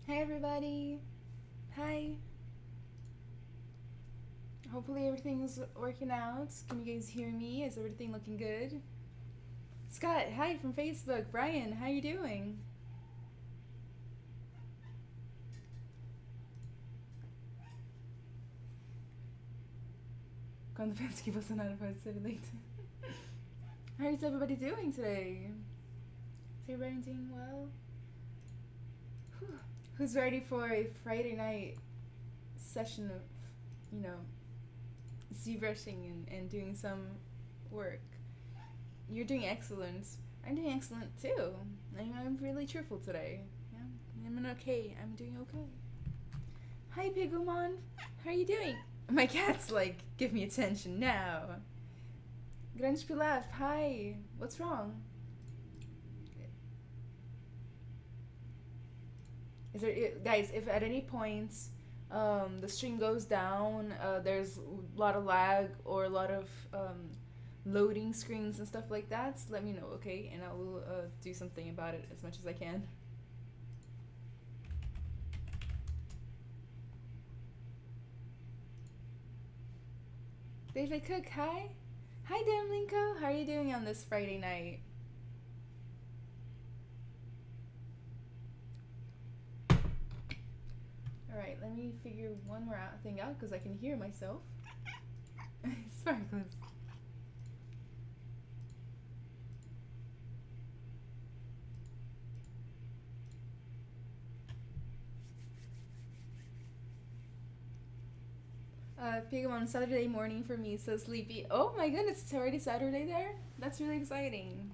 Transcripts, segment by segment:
Hi everybody. Hi. Hopefully everything's working out. Can you guys hear me? Is everything looking good? Scott, hi from Facebook. Brian, how you doing? Quando penso que Bolsonaro pode ser eleito. How is everybody doing today? Is everybody doing well? Whew. Who's ready for a Friday night session of, you know, ZBrushing and doing some work? You're doing excellent. I'm doing excellent too. I'm really cheerful today. Yeah, I'm okay. I'm doing okay. Hi, Pigomon. How are you doing? My cat's like, give me attention now. Grande Pilaf, hi. What's wrong? Is there, guys? If at any point the stream goes down, there's a lot of lag or a lot of loading screens and stuff like that, let me know, okay? And I will do something about it as much as I can. David Cook, hi. Hi, Damlinko. How are you doing on this Friday night? Alright, let me figure one more thing out because I can hear myself. Sparklers. Pigamon, Saturday morning for me, so sleepy. Oh my goodness, it's already Saturday there? That's really exciting.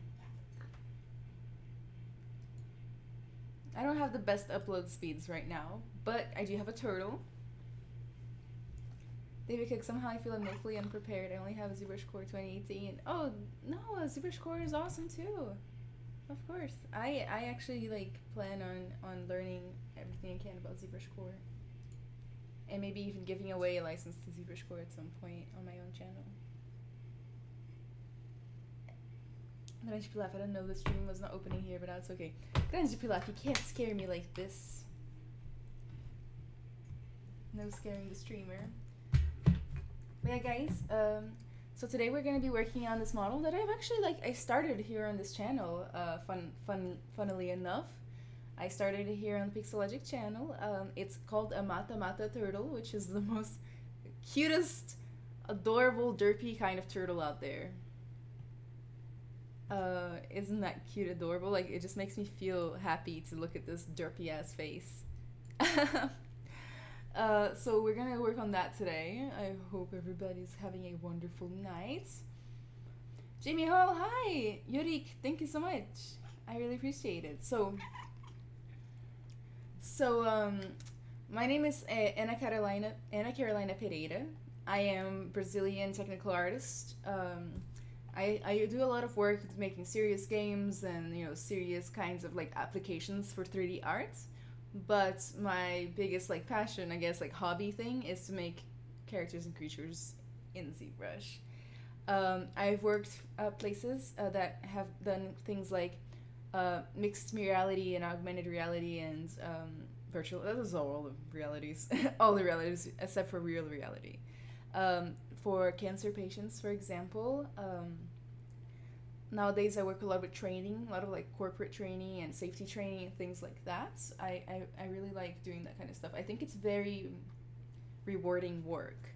I don't have the best upload speeds right now, but I do have a turtle. David Cook, somehow I feel I'm woefully unprepared. I only have a ZBrush Core 2018. Oh, no, ZBrush Core is awesome too. Of course. I actually like plan on learning everything I can about ZBrush Core. And maybe even giving away a license to ZBrush Core at some point on my own channel. Grande Pilaf, I don't know, the stream was not opening here, but that's okay. Grande Pilaf, you can't scare me like this. No scaring the streamer. But yeah, guys, so today we're going to be working on this model that I've actually, I started here on this channel, funnily enough. I started it here on the Pixelogic channel. It's called a Mata Mata turtle, which is the most cutest, adorable, derpy kind of turtle out there. Isn't that cute, adorable? Like, it just makes me feel happy to look at this derpy ass face. So we're gonna work on that today. I hope everybody's having a wonderful night. Jamie Hall, hi! Yurik, thank you so much. I really appreciate it. So my name is Ana Carolina Pereira. I am Brazilian technical artist. I do a lot of work making serious games and, you know, serious kinds of applications for 3D art. But my biggest passion, I guess, hobby thing is to make characters and creatures in ZBrush. I've worked places that have done things like mixed reality and augmented reality and virtual. Those are all the realities, all the realities except for real reality. For cancer patients, for example. Nowadays I work a lot with training, a lot of corporate training and safety training and things like that. I really like doing that kind of stuff. I think it's very rewarding work.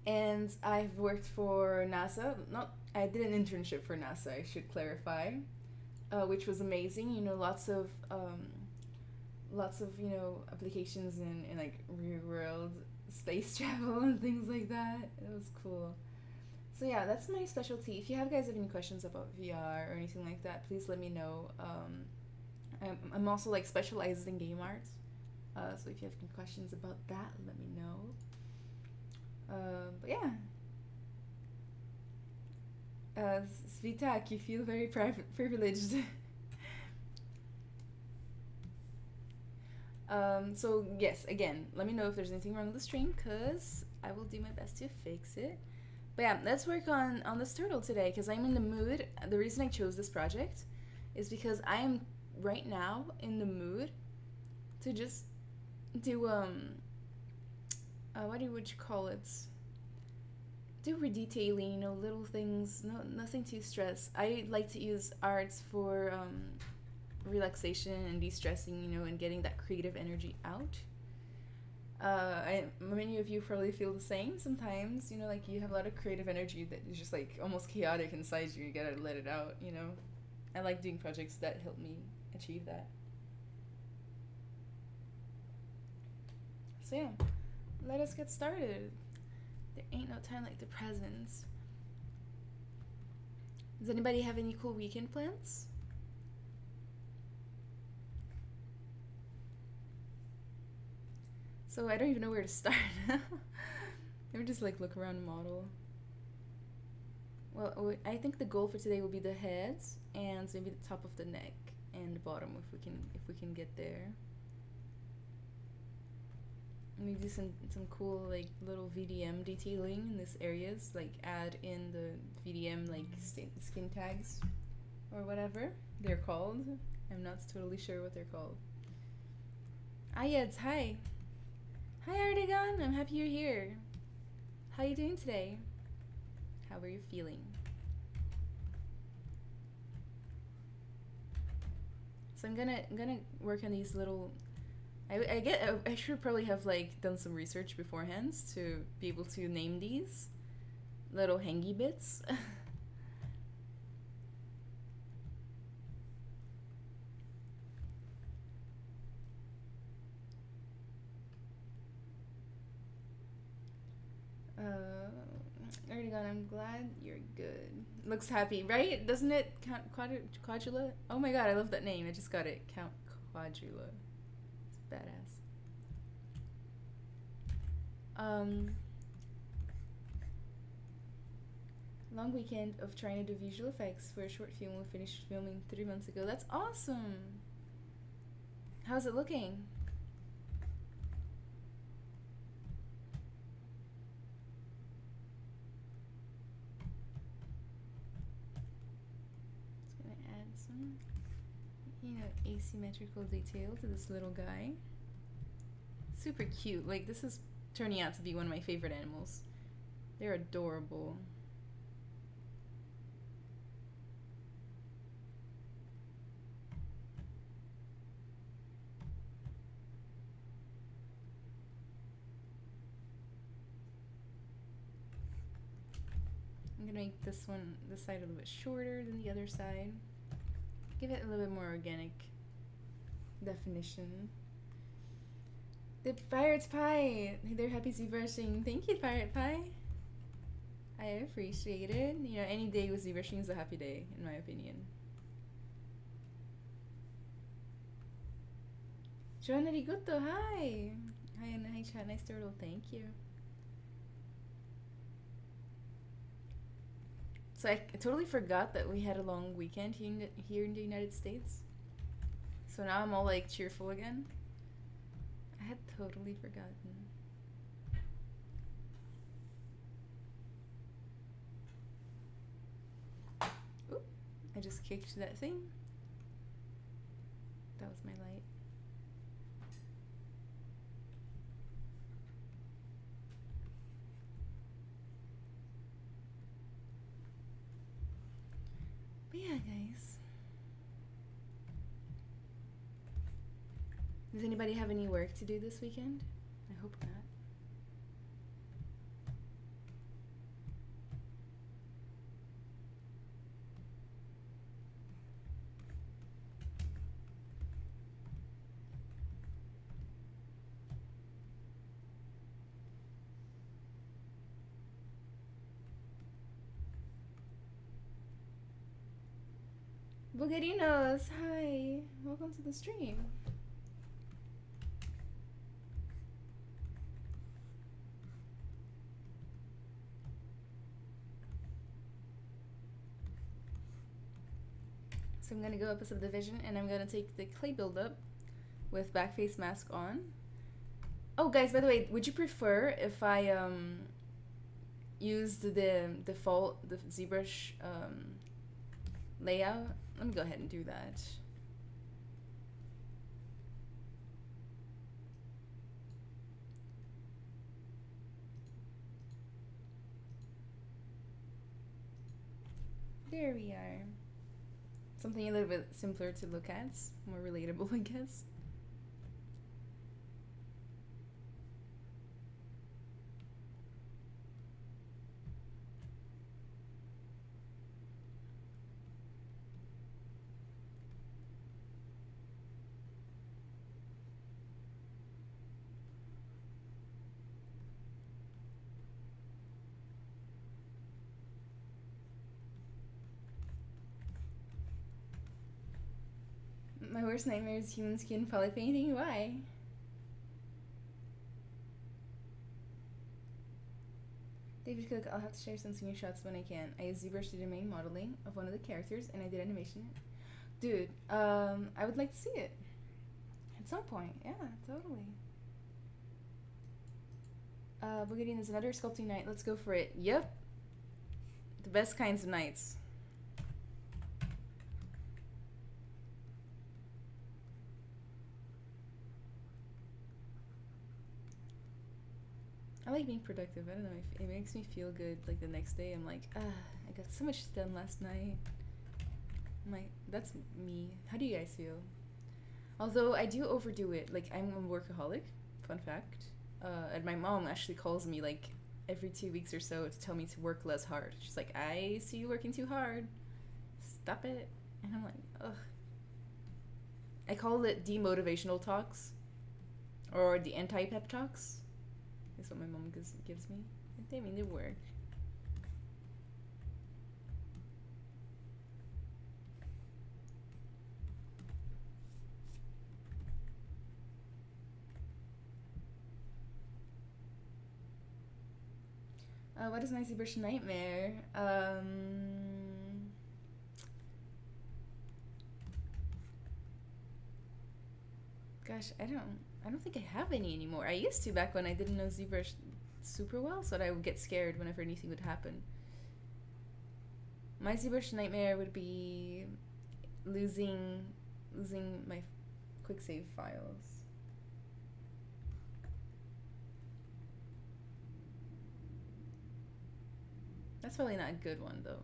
And I've worked for NASA. I did an internship for NASA, I should clarify, which was amazing. You know, lots of you know, applications in real world space travel and things like that. It was cool. So yeah, that's my specialty. If you guys have any questions about VR or anything like that, please let me know. I'm also specialized in game art. So if you have any questions about that, let me know. But yeah. Svitak, you feel very privileged. So yes, again, let me know if there's anything wrong with the stream, because I will do my best to fix it. But yeah, let's work on this turtle today, because I'm in the mood. The reason I chose this project is because I am right now in the mood to just do what would you call it? Do redetailing, you know, little things, nothing too stressed. I like to use arts for relaxation and de-stressing, you know, and getting that creative energy out. Many of you probably feel the same sometimes, you know, like you have a lot of creative energy that is just like almost chaotic inside you. You gotta let it out, you know. I like doing projects that help me achieve that. So yeah, let us get started. There ain't no time like the present. Does anybody have any cool weekend plans? So I don't even know where to start. Let me just like look around the model. Well, I think the goal for today will be the heads and maybe the top of the neck and the bottom if we can get there. Maybe do some cool like little VDM detailing in these areas, like add in the VDM like skin tags or whatever they're called. I'm not totally sure what they're called. Ayeds, hi. Hi Artigan, I'm happy you're here. How you doing today? How are you feeling? So I'm gonna work on these little. I should probably have like done some research beforehand to be able to name these little hangy bits. I'm glad you're good. Looks happy, right? Doesn't it? Count Quadrula? Oh my god, I love that name. I just got it. Count Quadrula. It's badass. Long weekend of trying to do visual effects for a short film we finished filming 3 months ago. That's awesome! How's it looking? You know, asymmetrical detail to this little guy. Super cute. Like, this is turning out to be one of my favorite animals. They're adorable. I'm gonna make this side a little bit shorter than the other side. Give it a little bit more organic definition. The Pirate's Pie! They're happy ZBrushing. Thank you, Pirate Pie. I appreciate it. You know, any day with ZBrushing is a happy day, in my opinion. Joan Arigoto, hi! Hi, chat. Nice turtle. Thank you. So I totally forgot that we had a long weekend here in the United States. So now I'm all like cheerful again. I had totally forgotten. Oop, I just kicked that thing. That was my light. But yeah, guys. Does anybody have any work to do this weekend? I hope not. Bulgarinos, hi! Welcome to the stream. So I'm gonna go up a subdivision and I'm gonna take the clay buildup with backface mask on. Oh guys, by the way, would you prefer if I used the default ZBrush layout? Let me go ahead and do that. There we are. Something a little bit simpler to look at, more relatable, I guess. My worst nightmare is human skin poly painting. Why? David Cook, I'll have to share some screenshots when I can. I used ZBrush to do main modeling of one of the characters, and I did animation. Dude, I would like to see it. At some point, yeah, totally. Boogadian is another sculpting night. Let's go for it. Yep. The best kinds of nights. I like being productive. I don't know, it makes me feel good. Like the next day, I'm like, I got so much done last night. I'm like, that's me. How do you guys feel? Although I do overdo it. Like, I'm a workaholic, fun fact. And my mom actually calls me like every 2 weeks or so to tell me to work less hard. She's like, I see you working too hard. Stop it. And I'm like, ugh. I call it demotivational talks, or the anti-pep talks. That's what my mom gives me. I mean, they work. What is my ZBrush nightmare? Gosh, I don't think I have any anymore. I used to back when I didn't know ZBrush super well, so that I would get scared whenever anything would happen. My ZBrush nightmare would be losing my quick save files. That's probably not a good one though.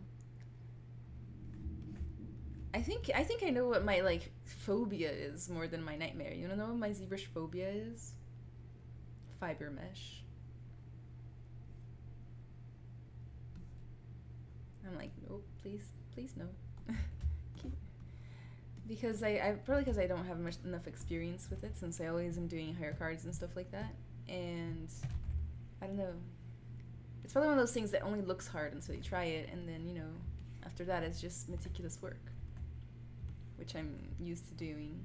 I think I know what my like phobia is more than my nightmare. You wanna know what my ZBrush phobia is? Fiber mesh. I'm like, nope, please no. Because I probably because I don't have enough experience with it, since I always am doing higher cards and stuff like that, and I don't know. It's probably one of those things that only looks hard until you try it, and then, you know, after that it's just meticulous work, which I'm used to doing.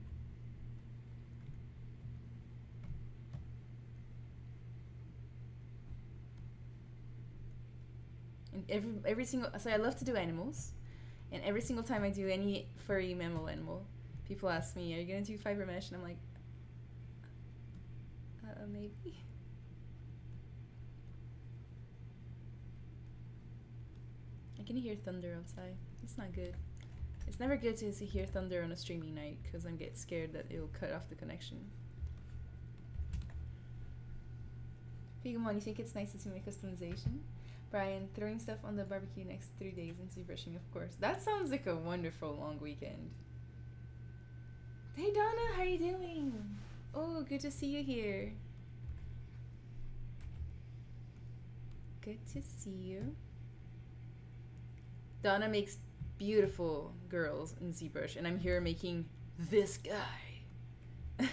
And every single, so I love to do animals, and every single time I do any furry mammal animal, people ask me, are you gonna do fiber mesh? And I'm like, maybe. I can hear thunder outside. It's not good. It's never good to hear thunder on a streaming night, because I get scared that it'll cut off the connection. Figamon, you think it's nice to see my customization? Brian, throwing stuff on the barbecue next 3 days and ZBrushing, of course. That sounds like a wonderful long weekend. Hey Donna, how are you doing? Oh, good to see you here. Good to see you. Donna makes beautiful girls in ZBrush, and I'm here making this guy.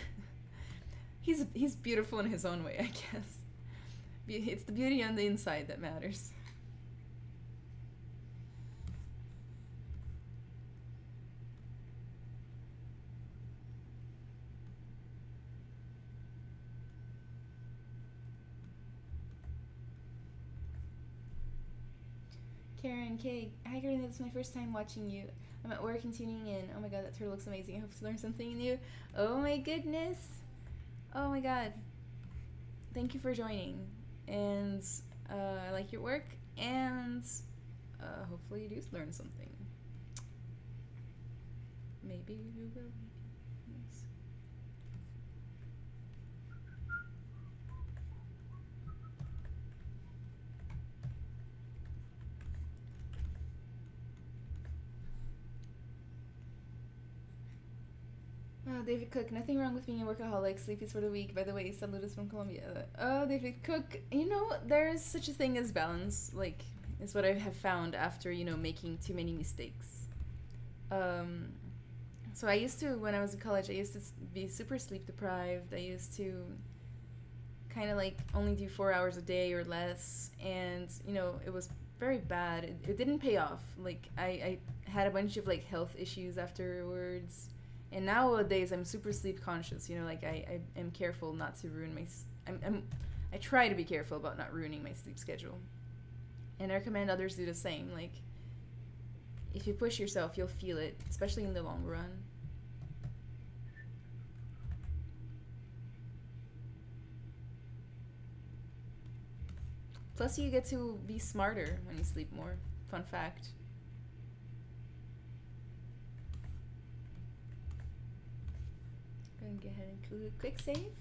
He's beautiful in his own way, I guess. It's the beauty on the inside that matters. Karen K. Hi Karen, this is my first time watching you. I'm at work and tuning in. Oh my god, that turtle looks amazing. I hope to learn something new. Oh my goodness. Oh my god. Thank you for joining. And I like your work, and hopefully you do learn something. Maybe you will. Yes. Oh, David Cook, nothing wrong with being a workaholic. Sleep is for the weak. By the way, saludos from Colombia. Oh, David Cook, you know, there's such a thing as balance. Like, it's what I have found after, you know, making too many mistakes. So I used to, when I was in college, I used to be super sleep deprived. I used to kind of like only do 4 hours a day or less. And, you know, it was very bad. It didn't pay off. Like, I had a bunch of like health issues afterwards. And nowadays I'm super sleep conscious, you know, like I am careful not to ruin my, I try to be careful about not ruining my sleep schedule. And I recommend others do the same. Like, if you push yourself, you'll feel it, especially in the long run. Plus you get to be smarter when you sleep more. Fun fact. Go ahead and include a quick save.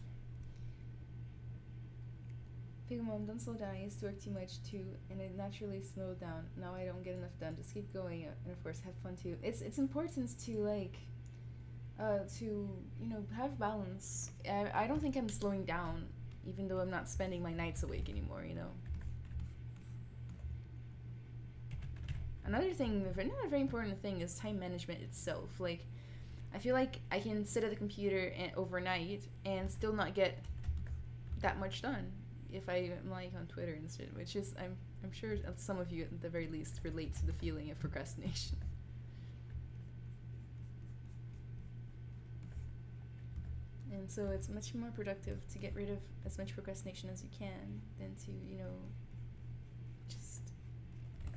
Big Mom, don't slow down. I used to work too much too, and it naturally slowed down. Now I don't get enough done. Just keep going, and of course have fun too. It's important to like, to, you know, have balance. I don't think I'm slowing down, even though I'm not spending my nights awake anymore. You know. Another thing, another very important thing is time management itself. Like, I feel like I can sit at the computer and overnight and still not get that much done if I am like on Twitter instead, which is, I'm sure some of you at the very least relate to the feeling of procrastination. And so it's much more productive to get rid of as much procrastination as you can than to, you know, just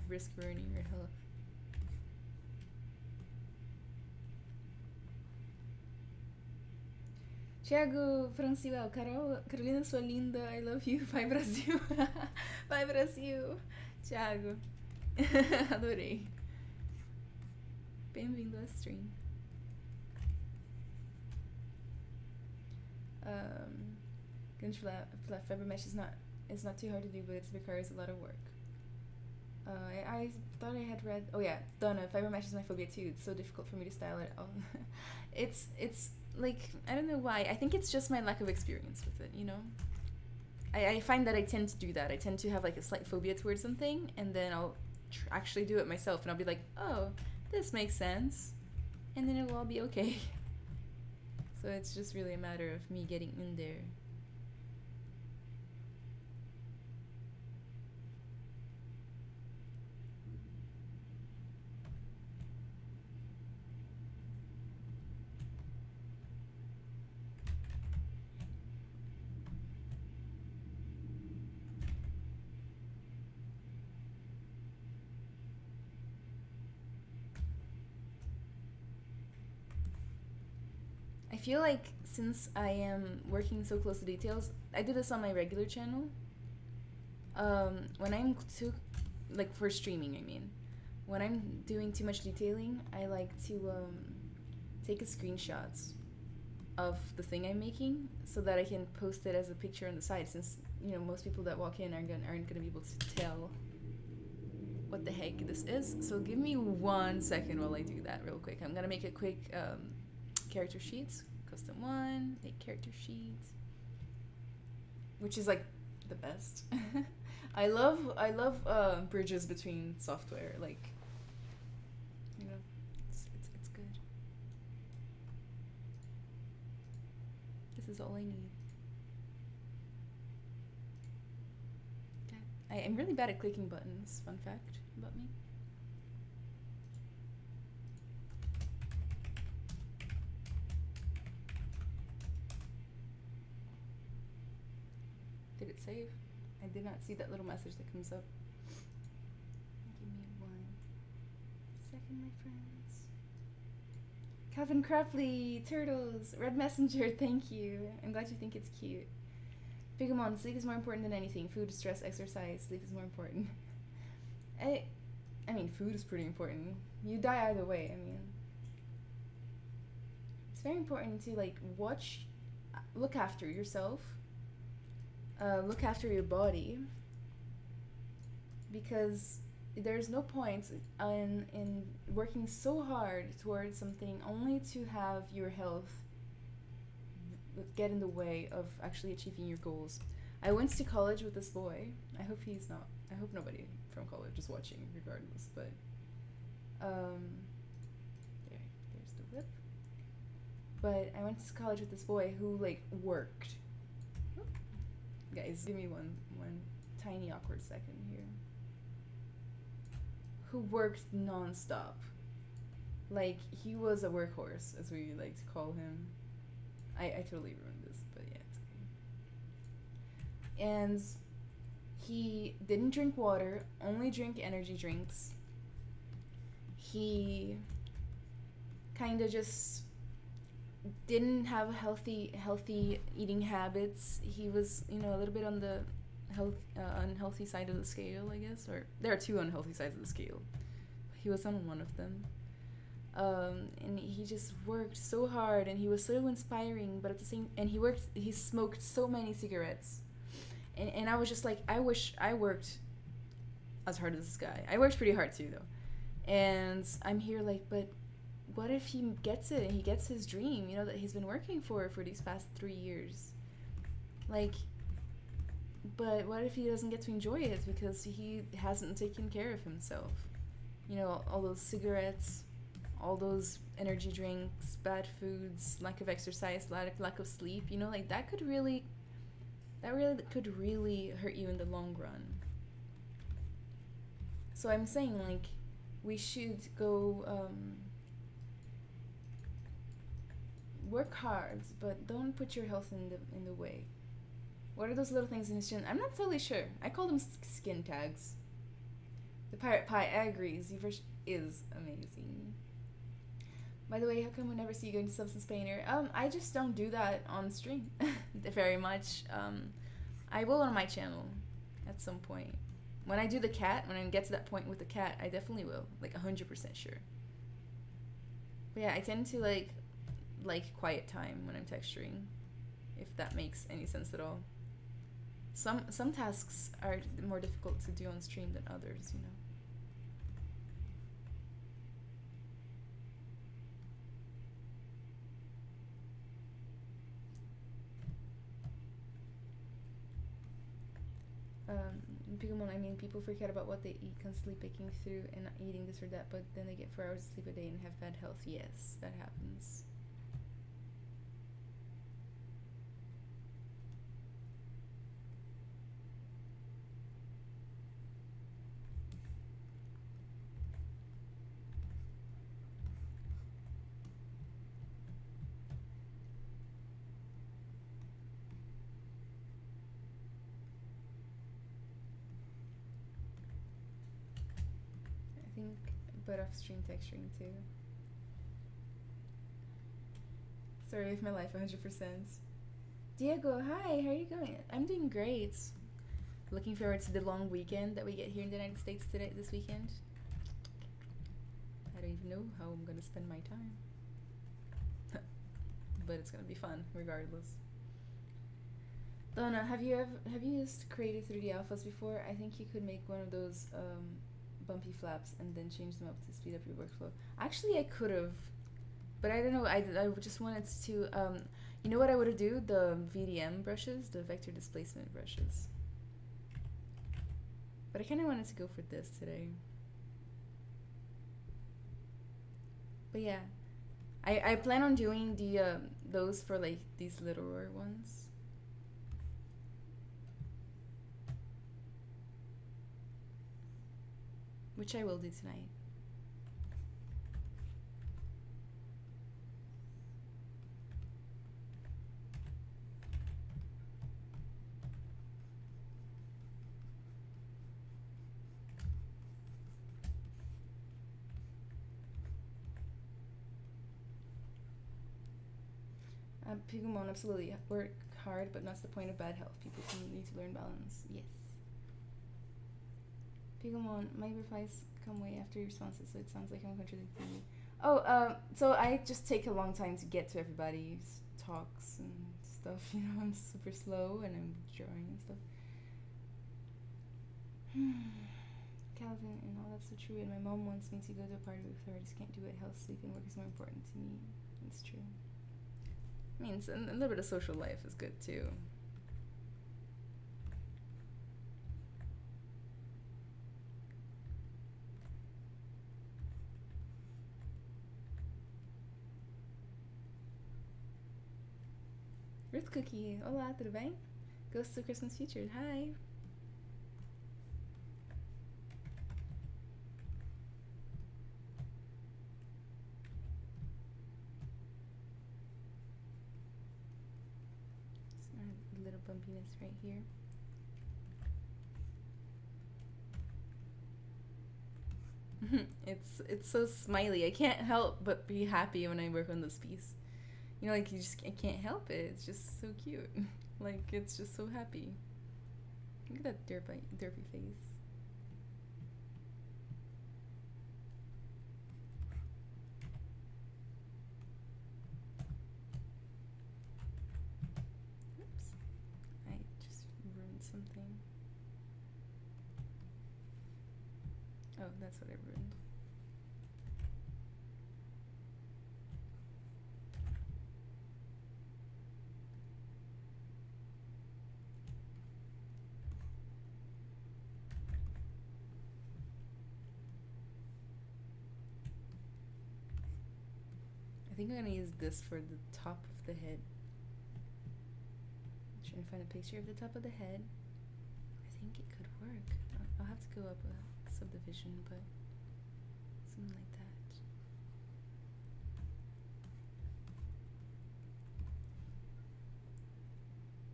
risk ruining your health. Thiago Franciel, Carolina, sua linda, I love you, vai Brasil. Vai Brasil. Thiago. Adorei. Bem-vindo à stream. Grande fiber mesh is not too hard to do, but it requires a lot of work. I thought I had read, oh yeah, Donna, fiber mesh is my phobia too. It's so difficult for me to style it. Oh. it's like, I don't know why. I think it's just my lack of experience with it, you know? I find that I tend to do that. I tend to have like a slight phobia towards something, and then I'll actually do it myself, and I'll be like, oh, this makes sense, and then it'll all be okay. So it's just really a matter of me getting in there. I feel like since I am working so close to details, I do this on my regular channel. When I'm too, like for streaming, I mean, when I'm doing too much detailing, I like to take a screenshot of the thing I'm making so that I can post it as a picture on the side, since, you know, most people that walk in aren't gonna be able to tell what the heck this is. So give me 1 second while I do that real quick. I'm gonna make a quick character sheets, custom one, make character sheets, which is like the best. I love bridges between software, like, you know, it's good. This is all I need. Okay. I'm really bad at clicking buttons, fun fact about me. Did it save? I did not see that little message that comes up. Give me 1 second, my friends. Calvin Craftley, Turtles, Red Messenger, thank you. I'm glad you think it's cute. Bigamon, sleep is more important than anything. Food, stress, exercise, sleep is more important. I mean, food is pretty important. You die either way, I mean. It's very important to, like, look after yourself. Look after your body, because there's no point in working so hard towards something only to have your health get in the way of actually achieving your goals. I went to college with this boy. I hope he's not. I hope nobody from college is watching, regardless. But there's the whip. But I went to college with this boy who like worked. Oh. Guys, give me one tiny awkward second here. Who worked non-stop. Like, he was a workhorse, as we like to call him. I totally ruined this, but yeah, it's okay. And he didn't drink water, only drank energy drinks. He kind of just didn't have healthy eating habits. He was, you know, a little bit on the unhealthy side of the scale, I guess. Or there are two unhealthy sides of the scale. He was on one of them. And he just worked so hard, and he was so inspiring, but at the same, and he smoked so many cigarettes, and I was just like, I wish I worked as hard as this guy. I worked pretty hard too, though, and I'm here like, but what if he gets it, and he gets his dream, you know, that he's been working for these past 3 years, like, but what if he doesn't get to enjoy it because he hasn't taken care of himself, you know, all those cigarettes, all those energy drinks, bad foods, lack of exercise, lack of sleep, you know, like that could really hurt you in the long run. So I'm saying, like, we should go work hard, but don't put your health in the way. What are those little things in his chin? I'm not totally sure. I call them skin tags. The Pirate Pie, I agree. ZBrush is amazing. By the way, how come we never see you going to Substance Painter? I just don't do that on stream very much. I will on my channel at some point. When I do the cat, when I get to that point with the cat, I definitely will. Like 100% sure. But yeah, I tend to like quiet time when I'm texturing, if that makes any sense at all. Some tasks are more difficult to do on stream than others, you know. Pigmon, I mean, people forget about what they eat, constantly picking through and not eating this or that, but then they get 4 hours of sleep a day and have bad health. Yes, that happens. But off stream texturing too. Story of my life, 100%. Diego, hi, how are you going? I'm doing great. Looking forward to the long weekend that we get here in the United States this weekend. I don't even know how I'm gonna spend my time. But it's gonna be fun, regardless. Donna, have you used Creative 3D Alphas before? I think you could make one of those bumpy flaps and then change them up to speed up your workflow. Actually, I could have, but I don't know. I just wanted to, you know what I would do? The VDM brushes, the vector displacement brushes. But I kind of wanted to go for this today. But yeah, I plan on doing the those for like these littler ones. Which I will do tonight. Pigumon, absolutely. Work hard, but that's the point of bad health. People need to learn balance. Yes. Pigumon, my replies come way after your responses, so it sounds like I'm contradicting you. Oh, so I just take a long time to get to everybody's talks and stuff, you know, I'm super slow and I'm drawing and stuff. Calvin, and all that's so true, and my mom wants me to go to a party with her. I just can't do it. Health, sleep, and work is more important to me. It's true. I mean, a little bit of social life is good too. Ruth Cookie, olá, tudo bem? Ghost to Christmas Featured, hi. A little bumpiness right here. It's so smiley. I can't help but be happy when I work on this piece. You know, like I can't help it. It's just so cute. Like it's just so happy. Look at that derpy face. Oops. I just ruined something. Oh, that's what I ruined. I think I'm gonna use this for the top of the head. I'm trying to find a picture of the top of the head. I think it could work. I'll have to go up a subdivision, but something like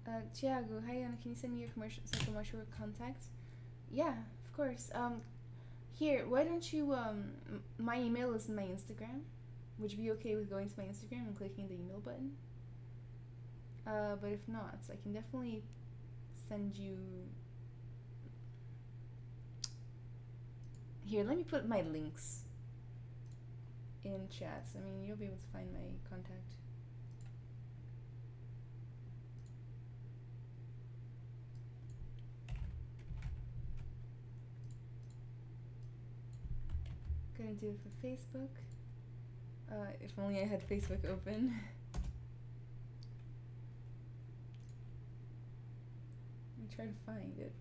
that. Tiago, hi Anna, can you send me your commercial contact? Yeah, of course. Here, why don't you, my email is in my Instagram. Would you be okay with going to my Instagram and clicking the email button? But if not, I can definitely send you... Here, let me put my links in chats. I mean, you'll be able to find my contact. Gonna do it for Facebook. If only I had Facebook open. Let me try to find it.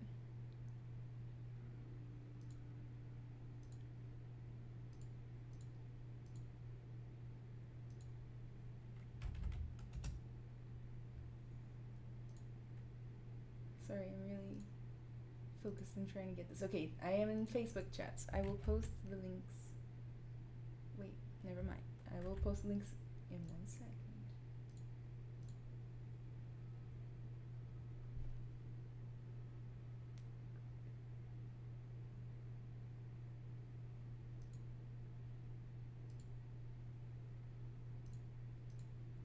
Sorry, I'm really focused on trying to get this. Okay, I am in Facebook chats. I will post the links. Wait, never mind. I will post links in 1 second.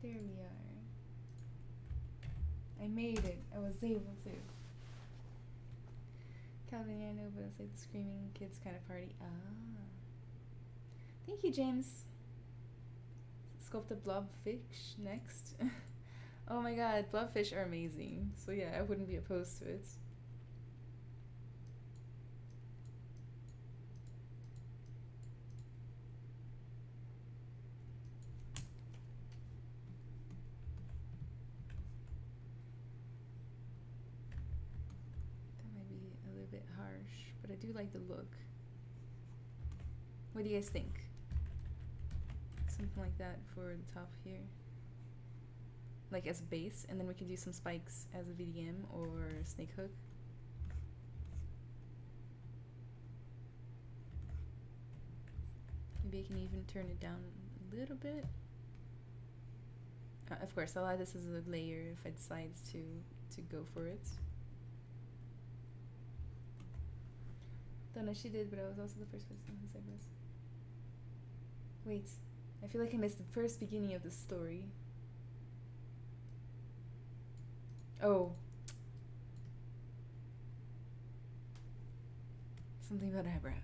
There we are. I made it. I was able to. Calvin, yeah, I know, but it's like the screaming kids kind of party. Ah. Thank you, James. Sculpt a blobfish next. Oh my god, blobfish are amazing. So yeah, I wouldn't be opposed to it. That might be a little bit harsh, but I do like the look. What do you guys think? Something like that for the top here, like as a base, and then we can do some spikes as a VDM or snake hook. Maybe I can even turn it down a little bit. Of course, I'll add this as a layer if I decide to go for it. Don't know, she did, but I was also the first person who said this. Wait. I feel like I missed the first beginning of the story. Oh. Something about eyebrows.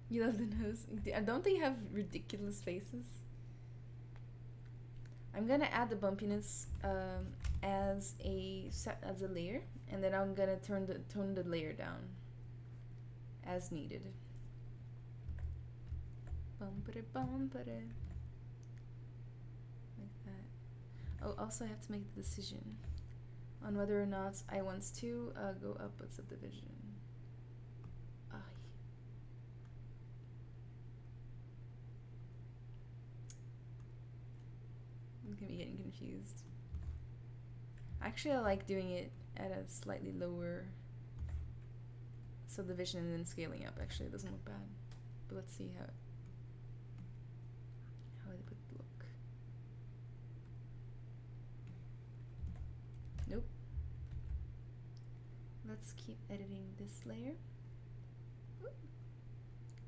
You love the nose? Don't they have ridiculous faces? I'm gonna add the bumpiness as a layer, and then I'm gonna tone the layer down as needed. Bumpity bumpity. Like that. Oh, also I have to make the decision on whether or not I want to go up with subdivision. I'm gonna be getting confused. Actually, I like doing it at a slightly lower subdivision and then scaling up. Actually, it doesn't look bad. But let's see how it would look. Nope. Let's keep editing this layer.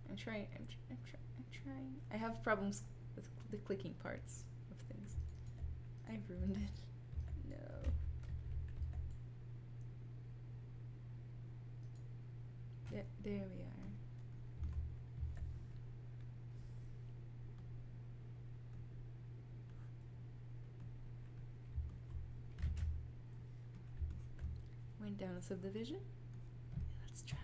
I'm trying. I have problems with the clicking parts of things. I've ruined it. No. There we are. Went down a subdivision. Let's try it.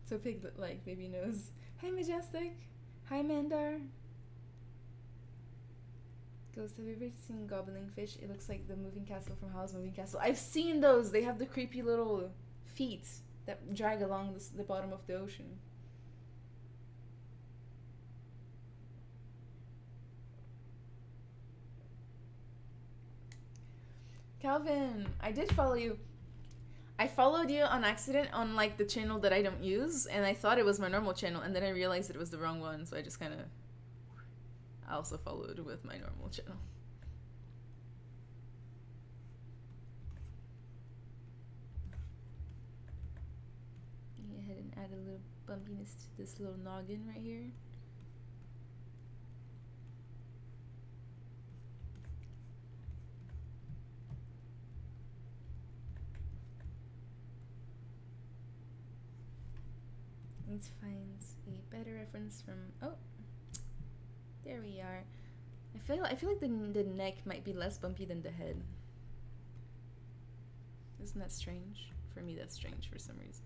So Piglet like baby knows. Hi Majestic. Hi Mandar. Ghost, have you ever seen Gobbling Fish? It looks like the moving castle from Howl's Moving Castle. I've seen those. They have the creepy little feet that drag along the bottom of the ocean. Calvin, I did follow you. I followed you on accident on like the channel that I don't use, and I thought it was my normal channel, and then I realized it was the wrong one, so I just kind of also followed with my normal channel. Go ahead and add a little bumpiness to this little noggin right here. Let's find a better reference from, oh, there we are. I feel like the neck might be less bumpy than the head. Isn't that strange? For me, that's strange for some reason.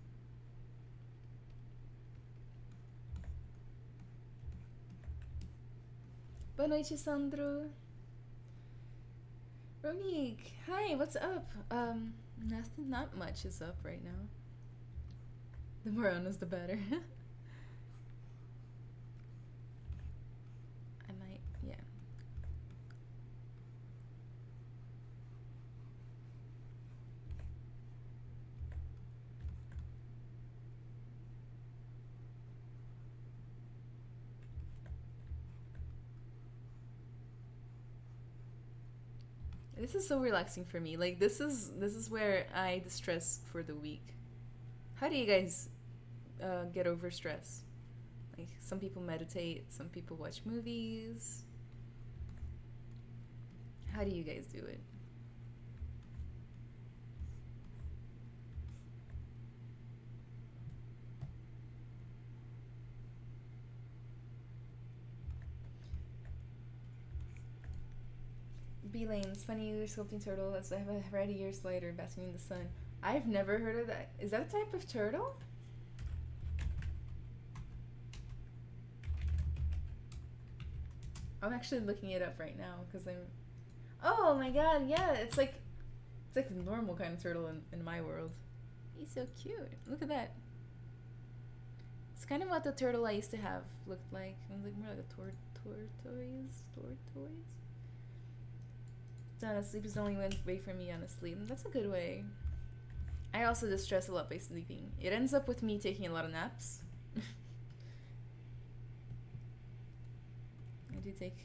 Boa noite, Sandro. Ronique, hi, what's up? Nothing, not much is up right now. The more honest, the better. I might, yeah. This is so relaxing for me. Like this is where I distress for the week. How do you guys get over stress? Like some people meditate, some people watch movies. How do you guys do it? B-Lane's funny you're sculpting turtle as I have read years later basking in the sun. I've never heard of that. Is that a type of turtle? I'm actually looking it up right now because I'm. Oh my god! Yeah, it's like the normal kind of turtle in my world. He's so cute. Look at that. It's kind of what the turtle I used to have looked like. It was like more like a tortoise. Sleep is the only way for me, honestly. And that's a good way. I also distress a lot by sleeping. It ends up with me taking a lot of naps. I do take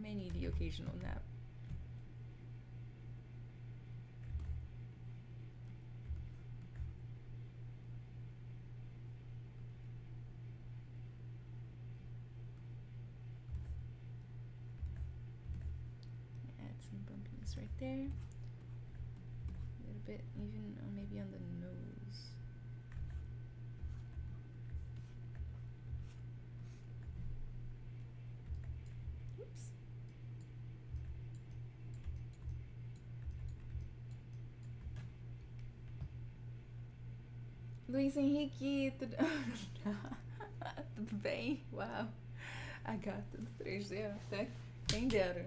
the occasional nap. Add some bumpiness right there. bit even, or maybe on the nose. Oops. Luiz Henrique, tudo bem? Uau, a gata do 3D, até quem dera.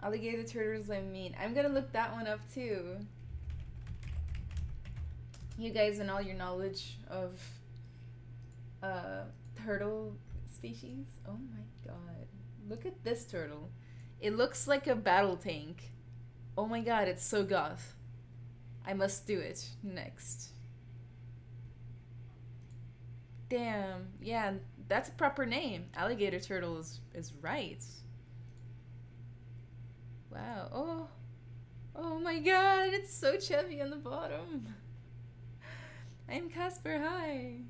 Alligator turtles, I mean. I'm gonna look that one up too. You guys and all your knowledge of turtle species. Oh my god. Look at this turtle. It looks like a battle tank. Oh my god, it's so goth. I must do it next. Damn, yeah, that's a proper name. Alligator turtle is right. Wow. Oh. Oh my god, it's so chubby on the bottom. I'm Casper, hi.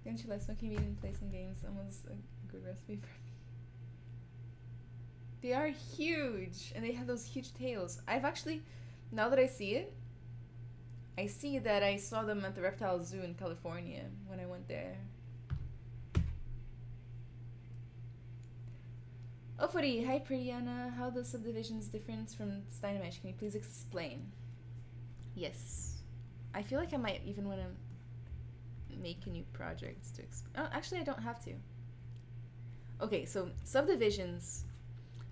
Don't you let smoking meat and play some games? Almost a good recipe for me. They are huge, and they have those huge tails. I've actually, now that I see it, I see that I saw them at the reptile zoo in California when I went there. Ofori, hi Priyana. How the subdivisions different from Dynamesh? Can you please explain? Yes. I feel like I might even want to make a new project to explain. Oh, actually I don't have to. Okay, so subdivisions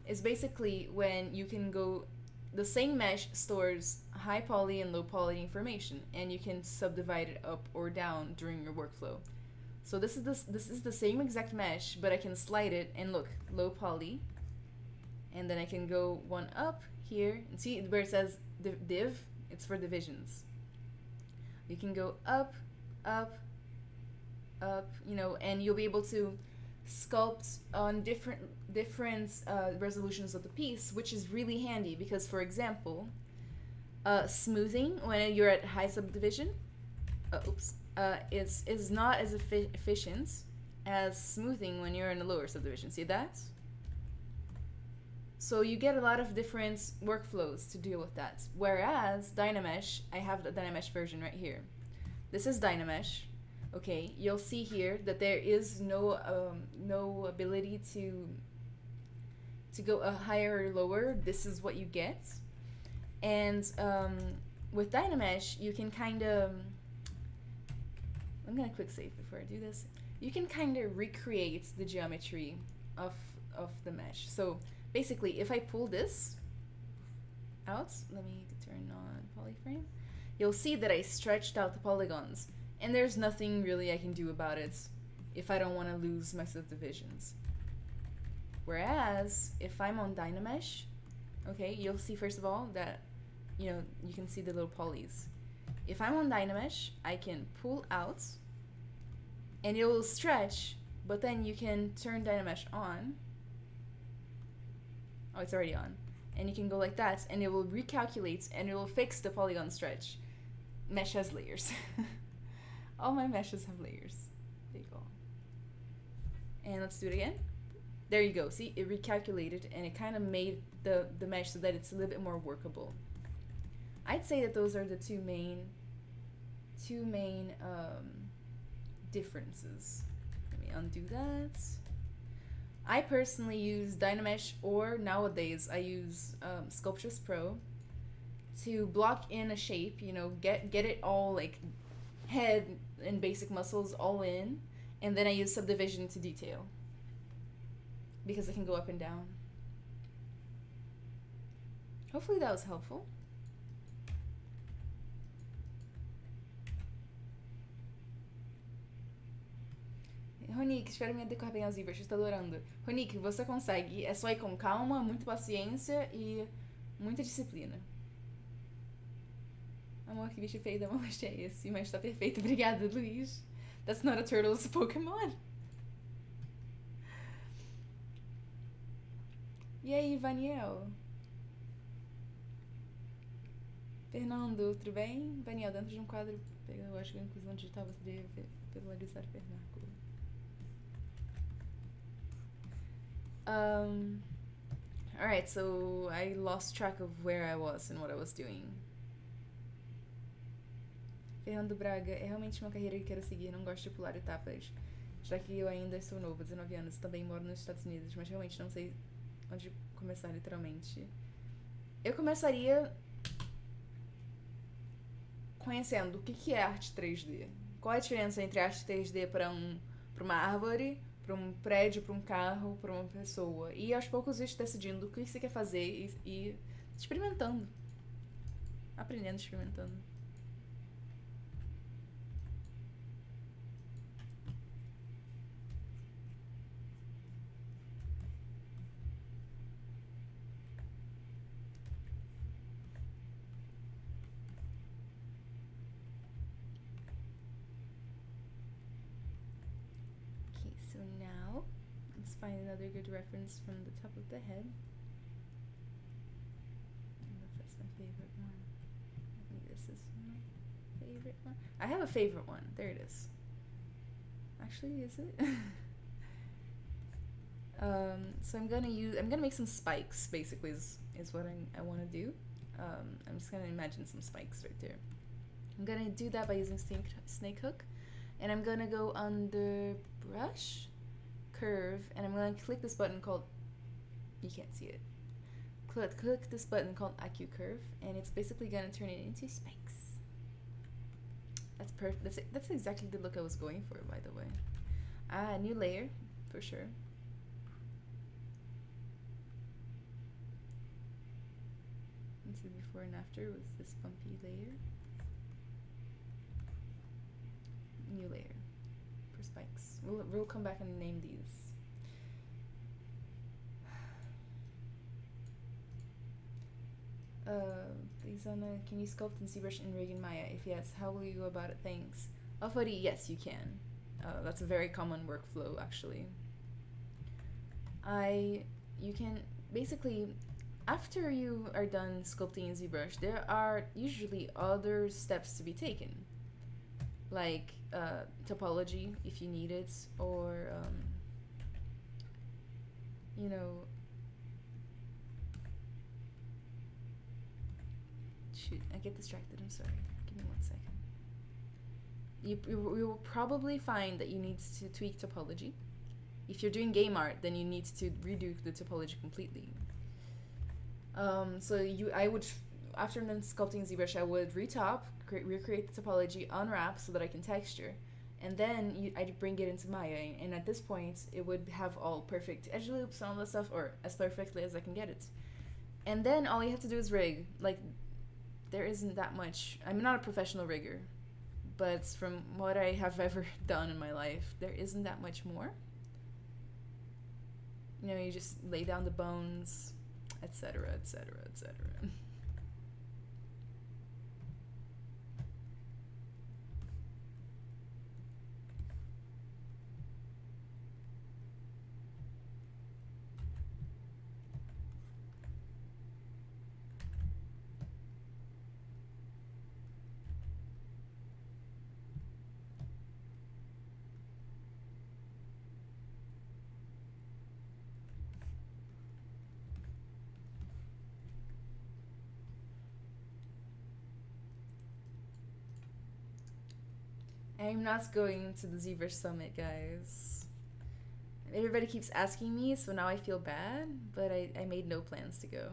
is basically when you can go, the same mesh stores high poly and low poly information, and you can subdivide it up or down during your workflow. So this is the same exact mesh, but I can slide it and look, low poly, and then I can go one up here and see where it says div, it's for divisions. You can go up, up, up, you know, and you'll be able to sculpt on different resolutions of the piece, which is really handy because, for example, smoothing when you're at high subdivision, is not as efficient as smoothing when you're in a lower subdivision. See that? So you get a lot of different workflows to deal with that. Whereas Dynamesh, I have the Dynamesh version right here. This is Dynamesh. Okay, you'll see here that there is no ability to go higher or lower. This is what you get. And with Dynamesh, you can kind of, I'm gonna quick save before I do this. You can kind of recreate the geometry of the mesh. So basically, if I pull this out, let me turn on polyframe, you'll see that I stretched out the polygons, and there's nothing really I can do about it if I don't want to lose my subdivisions. Whereas if I'm on Dynamesh, okay, you'll see first of all that, you know, you can see the little polys. If I'm on Dynamesh, I can pull out and it will stretch, but then you can turn Dynamesh on. Oh, it's already on. And you can go like that and it will recalculate and it will fix the polygon stretch. Mesh has layers. All my meshes have layers. There you go. And let's do it again. There you go. See, it recalculated and it kind of made the mesh so that it's a little bit more workable. I'd say that those are the two main differences. Let me undo that. I personally use Dynamesh, or nowadays I use Sculptress Pro to block in a shape, you know, get it all like head and basic muscles all in, and then I use subdivision to detail because it can go up and down. Hopefully that was helpful. Ronique, espero me adequar bem ao ZBrush, estou adorando. Ronique, você consegue, é só ir com calma, muita paciência e muita disciplina. Amor, que bicho feio da moléstia é esse? Mas tá perfeito, obrigada, Luiz. That's not a turtle, it's a Pokémon. E aí, Vaniel? Fernando, tudo bem? Vaniel, dentro de um quadro pedagógico de inclusão digital, você deve popularizar o vernáculo. Alright, so I lost track of where I was and what I was doing. Fernando Braga, é realmente uma carreira que quero seguir, não gosto de pular etapas. Já que eu ainda estou novo, 19 anos, também moro nos Estados Unidos, mas realmente não sei onde começar literalmente. Eu começaria conhecendo o que é arte 3D. Qual é a diferença entre arte 3D para uma árvore, para um prédio, para um carro, para uma pessoa. E aos poucos ir decidindo o que você quer fazer e experimentando. Aprendendo, experimentando. Find another good reference from the top of the head. I don't know if that's my favorite one. I think this is my favorite one. I have a favorite one. There it is. Actually, is it? So I'm gonna make some spikes. Basically, is what I want to do. I'm just gonna imagine some spikes right there. I'm gonna do that by using snake hook, and I'm gonna go under brush. Curve, and I'm going to click this button called, you can't see it, click this button called IQ Curve, and it's basically going to turn it into spikes. That's perfect. That's exactly the look I was going for, by the way. New layer, for sure. This is before and after with this bumpy layer. New layer. Spikes. We'll come back and name these. Please, Anna, can you sculpt in ZBrush and rig in Maya? If yes, how will you go about it? Thanks. Alfari, yes, you can. That's a very common workflow, actually. You can basically, after you are done sculpting in ZBrush, there are usually other steps to be taken, like topology if you need it, or you know, shoot, I get distracted, I'm sorry, give me 1 second. You will probably find that you need to tweak topology. If you're doing game art, then you need to redo the topology completely. So I would, after then sculpting ZBrush, I would retop, recreate the topology, unwrap so that I can texture, and then I'd bring it into Maya, and at this point it would have all perfect edge loops and all that stuff, or as perfectly as I can get it. And then all you have to do is rig. Like, there isn't that much. I'm not a professional rigger, but from what I have ever done in my life, there isn't that much more. You know, you just lay down the bones, etc., etc., etc. I'm not going to the ZBrush Summit, guys. Everybody keeps asking me, so now I feel bad, but I made no plans to go.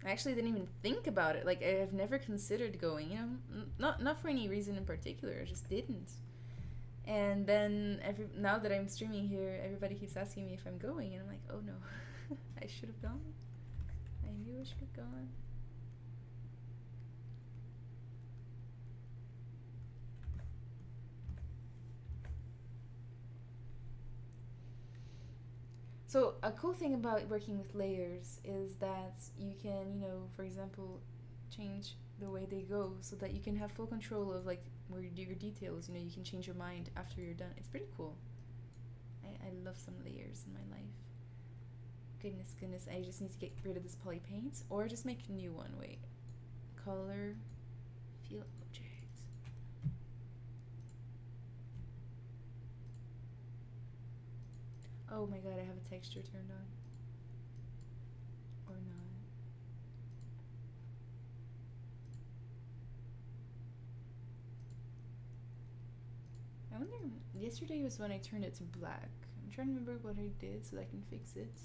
I actually didn't even think about it. Like, I've never considered going, you know, not for any reason in particular. I just didn't. And then now that I'm streaming here, everybody keeps asking me if I'm going, and I'm like, oh no, I should have gone. I knew I should have gone. So a cool thing about working with layers is that you can, you know, for example, change the way they go, so that you can have full control of like where you do your details. You know, you can change your mind after you're done. It's pretty cool. I love some layers in my life. Goodness, I just need to get rid of this poly paint or just make a new one. Wait, color, field object. Oh my god, I have a texture turned on. Or not. I wonder, yesterday was when I turned it to black. I'm trying to remember what I did so that I can fix it.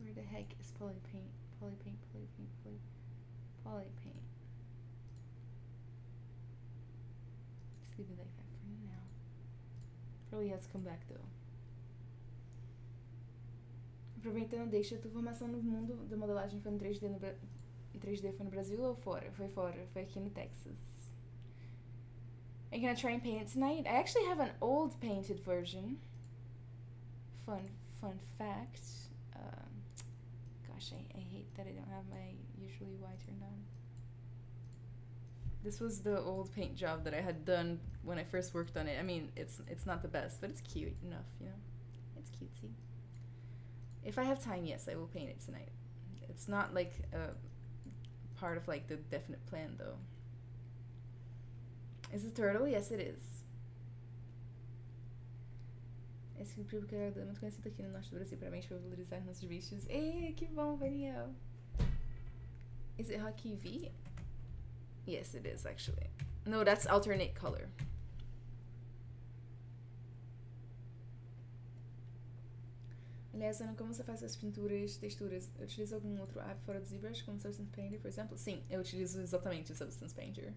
Where the heck is poly paint? Poly paint. Just leave it like that for now. Probably has to come back though. Aproveitando, deixa a tua formação no mundo da modelagem. Foi no 3D no em 3D foi no Brasil ou fora? Foi fora, foi aqui no Texas. Are you gonna try and paint it tonight? I actually have an old painted version. Fun fact. Gosh, I hate that I don't have my usually Y turned on. This was the old paint job that I had done when I first worked on it. I mean, it's not the best, but it's cute enough, you know? It's cutesy. If I have time, yes, I will paint it tonight. It's not like a part of like the definite plan though. Is it turtle? Yes, it is. Esse grupo é muito conhecido aqui no norte do Brasil, primeiramente para valorizar nossos bichos. Ei, que bom, Daniel. Is it Hockey V? Yes, it is actually. No, that's alternate color. Aliás, Ana, como você faz suas pinturas, texturas? Eu utilizo algum outro app fora do ZBrush, como Substance Painter, por exemplo? Sim, eu utilizo exatamente o Substance Painter.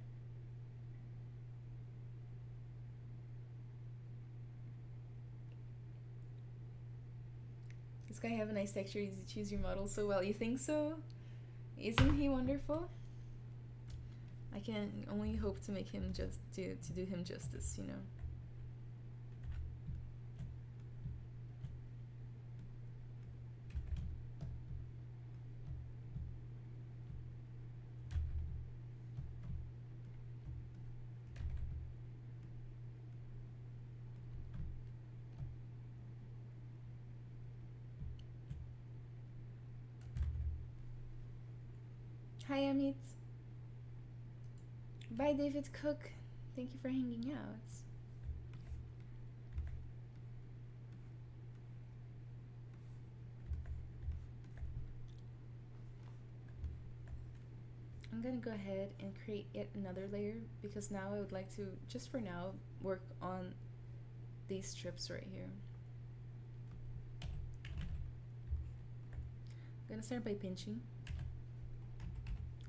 This guy have a nice texture. You choose your model so well. You think so? Isn't he wonderful? I can only hope to make him to do him justice, you know. Hi, Amit. Bye, David Cook. Thank you for hanging out. I'm gonna go ahead and create yet another layer because now I would like to, just for now, work on these strips right here. I'm gonna start by pinching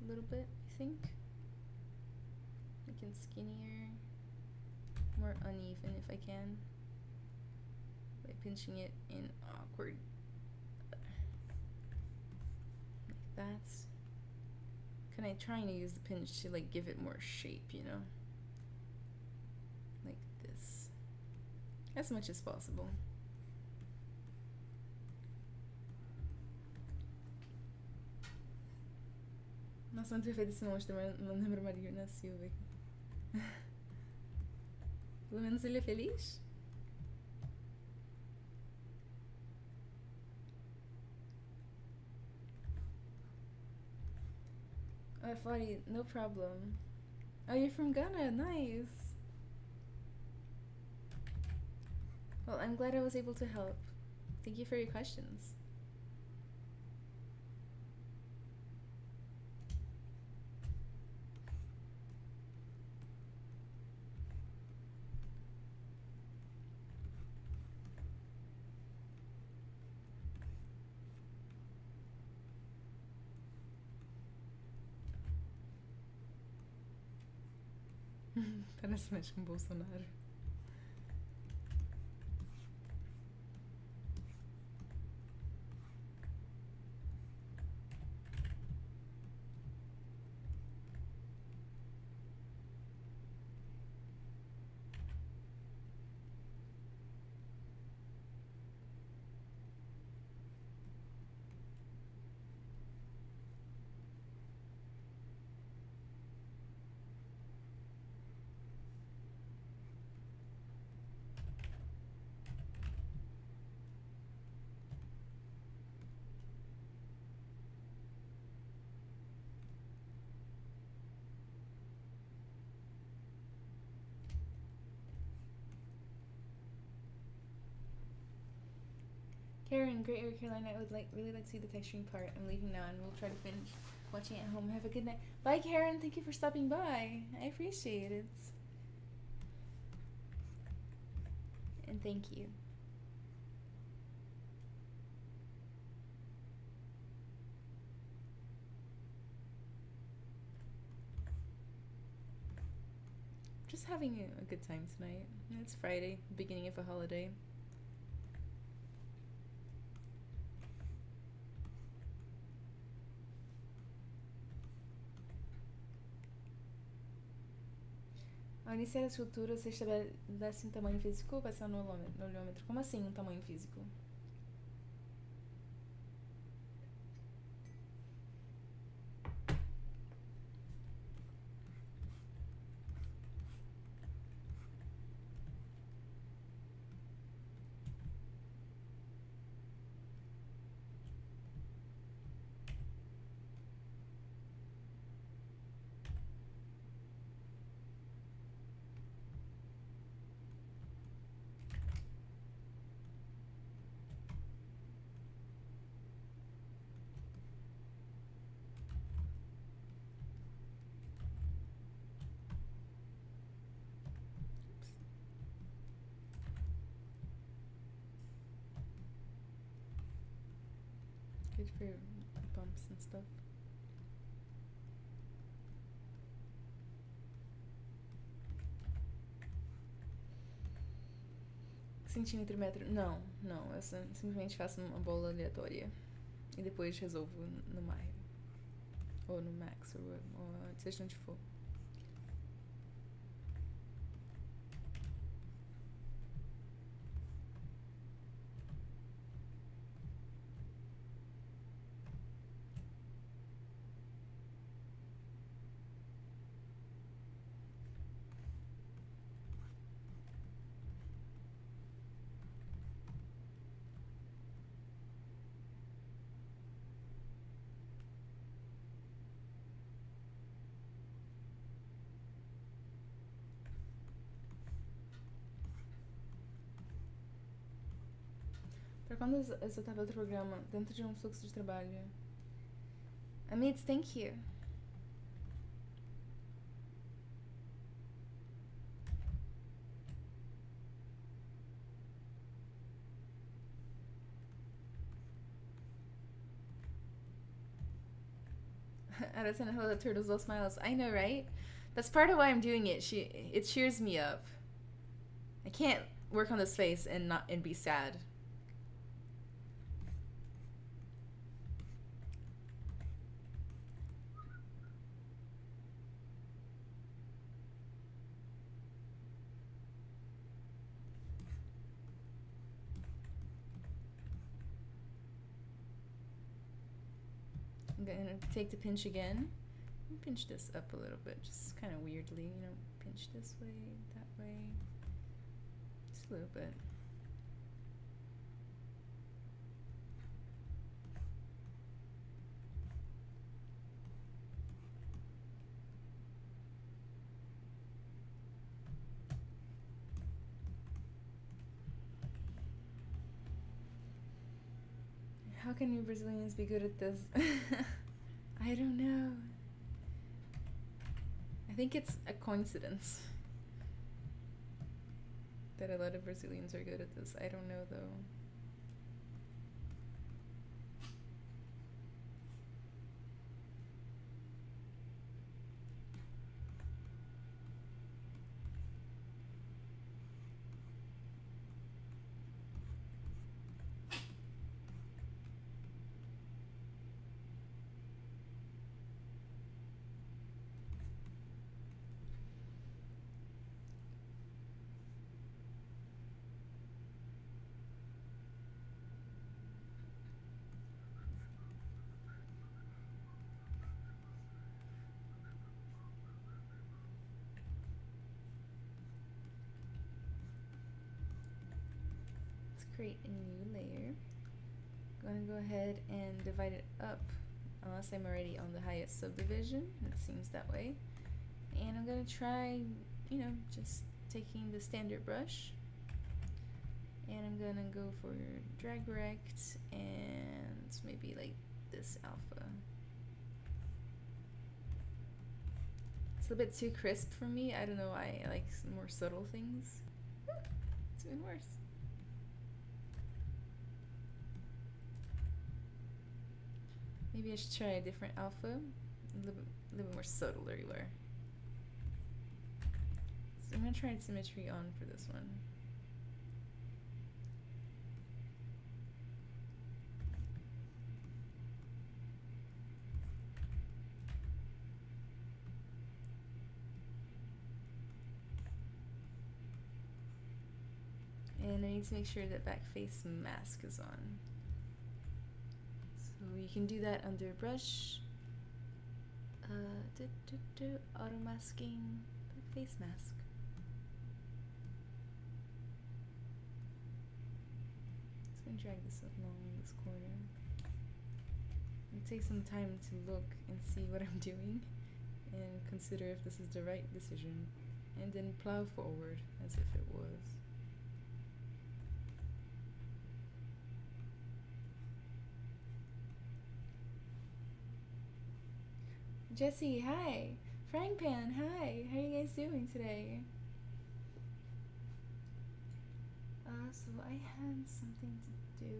a little bit, I think. Make it skinnier, more uneven if I can, by pinching it in awkward, like that. Kind of trying to use the pinch to like give it more shape, you know, like this, as much as possible. Nossa, muito perfeito esse monstro, mas não lembro Marina Silva. Pelo menos ele é feliz? Oh, funny, no problem. Oh, you're from Ghana, nice. Well, I'm glad I was able to help. Thank you for your questions. Parece mais com Bolsonaro. Karen, Great Area Carolina, I would really like to see the texturing part. I'm leaving now and we'll try to finish watching at home. Have a good night. Bye, Karen. Thank you for stopping by. I appreciate it. And thank you. Just having a good time tonight. It's Friday, beginning of a holiday. Ao iniciar a escultura, você estabelece um tamanho físico ou vai ser no olhômetro? Como assim um tamanho físico? Good for bumps and stuff. Centímetro, metro. Não, eu simplesmente faço uma bola aleatória. E depois resolvo no Maya. Ou no Max, ou seja onde for. Para quando executar outro programa dentro de um fluxo de trabalho? Amit, thank you. Aratana, hello, turtles, all smiles. I know, right? That's part of why I'm doing it. It cheers me up. I can't work on this face and be sad. I'm gonna take the pinch again. Pinch this up a little bit, just kind of weirdly, you know, pinch this way, that way, just a little bit. How can you Brazilians be good at this? I don't know. I think it's a coincidence that a lot of Brazilians are good at this. I don't know though. Create a new layer. I'm going to go ahead and divide it up unless I'm already on the highest subdivision. It seems that way. And I'm going to try, you know, just taking the standard brush And I'm gonna go for drag rect and maybe like this alpha. It's a bit too crisp for me. I don't know, I like some more subtle things. It's even worse. Maybe I should try a different alpha. A little bit more subtle everywhere. So I'm gonna try symmetry on for this one. And I need to make sure that back face mask is on. So you can do that under brush. Auto masking, back face mask. Just gonna drag this along this corner. And take some time to look and see what I'm doing and consider if this is the right decision. And then plow forward as if it was. Jesse, hi. Frying Pan, hi. How are you guys doing today? So I had something to do.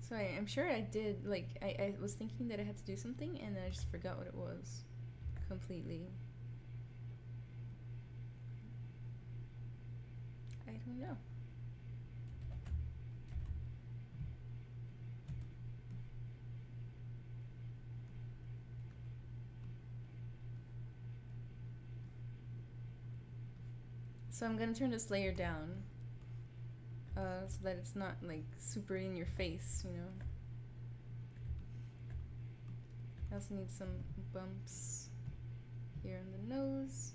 So I'm sure I did, like, I was thinking that I had to do something and then I just forgot what it was completely. I don't know. So I'm gonna turn this layer down. So that it's not like super in your face, you know. I also need some bumps here on the nose.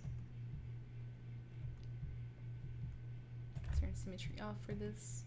Turn symmetry off for this.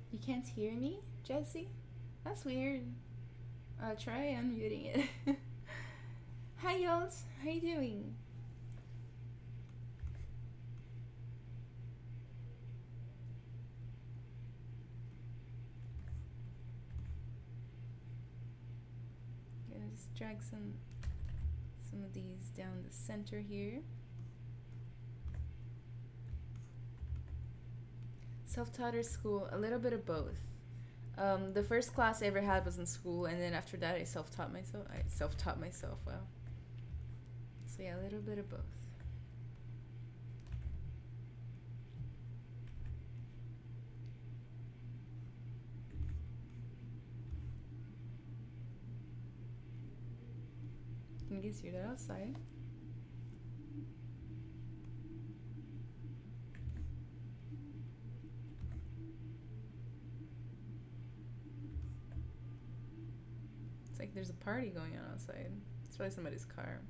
You can't hear me, Jesse? That's weird. Try unmuting it. Hi, y'all. How you doing? Gonna just drag some of these down the center here. Self-taught or school? A little bit of both. The first class I ever had was in school, and then after that I self-taught myself. Wow. So yeah, a little bit of both. Can you guys hear that outside? It's like there's a party going on outside. It's probably somebody's car.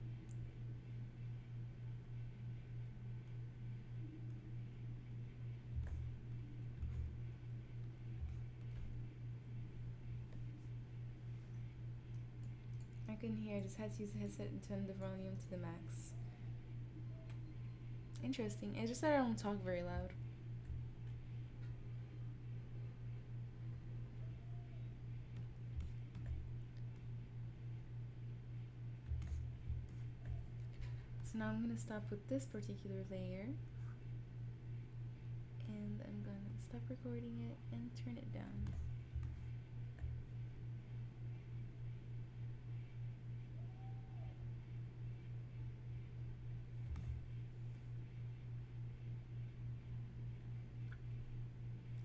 I couldn't hear, I just had to use the headset and turn the volume to the max. Interesting. It's just that I don't talk very loud. So now I'm gonna stop with this particular layer, and I'm gonna stop recording it and turn it down.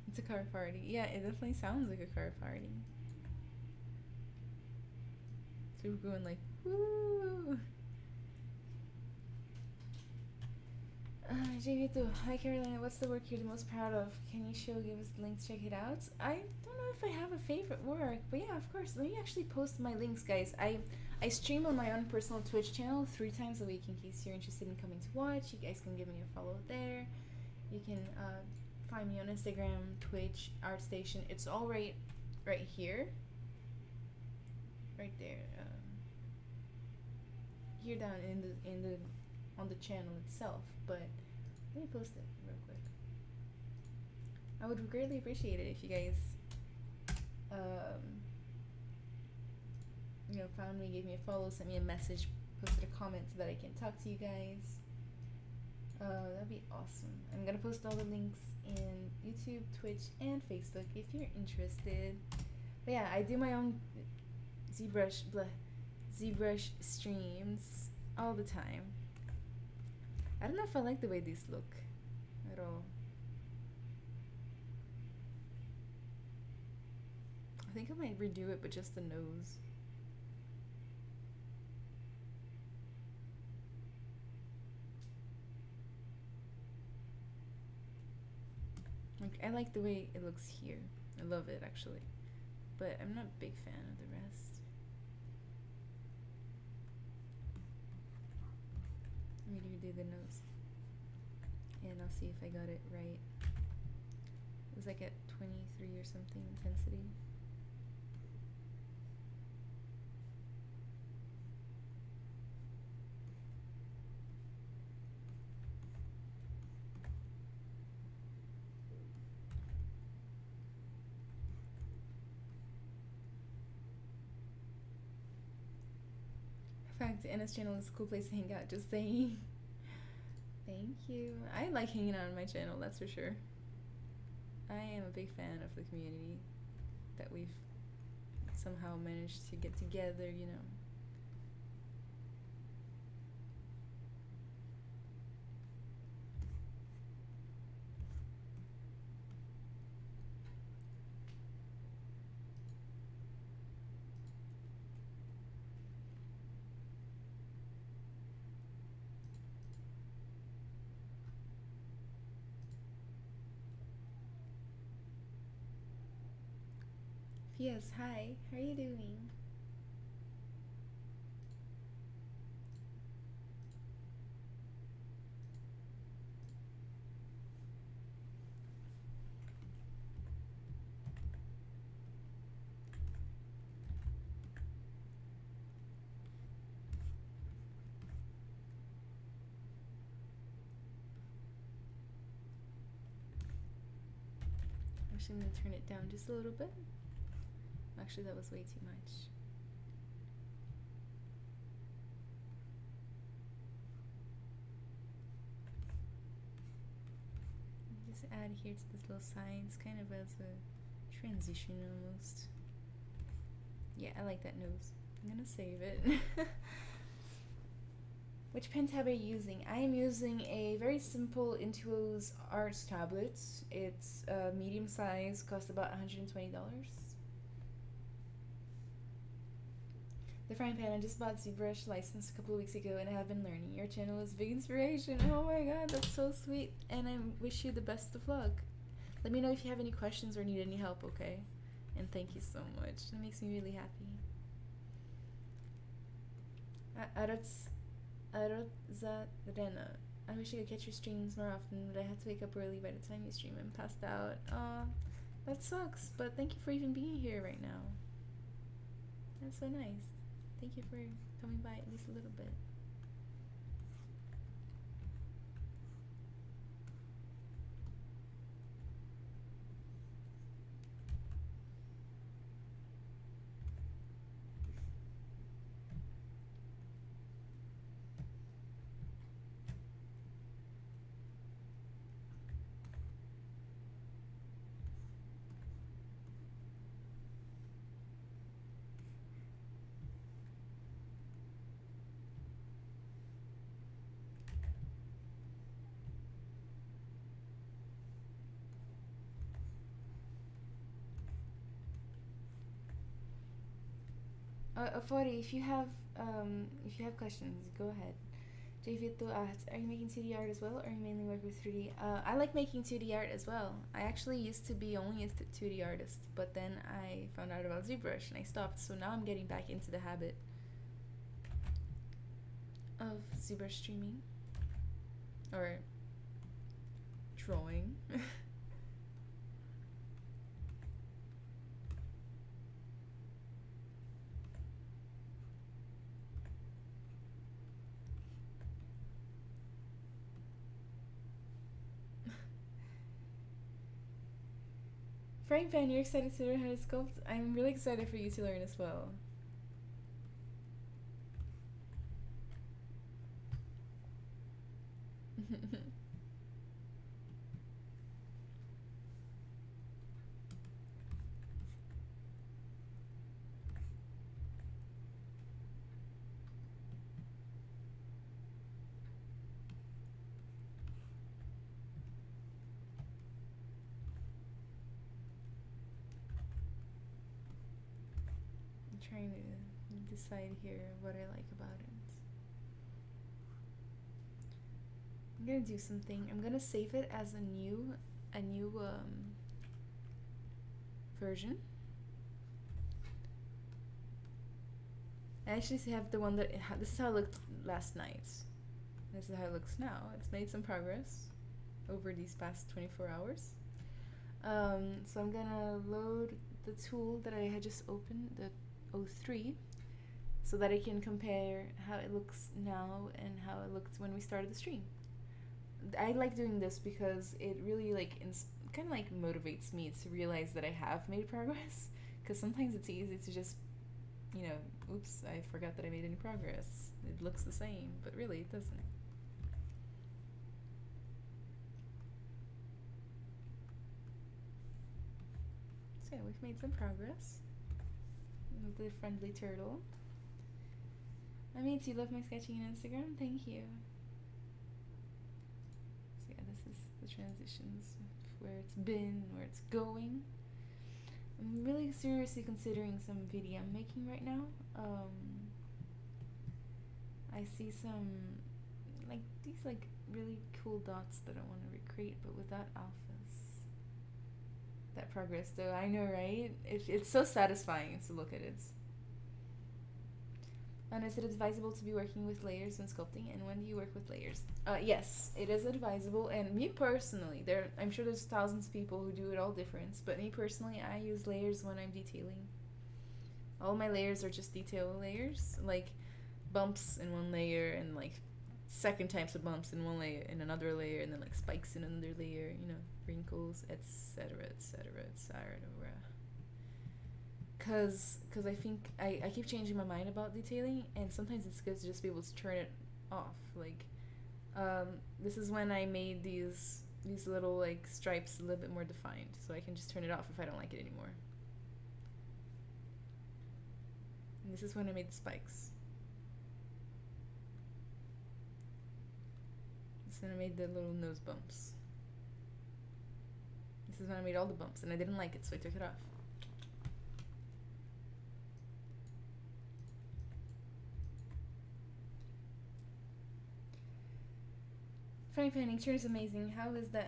It's a car party. Yeah, it definitely sounds like a car party. So we're going like, woo! JV, hi Carolina, what's the work you're the most proud of? Can you give us the links, check it out? I don't know if I have a favorite work, but yeah, of course. Let me actually post my links, guys. I stream on my own personal Twitch channel 3 times a week in case you're interested in coming to watch. You guys can give me a follow there. You can find me on Instagram, Twitch, ArtStation. It's all right here. Right there. Here down on the channel itself, but let me post it real quick. I would greatly appreciate it if you guys you know, found me, gave me a follow, sent me a message, posted a comment so that I can talk to you guys. That'd be awesome. I'm gonna post all the links in YouTube, Twitch, and Facebook if you're interested. But yeah, I do my own ZBrush streams all the time. I don't know if I like the way these look at all. I think I might redo it, but just the nose. Like, I like the way it looks here. I love it actually, but I'm not a big fan of the rest. Let me redo the nose, and I'll see if I got it right. It was like at 23 or something intensity. In fact, Anna's channel is a cool place to hang out, just saying. Thank you. I like hanging out on my channel, that's for sure. I am a big fan of the community that we've somehow managed to get together, you know. Yes, hi. How are you doing? Actually, I'm going to turn it down just a little bit. Actually, that was way too much. Just add here to this little sides, kind of as a transition almost. Yeah, I like that nose. I'm gonna save it. Which pen tab are you using? I am using a very simple Intuos art tablet. It's medium size, cost about $120. The frying pan, I just bought ZBrush license a couple of weeks ago and I have been learning. Your channel is big inspiration. Oh my god, that's so sweet. And I wish you the best of luck. Let me know if you have any questions or need any help, okay? And thank you so much. That makes me really happy. Arotza-Rena. I wish I could catch your streams more often, but I had to wake up early by the time you stream and passed out. Aw, that sucks, but thank you for even being here right now. That's so nice. Thank you for coming by at least a little bit. Fori, if you have questions, go ahead. Javito asks, are you making 2D art as well, or are you mainly work with 3D? I like making 2D art as well. I actually used to be only a 2D artist, but then I found out about ZBrush and I stopped, so now I'm getting back into the habit of ZBrush streaming. Or drawing. Frank Pan, you're excited to learn how to sculpt? I'm really excited for you to learn as well. Trying to decide here what I like about it. I'm gonna do something. I'm gonna save it as a new version. I actually have the one that this is how it looked last night. This is how it looks now. It's made some progress over these past 24 hours. So I'm gonna load the tool that I had just opened, the 03, so that I can compare how it looks now and how it looked when we started the stream. I like doing this because it really like kind of like motivates me to realize that I have made progress, because sometimes it's easy to just, you know, oops, I forgot that I made any progress. It looks the same, but really it doesn't. So yeah, we've made some progress. With the friendly turtle. I mean, do you love my sketching on Instagram? Thank you. So yeah, this is the transitions, where it's been, where it's going. I'm really seriously considering some VDM making right now. I see some like these like really cool dots that I want to recreate, but without alphas. That progress though, I know, right? It's so satisfying to look at it. And is it advisable to be working with layers and sculpting, and when do you work with layers? Yes, it is advisable, and me personally, I'm sure there's thousands of people who do it all different, but me personally, I use layers when I'm detailing. All my layers are just detail layers, like bumps in one layer and like second types of bumps in one layer, in another layer, and then like spikes in another layer, you know, wrinkles, etc, etc, etc. Cause I think I keep changing my mind about detailing, and sometimes it's good to just be able to turn it off. Like, this is when I made these little like stripes a little bit more defined, so I can just turn it off if I don't like it anymore. And this is when I made the spikes. This is when I made the little nose bumps. This is when I made all the bumps, and I didn't like it, so I took it off. Funny Fan, nature is amazing. How is the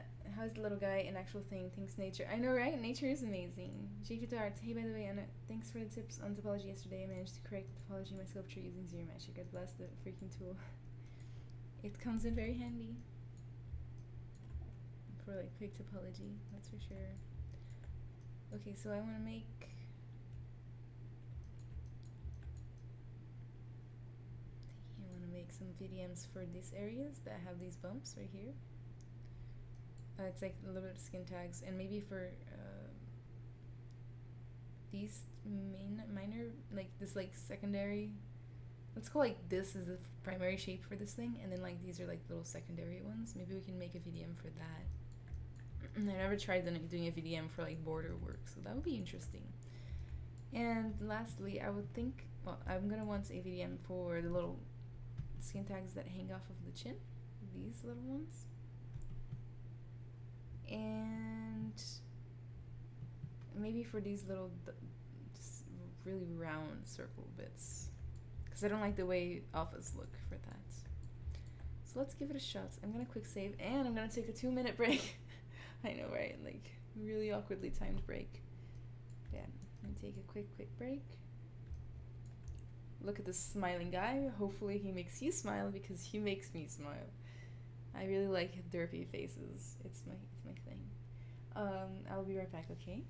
little guy an actual thing? Thinks nature. I know, right? Nature is amazing. JV Arts. Hey, by the way, Anna, thanks for the tips on topology yesterday. I managed to correct the topology of my sculpture using Zero Magic. God bless the freaking tool. It comes in very handy for like quick topology, that's for sure. Okay, so I want to make some VDMs for these areas that have these bumps right here. It's like a little bit of skin tags, and maybe for these minor, like this like secondary, let's call like this is the primary shape for this thing, and then like these are like little secondary ones. Maybe we can make a VDM for that. I never tried doing a VDM for like border work, so that would be interesting. And lastly, I would think, well, I'm gonna want a VDM for the little skin tags that hang off of the chin, these little ones, and maybe for these little really round circle bits. Because I don't like the way alphas look for that. So let's give it a shot. I'm gonna quick save and I'm gonna take a 2-minute break. I know, right? Like, really awkwardly timed break. Yeah, I'm gonna take a quick break. Look at this smiling guy. Hopefully he makes you smile because he makes me smile. I really like derpy faces. It's my thing. I'll be right back, okay?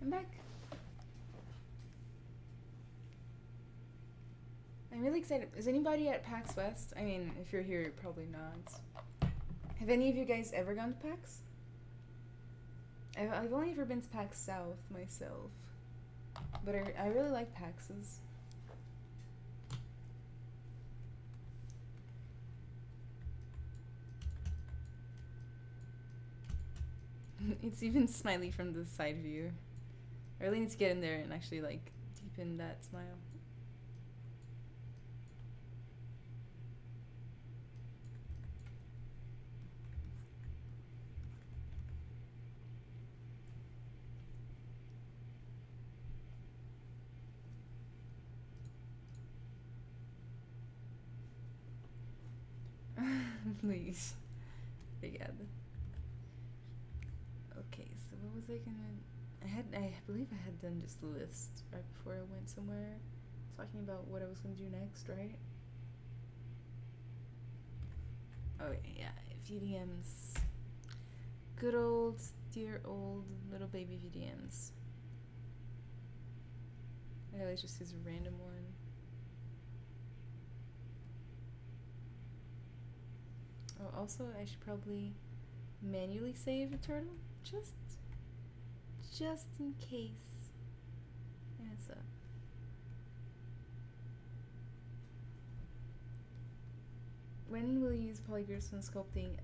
I'm back. I'm really excited. Is anybody at PAX West? I mean, if you're here, probably not. Have any of you guys ever gone to PAX? I've only ever been to PAX South myself. But I really like PAX's. It's even smiley from the side view. I really need to get in there and actually like deepen that smile. Please. Obrigada. Okay, so what was I gonna... I believe I had done just the list right before I went somewhere. Talking about what I was gonna do next, right? Oh yeah, VDMs. Good old, dear old little baby VDMs. I let's just use a random one. Oh, also I should probably manually save a turtle, just in case. Yeah, so. When will you use polygroups when sculpting?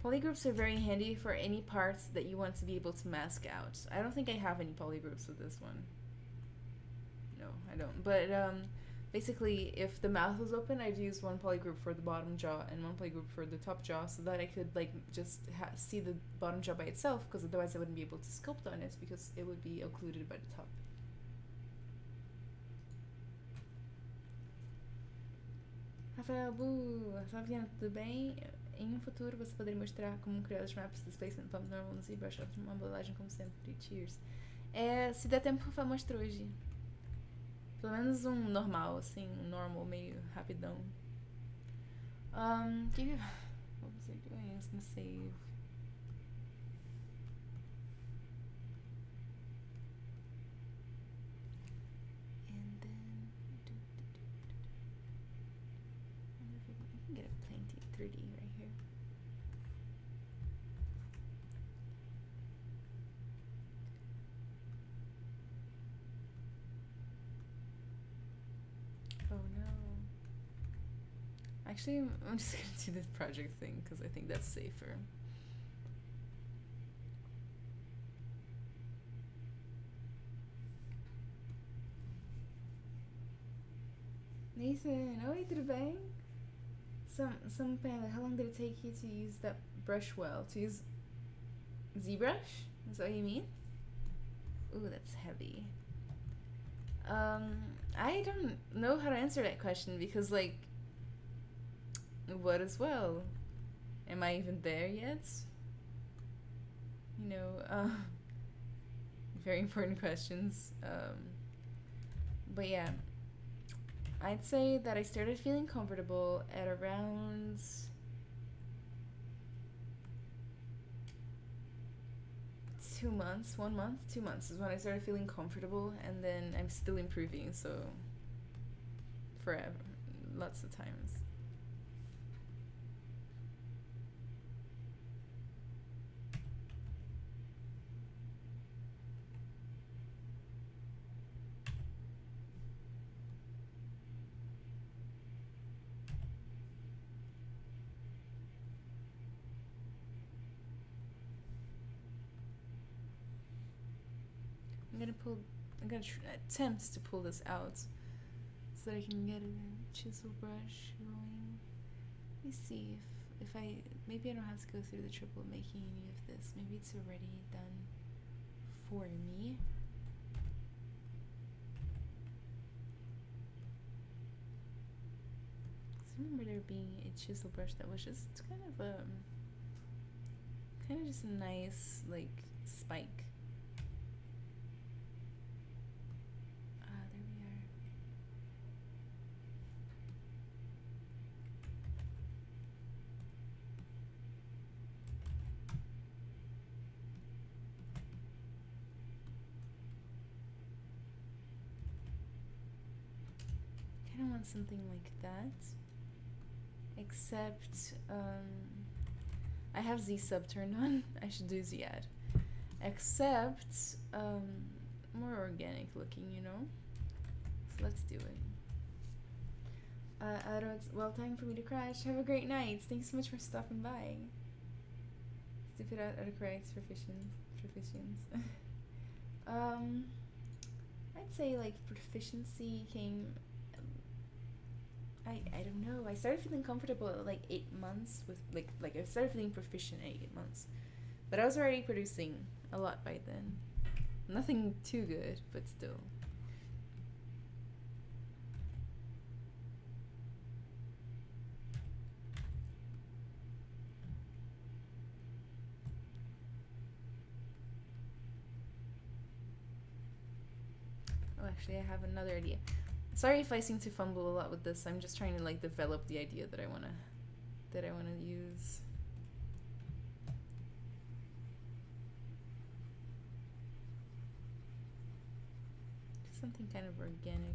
Polygroups are very handy for any parts that you want to be able to mask out. I don't think I have any polygroups with this one. No, I don't. But basically, if the mouth was open, I'd use one polygroup for the bottom jaw and one polygroup for the top jaw, so that I could like just see the bottom jaw by itself, because otherwise I wouldn't be able to sculpt on it because it would be occluded by the top. Rafael, Saviana, tudo bem? Em um futuro você poderia mostrar como criar os maps displacement pump normal no ZBrush, uma modelagem como sempre. Cheers. Se der tempo, eu mostro hoje. Pelo menos um normal, assim, um normal meio rapidão. What was I doing? I was gonna save. pretty right here. Oh no. Actually, I'm just gonna do this project thing because I think that's safer. Nathan, oi, tudo bem? Some pena, how long did it take you to use that brush well? To use ZBrush? Is that what you mean? Ooh, that's heavy. I don't know how to answer that question because, like, what as well? Am I even there yet? You know, very important questions. But yeah, I'd say that I started feeling comfortable at around 2 months, 1 month, 2 months is when I started feeling comfortable, and then I'm still improving, so forever, lots of times. I'm gonna attempt to pull this out so that I can get a chisel brush going. Let me see if maybe I don't have to go through the trouble of making any of this. Maybe it's already done for me. I remember there being a chisel brush that was just kind of just a nice like spike. Something like that, except I have Z sub turned on. I should do Z add, except more organic looking, you know. So let's do it. Well, time for me to crash. Have a great night. Thanks so much for stopping by. Stupid autocorrect proficiency. I'd say like proficiency came. I don't know. I started feeling comfortable at like 8 months with like I started feeling proficient at 8 months, but I was already producing a lot by then. Nothing too good, but still. Oh, actually, I have another idea. Sorry if I seem to fumble a lot with this. I'm just trying to like develop the idea that I wanna use. Just something kind of organic.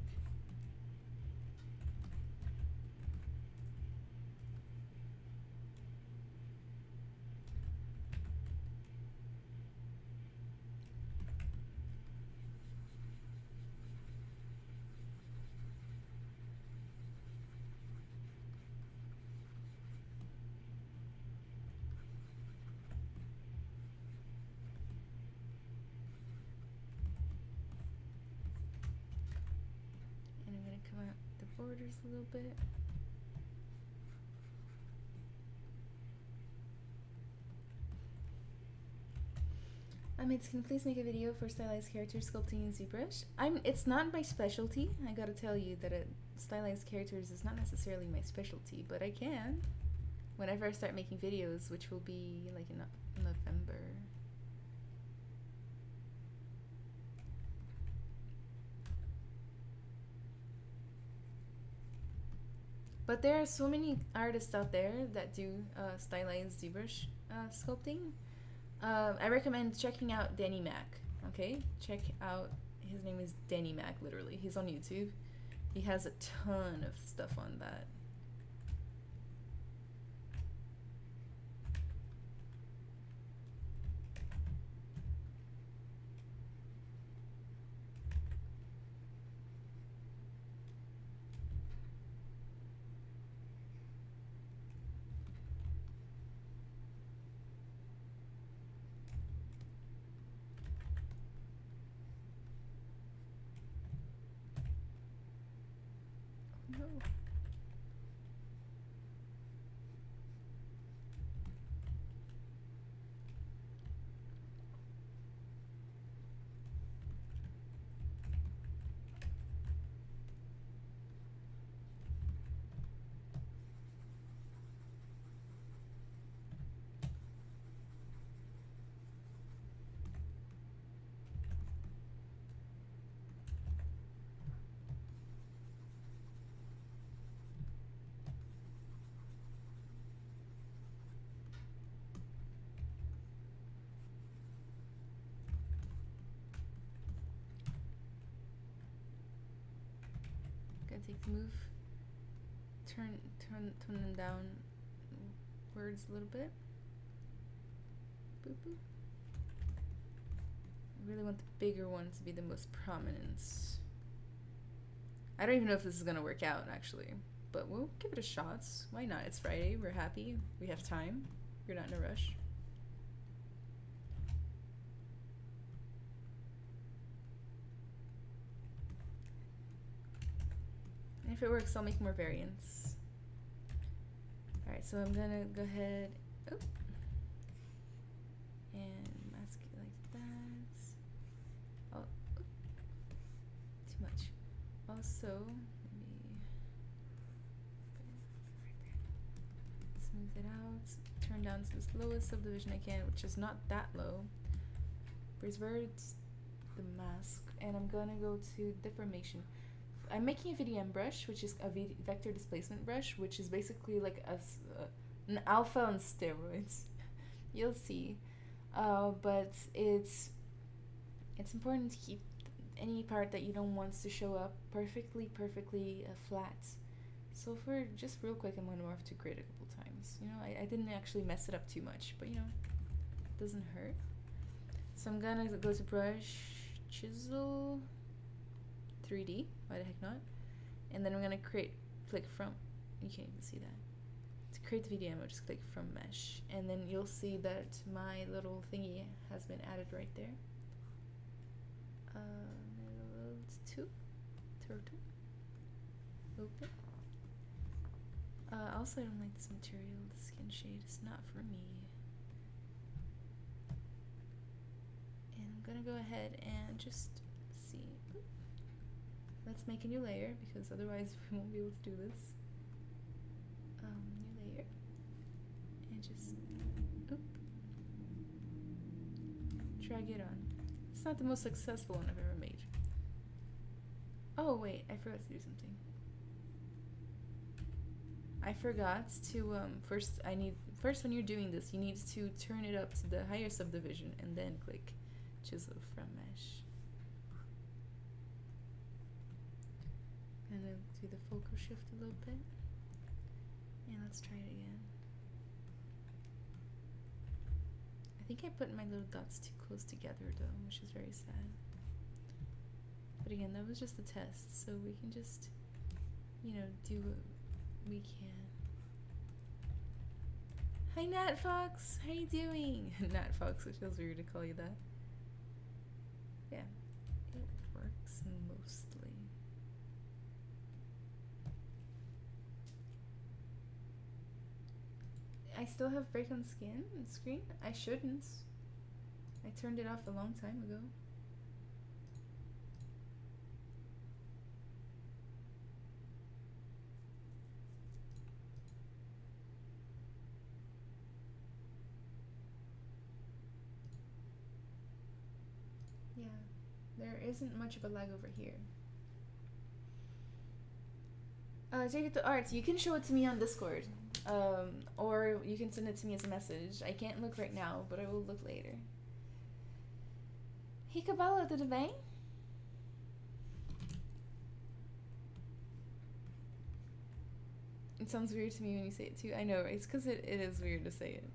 Borders a little bit. Mates, can you please make a video for stylized character sculpting in ZBrush? It's not my specialty. I gotta tell you that stylized characters is not necessarily my specialty, but I can whenever I start making videos, which will be like in November. But there are so many artists out there that do stylized ZBrush sculpting. I recommend checking out Danny Mac. Okay, check out. His name is Danny Mac. Literally, he's on YouTube. He has a ton of stuff on that. Take the move, tone them down words a little bit. Boop, boop. I really want the bigger one to be the most prominent. I don't even know if this is gonna work out actually, but we'll give it a shot. Why not? It's Friday, we're happy, we have time, we're not in a rush. And if it works, I'll make more variants. Alright, so I'm gonna go ahead and mask it like that. Oh, too much. Also, let me right there. Smooth it out. Turn down to this lowest subdivision I can, which is not that low. Preserve the mask, and I'm gonna go to deformation. I'm making a VDM brush, which is a vector displacement brush, which is basically like an alpha on steroids. You'll see, but it's important to keep any part that you don't want to show up perfectly flat. So for just real quick, I'm going to morph to grid a couple times. You know, I didn't actually mess it up too much, but you know, it doesn't hurt. So I'm gonna go to brush, chisel, 3D, why the heck not? And then I'm gonna click from, you can't even see that. To create the VDM, I'll just click from mesh. And then you'll see that my little thingy has been added right there. Turtle. Open. Also, I don't like this material. The skin shade is not for me. And I'm gonna go ahead and just see. Let's make a new layer, because otherwise we won't be able to do this. New layer. And just, drag it on. It's not the most successful one I've ever made. Oh wait, I forgot to do something. I forgot to, first when you're doing this, you need to turn it up to the higher subdivision and then click chisel from mesh. Gonna do the focal shift a little bit, and let's try it again. I think I put my little dots too close together though, which is very sad. But again, that was just a test, so we can just, you know, do what we can. Hi Nat Fox, how you doing? Nat Fox, it feels weird to call you that. Yeah, it works mostly. I still have break on screen? I shouldn't. I turned it off a long time ago. Yeah, there isn't much of a lag over here. Take it to Arts. You can show it to me on Discord. Or you can send it to me as a message. I can't look right now, but I will look later. Hey Cabela, tudo bem? It sounds weird to me when you say it too. I know, it's because it is weird to say it.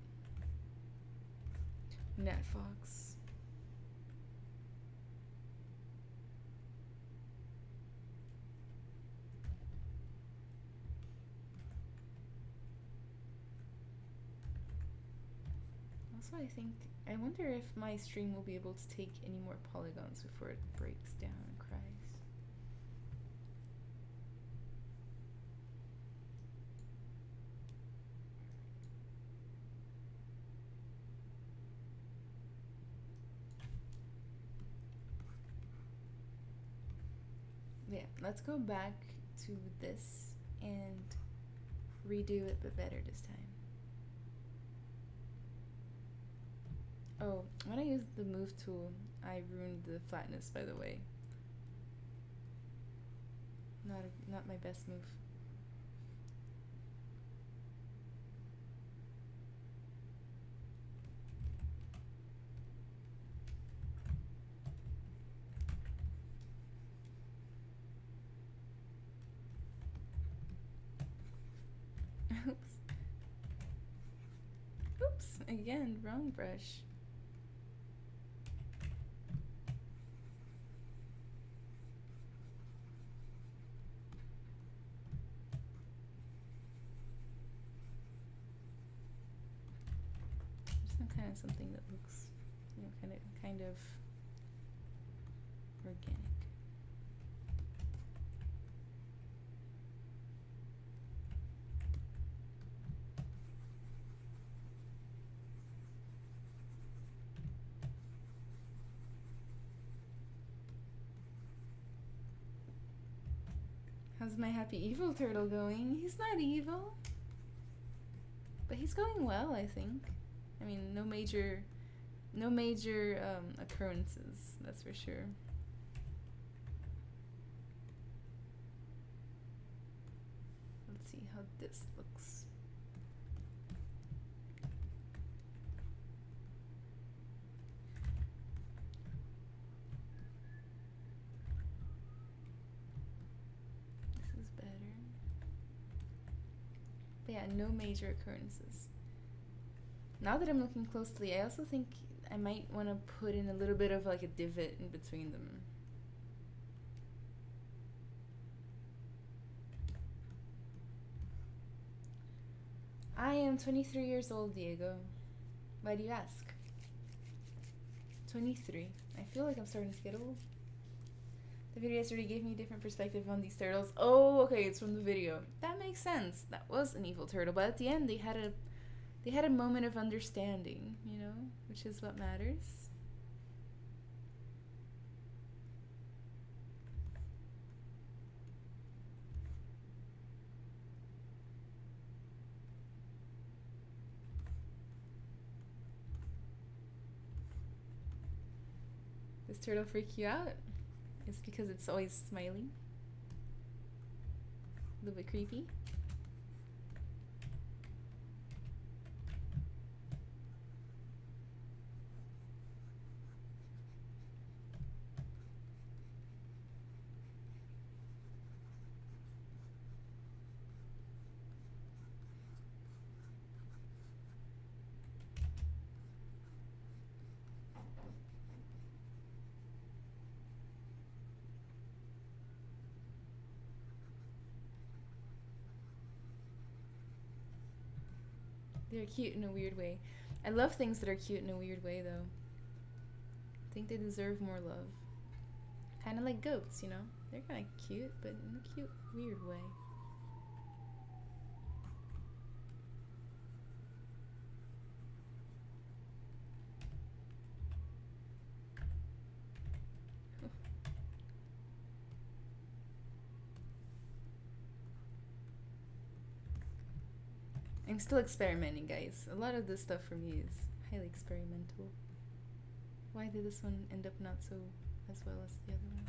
Nat Fox. I wonder if my stream will be able to take any more polygons before it breaks down and cries. let's go back to this and redo it, but better this time. Oh, when I used the move tool, I ruined the flatness, by the way. Not my best move. Oops. Oops, again, wrong brush. Something that looks, you know, kind of organic. How's my happy evil turtle going? He's not evil, but he's going well, I think. I mean, no major occurrences, that's for sure. Let's see how this looks. This is better. But yeah, no major occurrences. Now that I'm looking closely, I also think I might want to put in a little bit of like a divot in between them. I am 23 years old, Diego. Why do you ask? 23. I feel like I'm starting to get old. The video yesterday gave me a different perspective on these turtles. Oh, okay, it's from the video. That makes sense. That was an evil turtle, but at the end they had a moment of understanding, you know, which is what matters. Does turtle freak you out? It's because it's always smiling. A little bit creepy. They're cute in a weird way. I love things that are cute in a weird way, though. I think they deserve more love. Kind of like goats, you know? They're kind of cute, but in a cute, weird way. I'm still experimenting, guys. A lot of this stuff for me is highly experimental. Why did this one end up not so as well as the other one?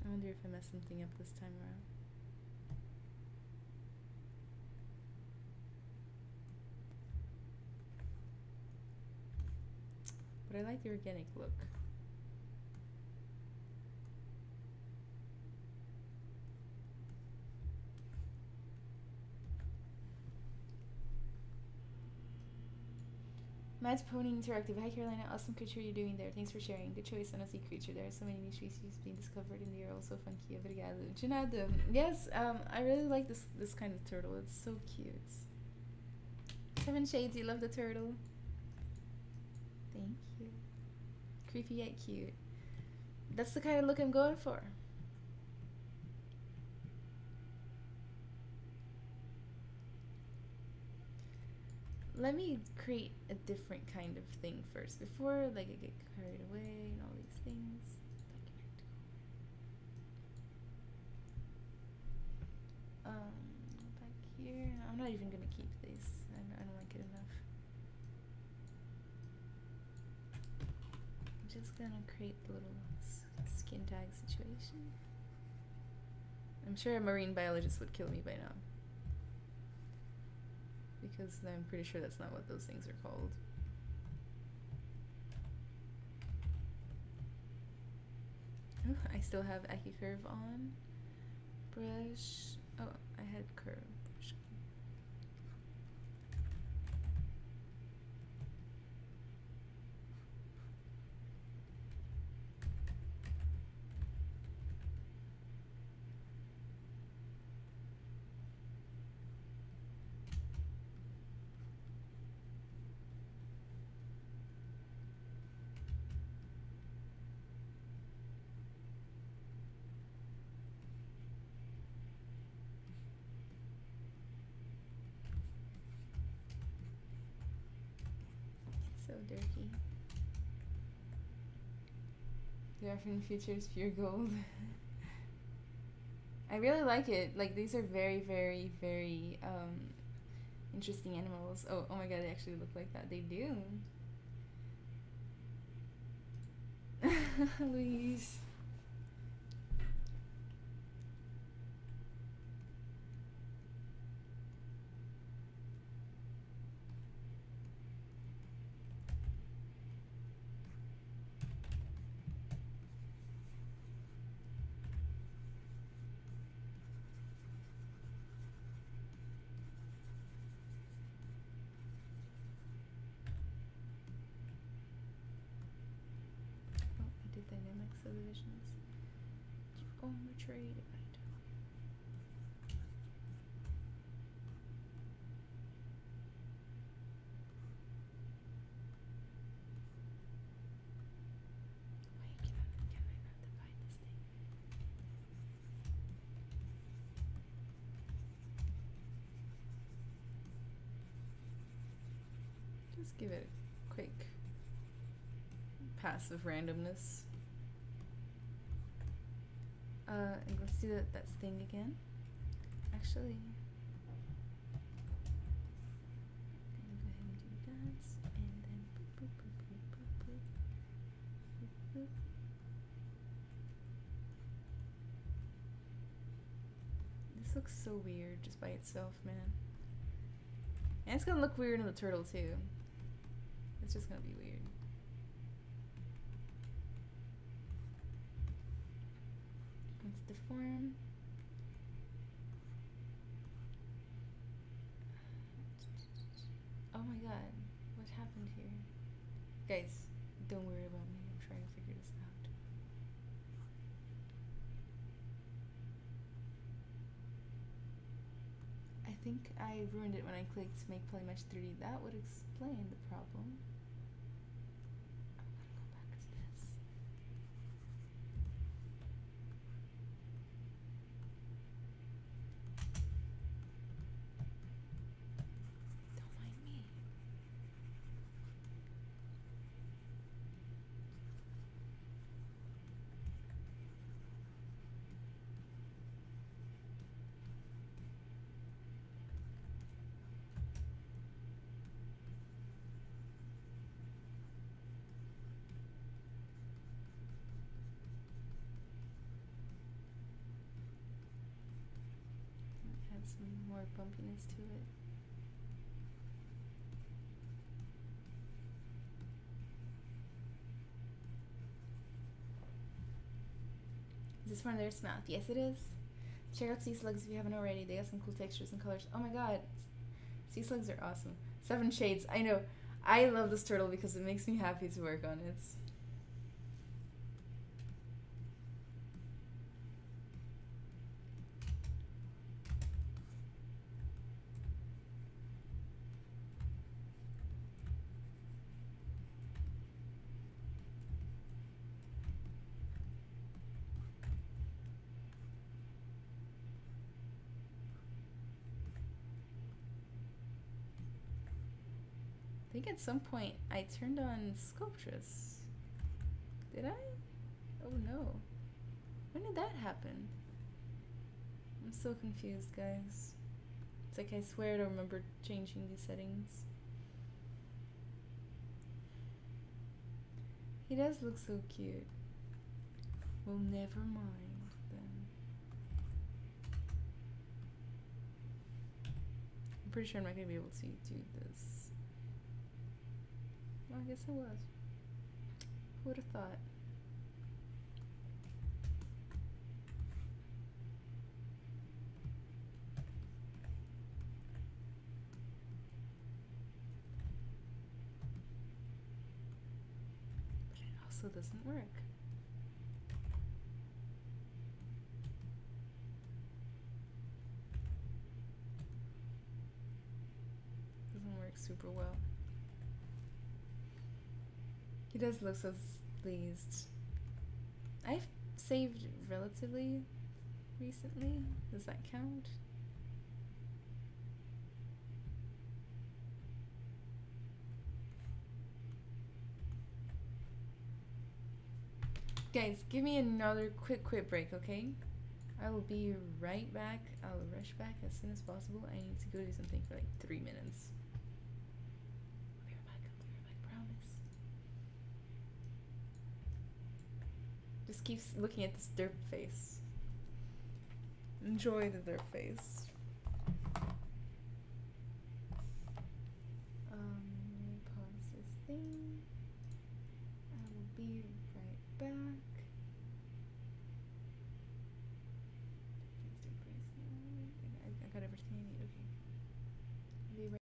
I wonder if I messed something up this time around. But I like the organic look. Matt's Pony Interactive. Hi Carolina, awesome creature you're doing there. Thanks for sharing. Good choice on a sea creature. There are so many new species being discovered in the air. Also funky. Obrigado. De nada. Yes, I really like this kind of turtle. It's so cute. Kevin Shades, you love the turtle. Thank you. Creepy yet cute. That's the kind of look I'm going for. let me create a different kind of thing first before like I get carried away and all these things. Back here. I'm not even gonna keep this. I don't like it enough. I'm just gonna create the little skin tag situation. I'm sure a marine biologist would kill me by now, because I'm pretty sure that's not what those things are called. Oh, I still have AccuCurve on. Brush. Oh, I had curve. Brush. So dirty. The Orphan Futures Pure Gold. I really like it. Like, these are very, very, very interesting animals. Oh my god, they actually look like that. They do. Louise. Dynamic subdivisions. Geometry. Why can I not divide this thing? Just give it a quick pass of randomness. And let's do that thing again. Actually, I'm gonna go ahead and do that, and then boop, boop, boop, boop, boop, boop, boop, boop. This looks so weird just by itself, man. And it's gonna look weird in the turtle too. It's just gonna be weird. Let's deform. Oh my god, what happened here? Guys, don't worry about me. I'm trying to figure this out. I think I ruined it when I clicked make Polymesh 3D. That would explain the problem. I'm gonna go back to this. Don't mind me. Add some more bumpiness to it. Is this from their mouth? Yes, it is. Check out sea slugs if you haven't already. They have some cool textures and colors. Oh my god. Sea slugs are awesome. 7 shades. I know. I love this turtle because it makes me happy to work on it. think at some point I turned on Sculptress. Did I? Oh no. When did that happen? I'm so confused, guys. It's like I swear I don't remember changing these settings. He does look so cute. Well, never mind then. I'm pretty sure I'm not gonna be able to do this. Well, I guess I was. Who would have thought? But it also doesn't work. Doesn't work super well. He does look so pleased. I've saved relatively recently. Does that count? Guys, give me another quick break, okay? I will be right back. I'll rush back as soon as possible. I need to go do something for like 3 minutes. I'll be right back, promise. Just keep looking at this derp face. Enjoy the derp face. Let me pause this thing. I will be right back. I got everything I need, okay. I'll be right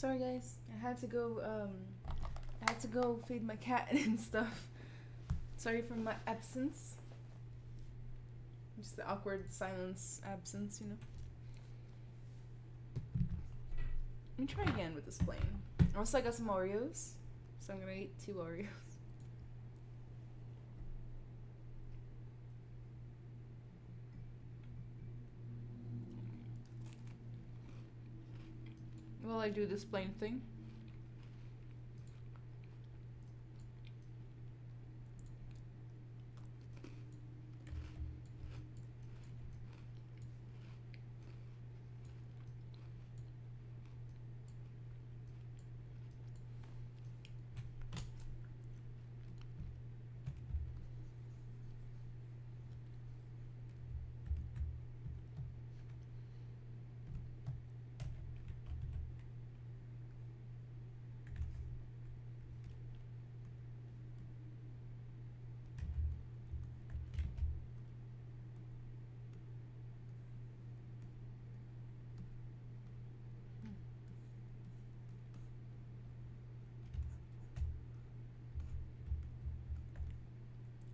Sorry guys, I had to go feed my cat and stuff. Sorry for my absence. Just the awkward silence absence, you know. Let me try again with this plane. Also, I got some Oreos, so I'm gonna eat 2 Oreos. While I do this plane thing.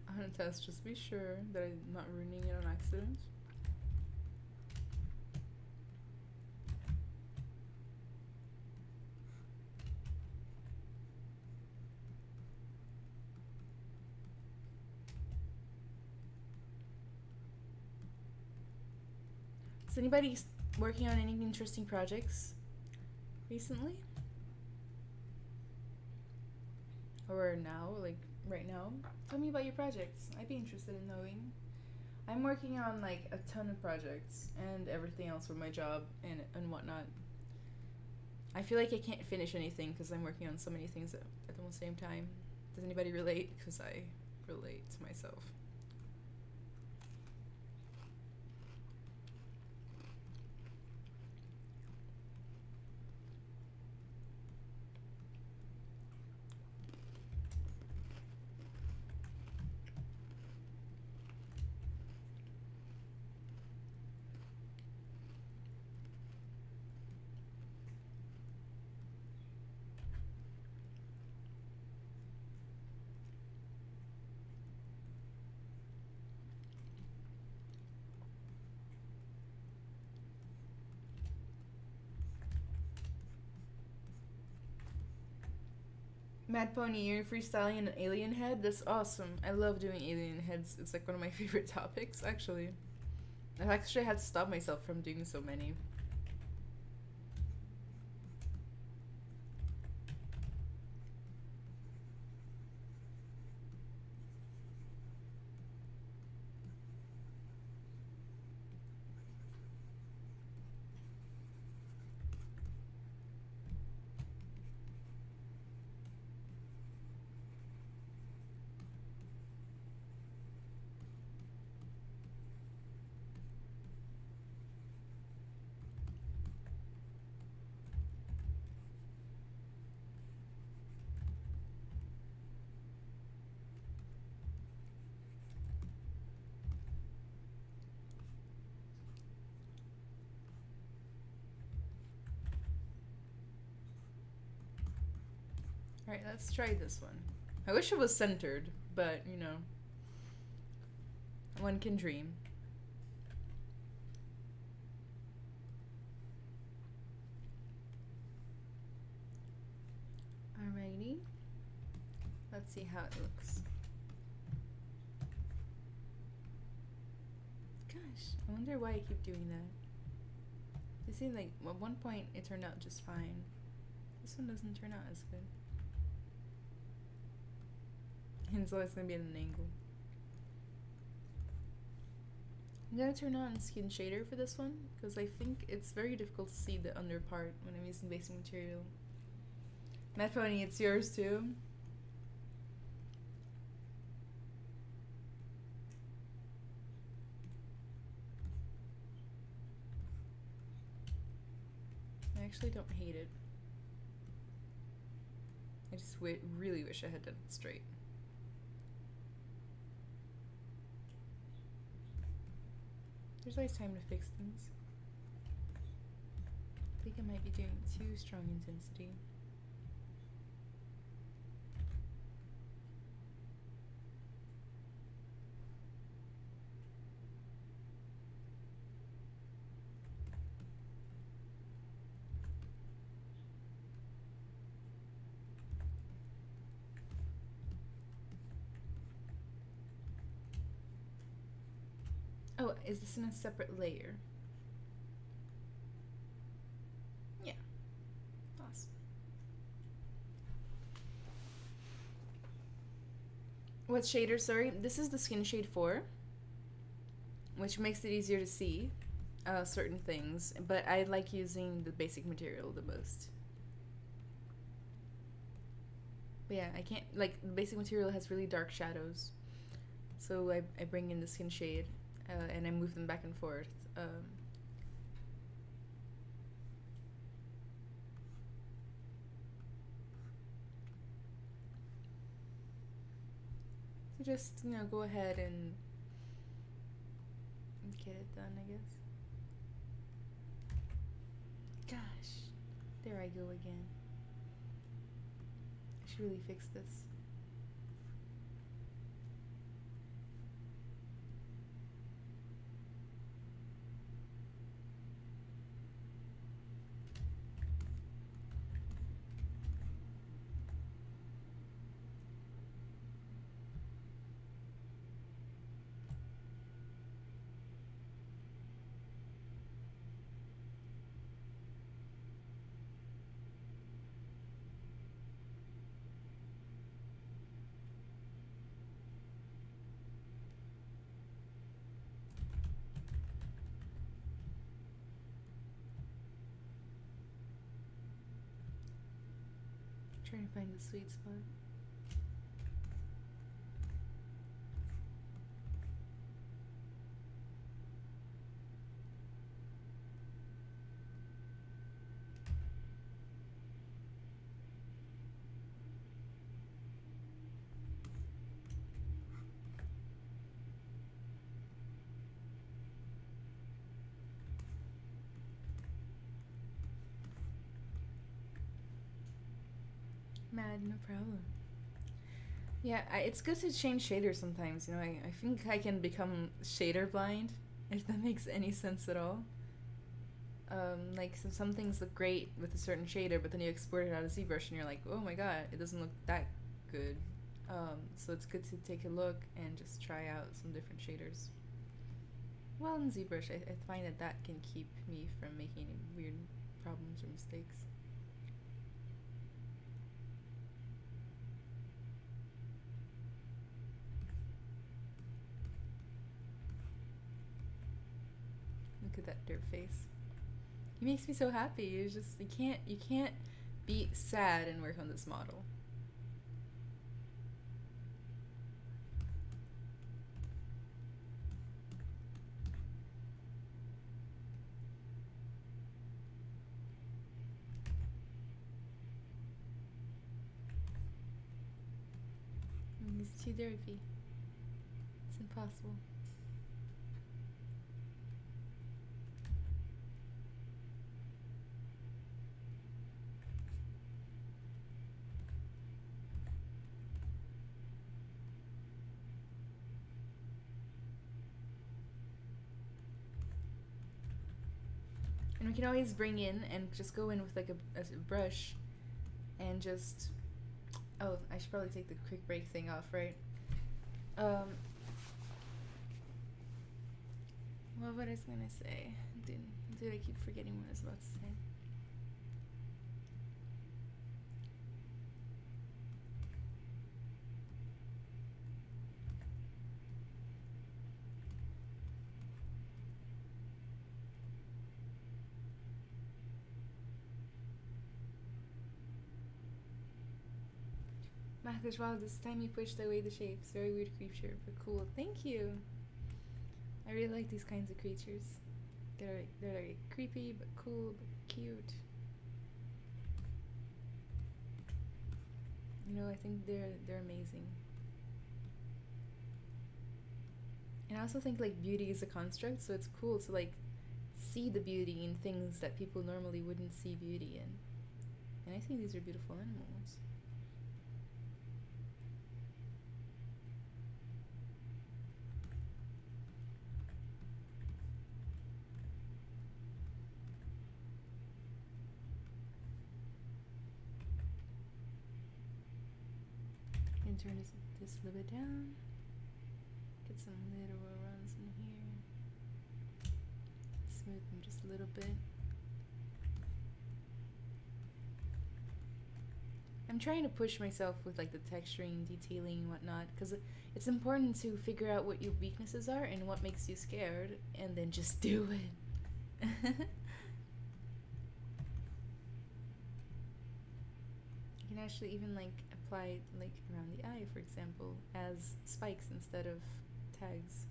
I'm gonna test just to be sure that I'm not ruining it on accident. Is anybody working on any interesting projects recently? Or now, like right now? Tell me about your projects. I'd be interested in knowing. I'm working on like a ton of projects and everything else for my job and whatnot. I feel like I can't finish anything because I'm working on so many things at the same time. Does anybody relate? Because I relate to myself. Mad Pony, you're freestyling an alien head? That's awesome. I love doing alien heads. It's like one of my favorite topics, actually. I've actually had to stop myself from doing so many. Alright, let's try this one. I wish it was centered, but, you know, one can dream. Alrighty. Let's see how it looks. Gosh, I wonder why I keep doing that. You see, like, at one point it turned out just fine. This one doesn't turn out as good. And it's always gonna be at an angle. I'm gonna turn on skin shader for this one because I think it's very difficult to see the under part when I'm using basic material. Mad Pony, it's yours too. I actually don't hate it. I just really wish I had done it straight. There's always time to fix things. think I might be doing too strong intensity. Oh, is this in a separate layer? Yeah. Awesome. What shader? Sorry, this is the skin shade 4, which makes it easier to see certain things, but I like using the basic material the most. But yeah, I can't, like, the basic material has really dark shadows, so I bring in the skin shade and I move them back and forth. So just, you know, go ahead and get it done, I guess. Gosh, there I go again. I should really fix this. Trying to find the sweet spot. Mad, no problem. Yeah, it's good to change shaders sometimes, you know. I think I can become shader blind, if that makes any sense at all. Like, some things look great with a certain shader, but then you export it out of ZBrush and you're like, oh my god, it doesn't look that good. So it's good to take a look and just try out some different shaders. Well, in ZBrush, I find that that can keep me from making weird problems or mistakes. Look at that dirt face. He makes me so happy. It's just you can't be sad and work on this model. He's too dirty. It's impossible. And we can always bring in and just go in with like a brush and just, oh, I should probably take the quick break thing off, right? What was I gonna say? Did I keep forgetting what I was about to say? Marcus, wow, this time you pushed away the shapes. Very weird creature, but cool. Thank you. I really like these kinds of creatures. They're like creepy, but cool, but cute. You know, I think they're amazing. And I also think like beauty is a construct, so it's cool to like see the beauty in things that people normally wouldn't see beauty in. And I think these are beautiful animals. And turn this a little bit down. Get some little runs in here. Smooth them just a little bit. I'm trying to push myself with like the texturing, detailing, and whatnot, because it's important to figure out what your weaknesses are and what makes you scared, and then just do it. You can actually even like apply like around the eye, for example, as spikes instead of tags.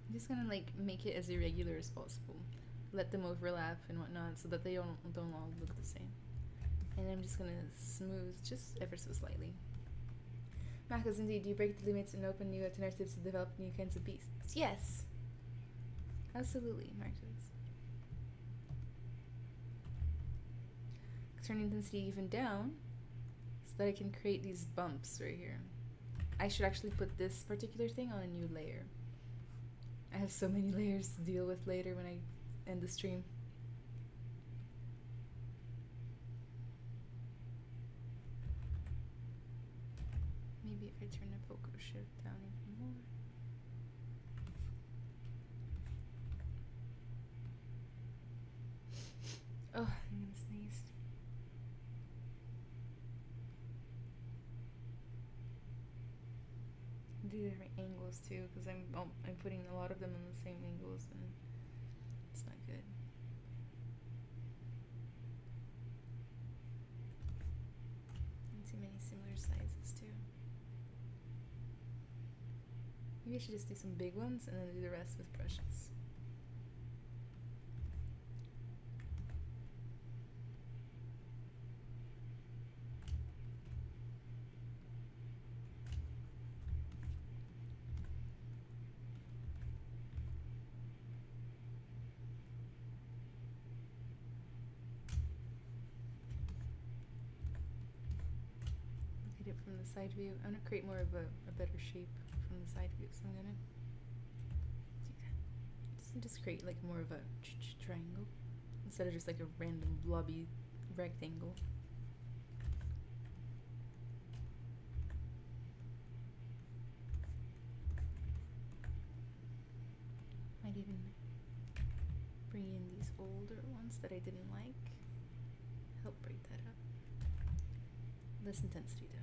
I'm just gonna like make it as irregular as possible. Let them overlap and whatnot so that they don't all look the same. And I'm just gonna smooth just ever so slightly. Marcos, indeed, you break the limits and open new alternatives to develop new kinds of beasts. Yes! Absolutely, Marcos. Turn intensity even down so that I can create these bumps right here. I should actually put this particular thing on a new layer. I have so many layers to deal with later when I end the stream. Maybe if I turn the focus shift down even more. Oh, I'm gonna sneeze. Do different angles too, because I'm putting a lot of them on the same angles, and it's not good. And too many similar sizes too. Maybe I should just do some big ones and then do the rest with brushes. From the side view. I'm gonna create more of a better shape from the side view, so I'm gonna do that. Just create like more of a triangle instead of just like a random blobby rectangle. Might even bring in these older ones that I didn't like. Help break that up. Less intensity though.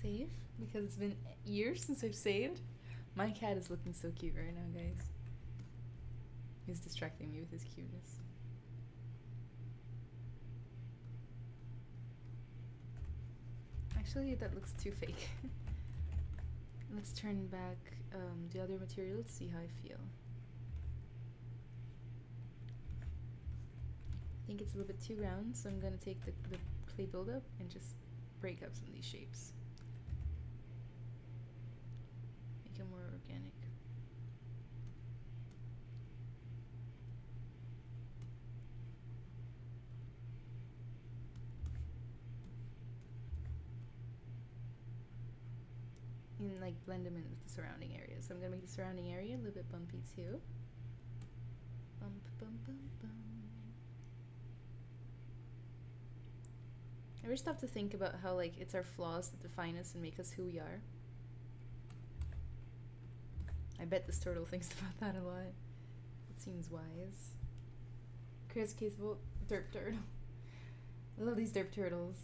Save, because it's been years since I've saved. My cat is looking so cute right now, guys. He's distracting me with his cuteness. Actually, that looks too fake. Let's turn back the other material to see how I feel. I think it's a little bit too round, so I'm going to take the clay buildup and just break up some of these shapes. Make it more organic. And like blend them in with the surrounding area. So I'm gonna make the surrounding area a little bit bumpy too. Bump, bump, bump, bump. Ever stop to think about how like it's our flaws that define us and make us who we are? I bet this turtle thinks about that a lot. It seems wise. Chris Casable, derp turtle. I love these derp turtles.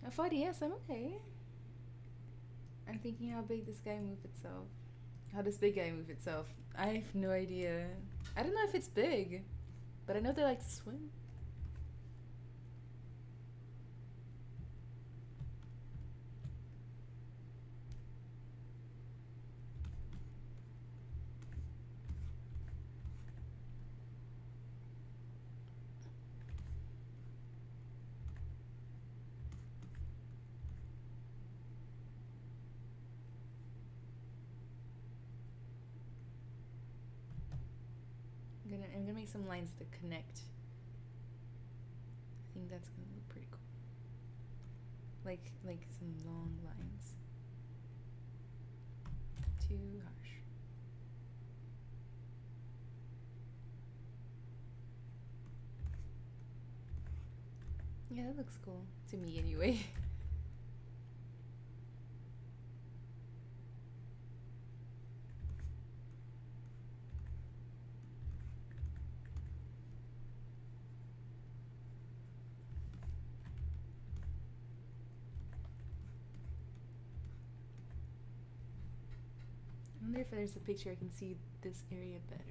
A 40, I'm okay. I'm thinking how big this guy move itself. How does big guy move itself? I have no idea. I don't know if it's big, but I know they like to swim. I'm gonna make some lines that connect. I think that's gonna look pretty cool. Like some long lines. Too harsh. Yeah, that looks cool to me anyway. I wonder if there's a picture I can see this area better.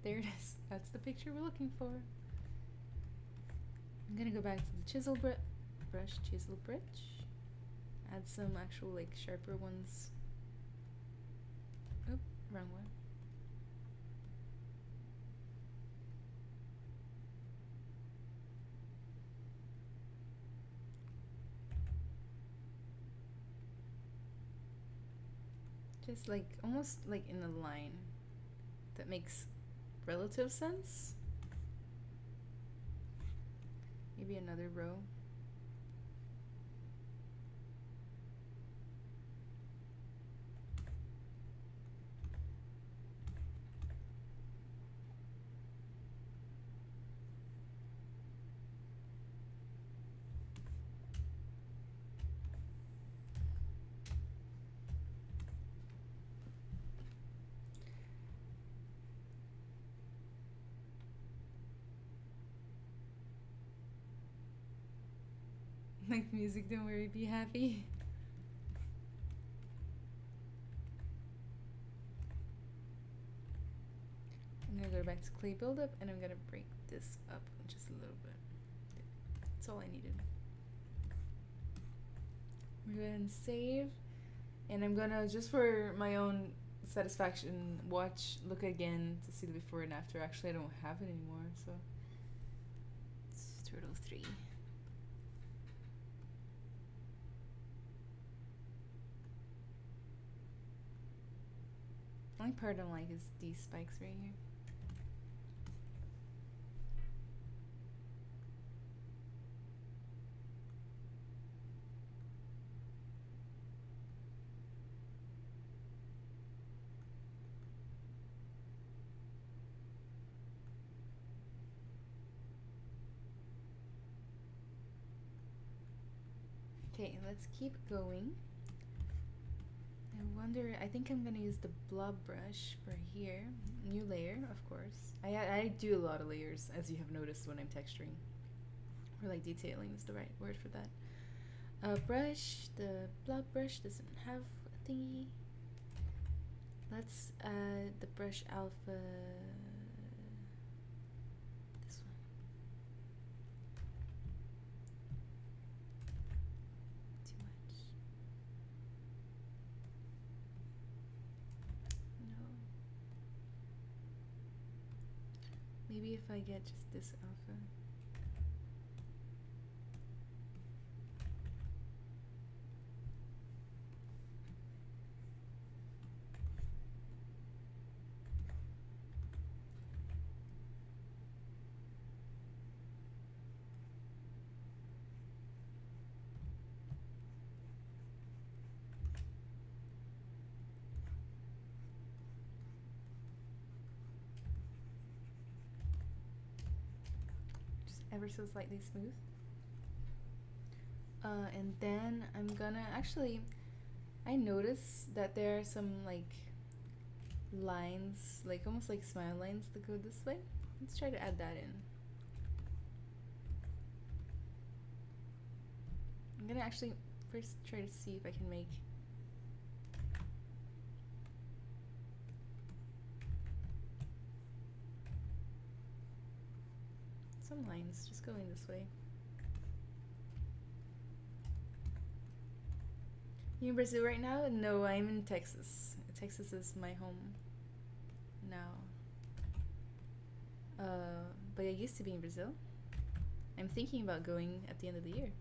There it is. That's the picture we're looking for. I'm gonna go back to the chisel brush, add some actual like sharper ones. Oop, wrong one. Just like almost like in a line that makes relative sense. Maybe another row. Like music, don't worry, be happy. I'm gonna go back to clay buildup and I'm gonna break this up just a little bit. That's all I needed. I'm gonna go ahead and save. And I'm gonna, just for my own satisfaction, look again to see the before and after. Actually, I don't have it anymore, so it's Turtle 3. The only part I don't like is these spikes right here. Okay, let's keep going. I think I'm gonna use the blob brush for here. New layer, of course. I do a lot of layers, as you have noticed when I'm texturing. Or like detailing is the right word for that. Brush, the blob brush doesn't have a thingy. Let's add the brush alpha. This one. Too much. No. Maybe if I get just this alpha. Ever so slightly smooth. And then I'm gonna I noticed that there are some like lines, like almost like smile lines that go this way. Let's try to add that in. I'm gonna actually first try to see if I can make some lines just going this way. You in Brazil right now? No, I'm in Texas. Texas is my home now. But I used to be in Brazil. I'm thinking about going at the end of the year.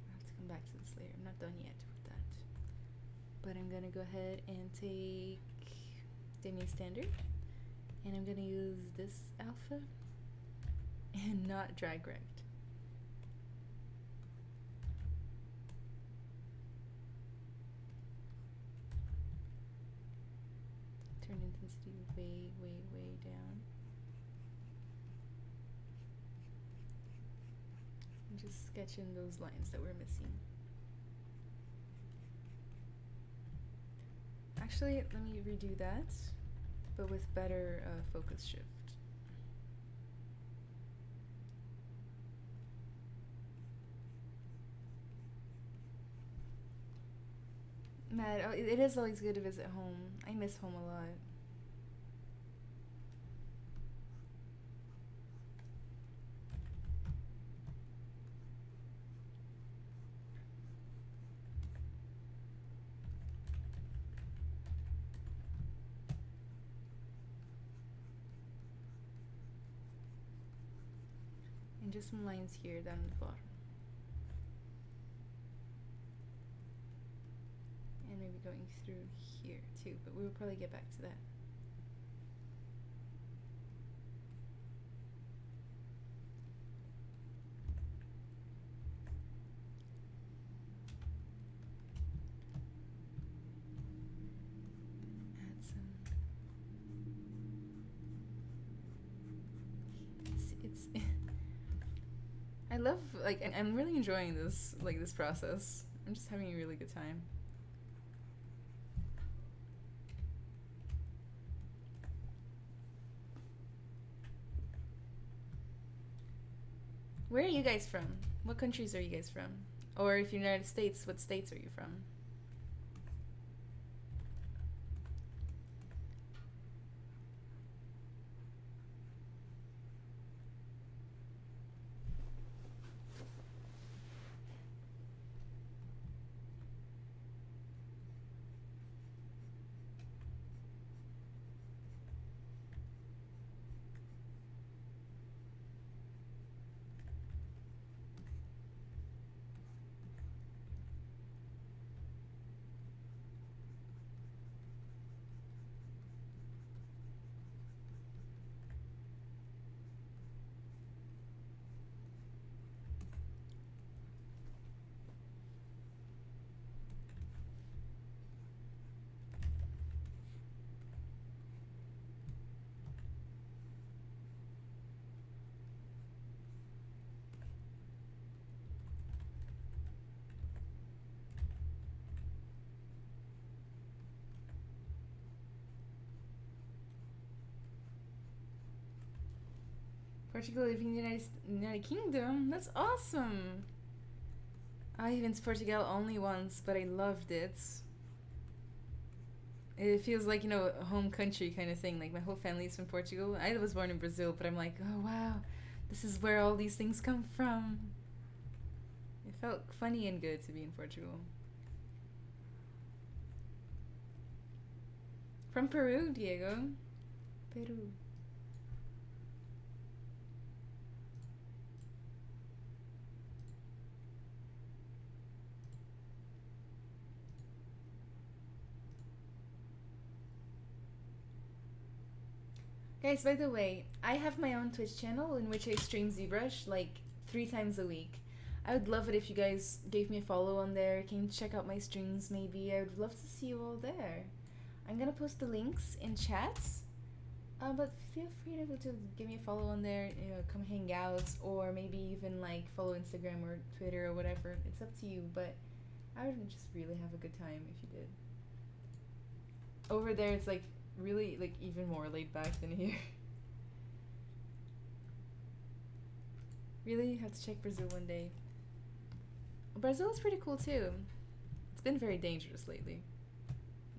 I have to come back to this layer. I'm not done yet with that. But I'm gonna go ahead and take DamStandard, and I'm gonna use this alpha and not drag rect. Turn intensity way, way, way down. And just sketch in those lines that we're missing. Actually, let me redo that, but with better focus shift. Matt, oh, it is always good to visit home. I miss home a lot. And just some lines here down the bottom. And maybe going through here too, but we will probably get back to that. Add some. It's I love, like, and I'm really enjoying this, like, this process. I'm just having a really good time. Where are you guys from? What countries are you guys from? Or if you're in the United States, what states are you from? Portugal living in the United Kingdom? That's awesome! I've been to Portugal only once, but I loved it. It feels like, you know, a home country kind of thing. Like, my whole family's from Portugal. I was born in Brazil, but I'm like, oh wow, this is where all these things come from. It felt funny and good to be in Portugal. From Peru, Diego. Peru. Guys, by the way, I have my own Twitch channel in which I stream ZBrush like 3 times a week. I would love it if you guys gave me a follow on there. Can you check out my streams maybe? I would love to see you all there. I'm gonna post the links in chats, but feel free to give me a follow on there, you know, come hang out, or maybe even like follow Instagram or Twitter or whatever. It's up to you, but I would just really have a good time if you did. Over there it's like really like even more laid back than here. Really have to check Brazil one day. Brazil is pretty cool too. It's been very dangerous lately.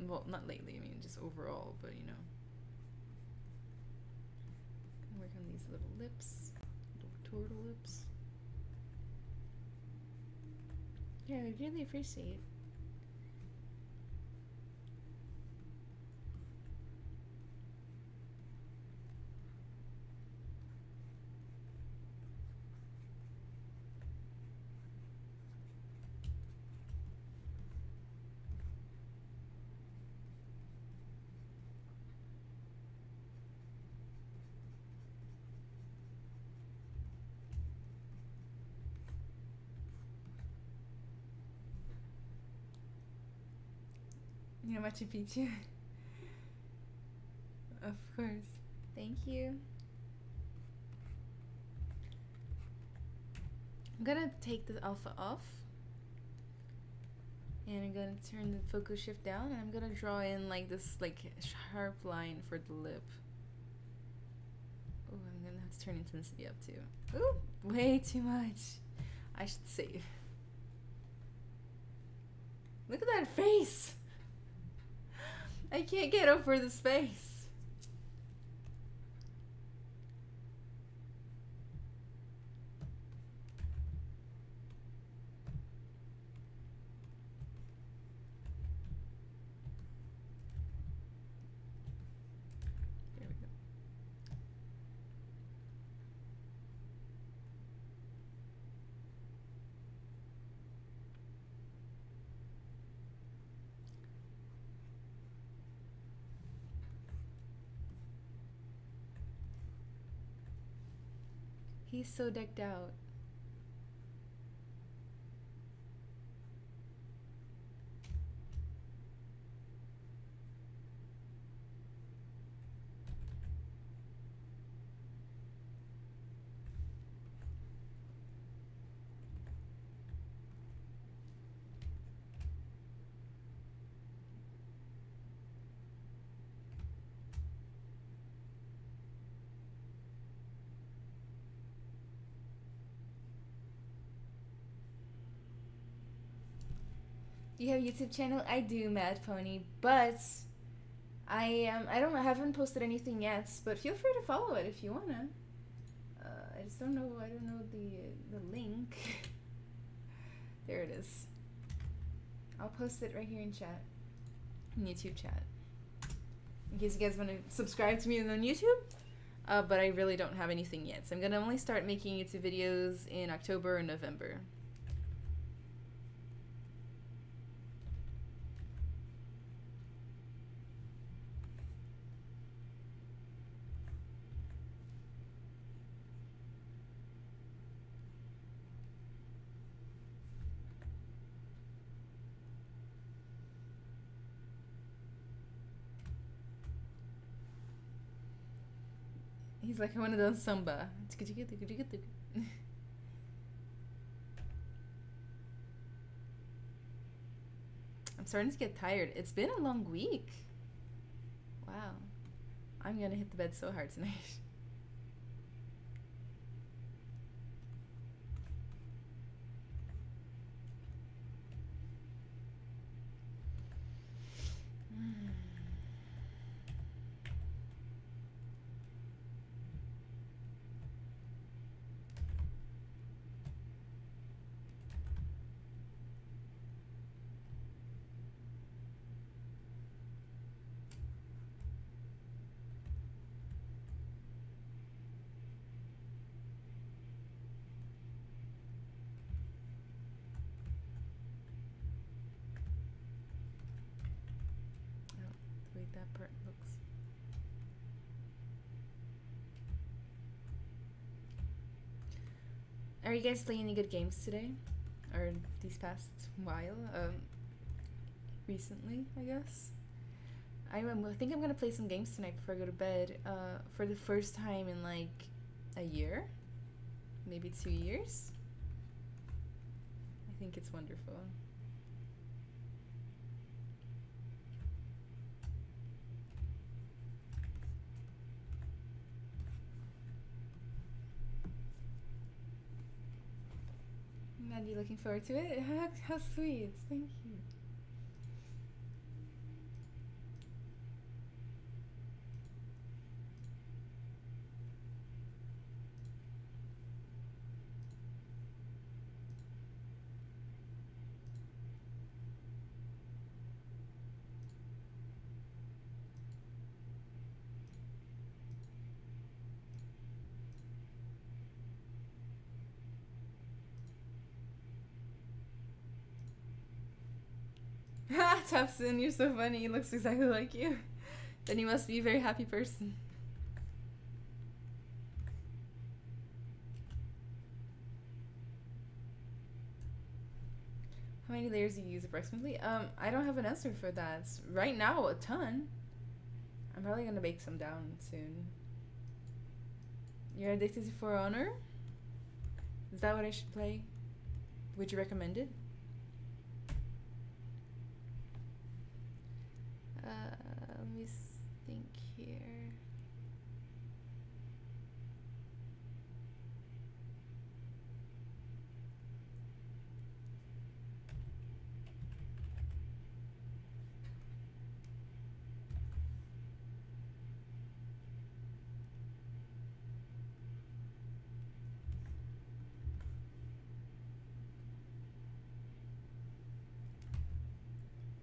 Well, not lately, I mean just overall, but you know. Gonna work on these little lips, little turtle lips. Yeah, I really appreciate. Yeah, Machu Picchu. Of course. Thank you. I'm gonna take the alpha off. And I'm gonna turn the focus shift down, and I'm gonna draw in like this like sharp line for the lip. Oh, I'm gonna have to turn intensity up too. Ooh, way too much. I should save. Look at that face! I can't get over this face. There we go. He's so decked out. You have a YouTube channel? I do, Mad Pony, but I haven't posted anything yet, but feel free to follow it if you wanna. I just don't know the link. There it is. I'll post it right here in chat, in YouTube chat, in case you guys want to subscribe to me on YouTube. But I really don't have anything yet, so I'm gonna only start making YouTube videos in October or November. He's like one of those samba. I'm starting to get tired. It's been a long week. Wow. I'm gonna hit the bed so hard tonight. That part looks. Are you guys playing any good games today, or these past while? Recently, I guess. I think I'm gonna play some games tonight before I go to bed. For the first time in like a year, maybe 2 years. I think it's wonderful. Maddie, looking forward to it. How sweet. Thank you. Ha! Topson, you're so funny. He looks exactly like you. Then he must be a very happy person. How many layers do you use approximately? I don't have an answer for that. Right now, a ton. I'm probably gonna bake some down soon. You're addicted to For Honor? Is that what I should play? Would you recommend it? Let me think here.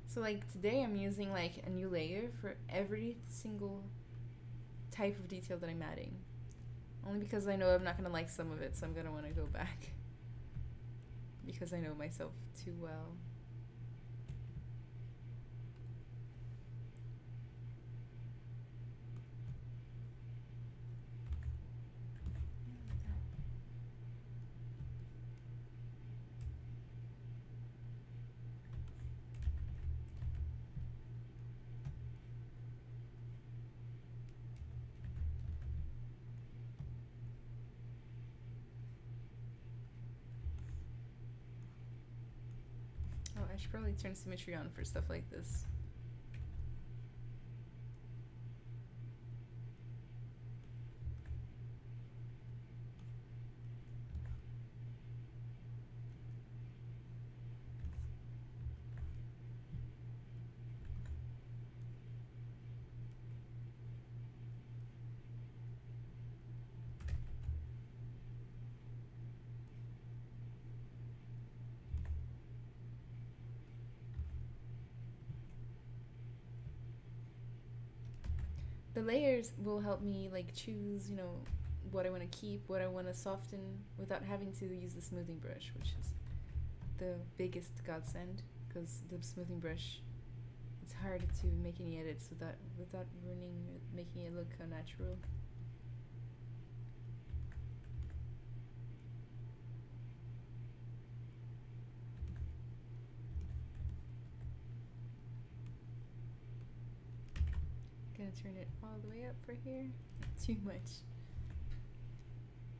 So like today I'm using like a new layer for every single type of detail that I'm adding. Only because I know I'm not gonna like some of it, so I'm gonna wanna go back. Because I know myself too well. I should probably turn symmetry on for stuff like this. The layers will help me like choose, you know, what I want to keep, what I want to soften without having to use the smoothing brush, which is the biggest godsend, because the smoothing brush, it's hard to make any edits without ruining it, making it look unnatural. Gonna turn it all the way up for here. Too much.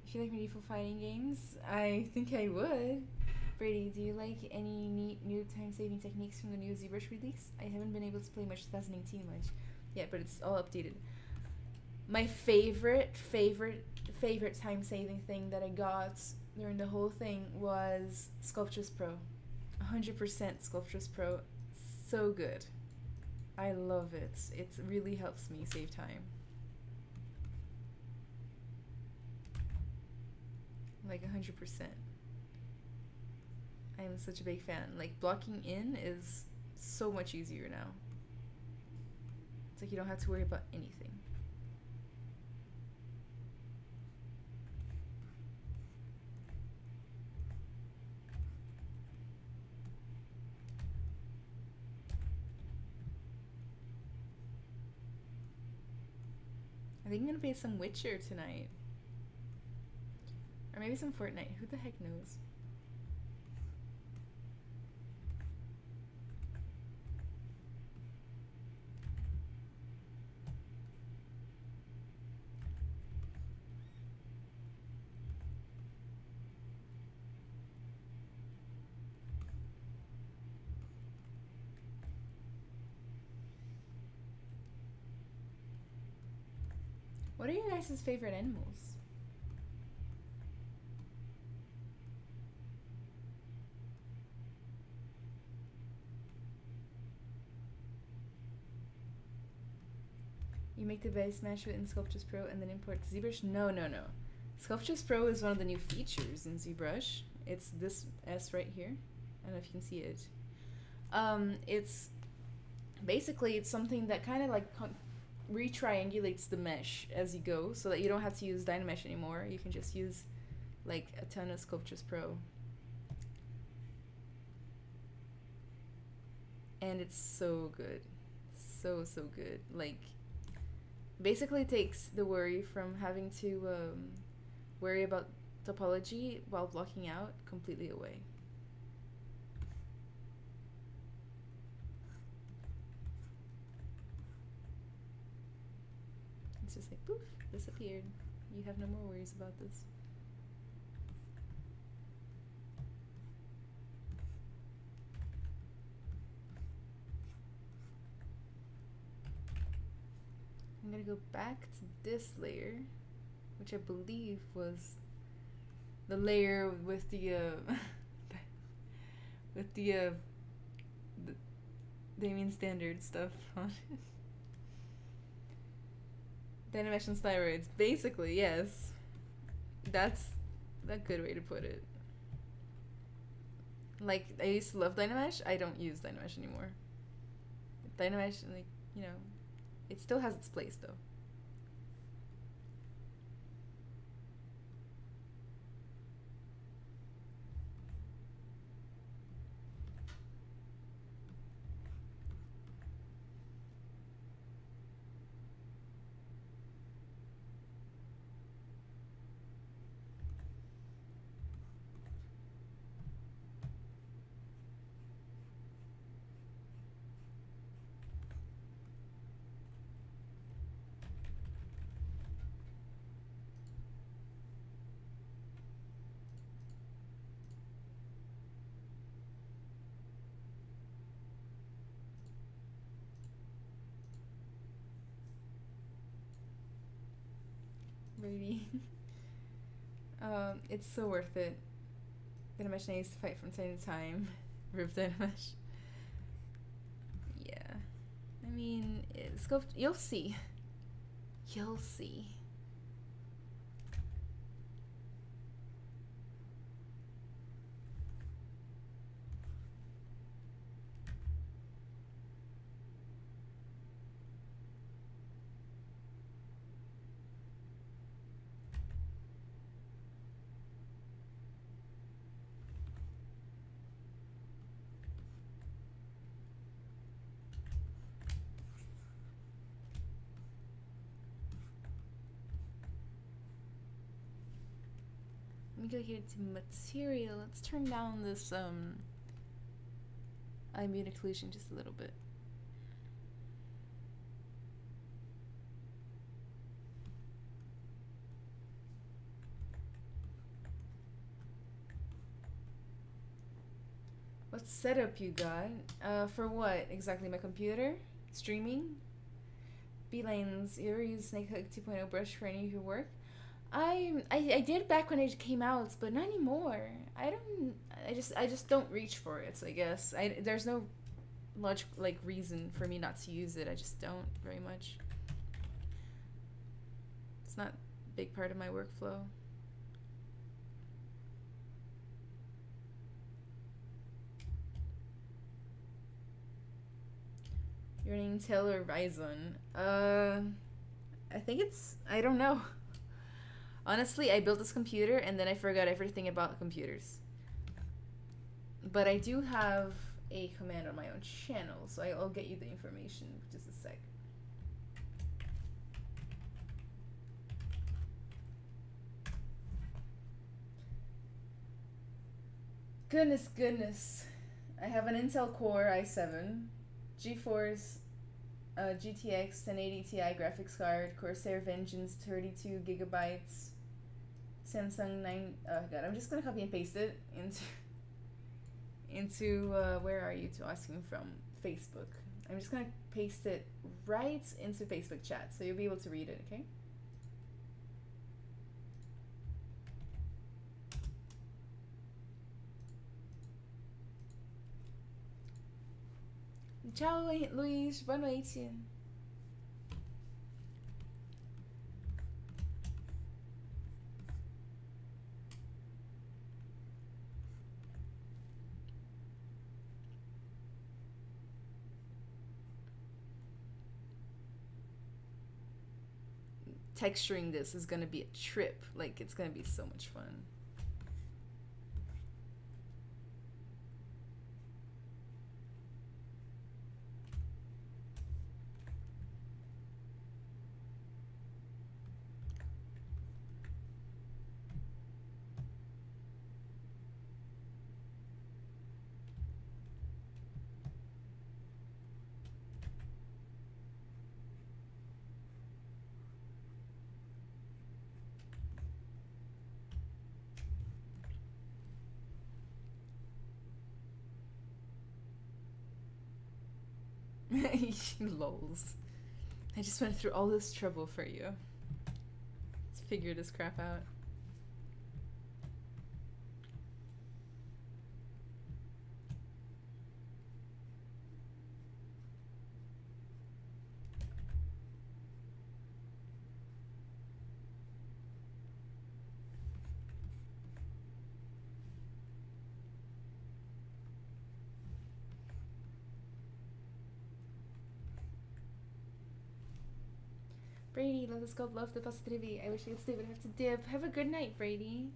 If you like medieval fighting games, I think I would. Brady, do you like any neat new time-saving techniques from the new ZBrush release? I haven't been able to play much 2018 much yet, but it's all updated. My favorite time-saving thing that I got during the whole thing was Sculptress Pro. 100% Sculptress Pro. So good. I love it. It really helps me save time. Like 100%. I am such a big fan. Like blocking in is so much easier now. It's like you don't have to worry about anything. I think I'm gonna play some Witcher tonight. Or maybe some Fortnite. Who the heck knows? What are your guys' favorite animals? You make the base, smash it in Sculptures Pro, and then import ZBrush? No, no, no. Sculptures Pro is one of the new features in ZBrush. It's this S right here. I don't know if you can see it. It's basically, it's something that kind of like re-triangulates the mesh as you go, so that you don't have to use Dynamesh anymore. You can just use like a ton of Sculptures Pro. And it's so good. So good. Like, basically takes the worry from having to worry about topology while blocking out completely away. It's just like poof, disappeared. You have no more worries about this. I'm gonna go back to this layer, which I believe was the layer with the with the DamStandard stuff on it. Dynamesh steroids, basically, yes. That's a good way to put it. Like, I used to love Dynamesh. I don't use Dynamesh anymore. Dynamesh, like, you know, it still has its place, though. Baby. It's so worth it. Dynamesh I used to fight from time to time. Rip Dynamesh. Yeah. I mean, you'll see. You'll see. Let me go here to material. Let's turn down this ambient occlusion just a little bit. What setup you got? For what exactly? My computer? Streaming? Beelines. You ever use Snakehook 2.0 brush for any of your work? I did back when it came out, but not anymore. I just don't reach for it, I guess. There's no like reason for me not to use it. I just don't very much. It's not a big part of my workflow. You're an Intel or Ryzen? I think I don't know. Honestly, I built this computer and then I forgot everything about computers. But I do have a command on my own channel, so I'll get you the information in just a sec. Goodness. I have an Intel Core i7, GeForce GTX 1080 Ti graphics card, Corsair Vengeance 32 gigabytes, Samsung 9. Oh god, I'm just gonna copy and paste it into where are you asking from? Facebook. I'm just gonna paste it right into Facebook chat, so you'll be able to read it. Okay. Tchau, Luiz. Boa noite. texturing this is gonna be a trip. Like, it's gonna be so much fun. Lols. I just went through all this trouble for you. Let's figure this crap out. Brady, love the sculpt, love the positivity. I wish I could stay, but I have to dip. Have a good night, Brady.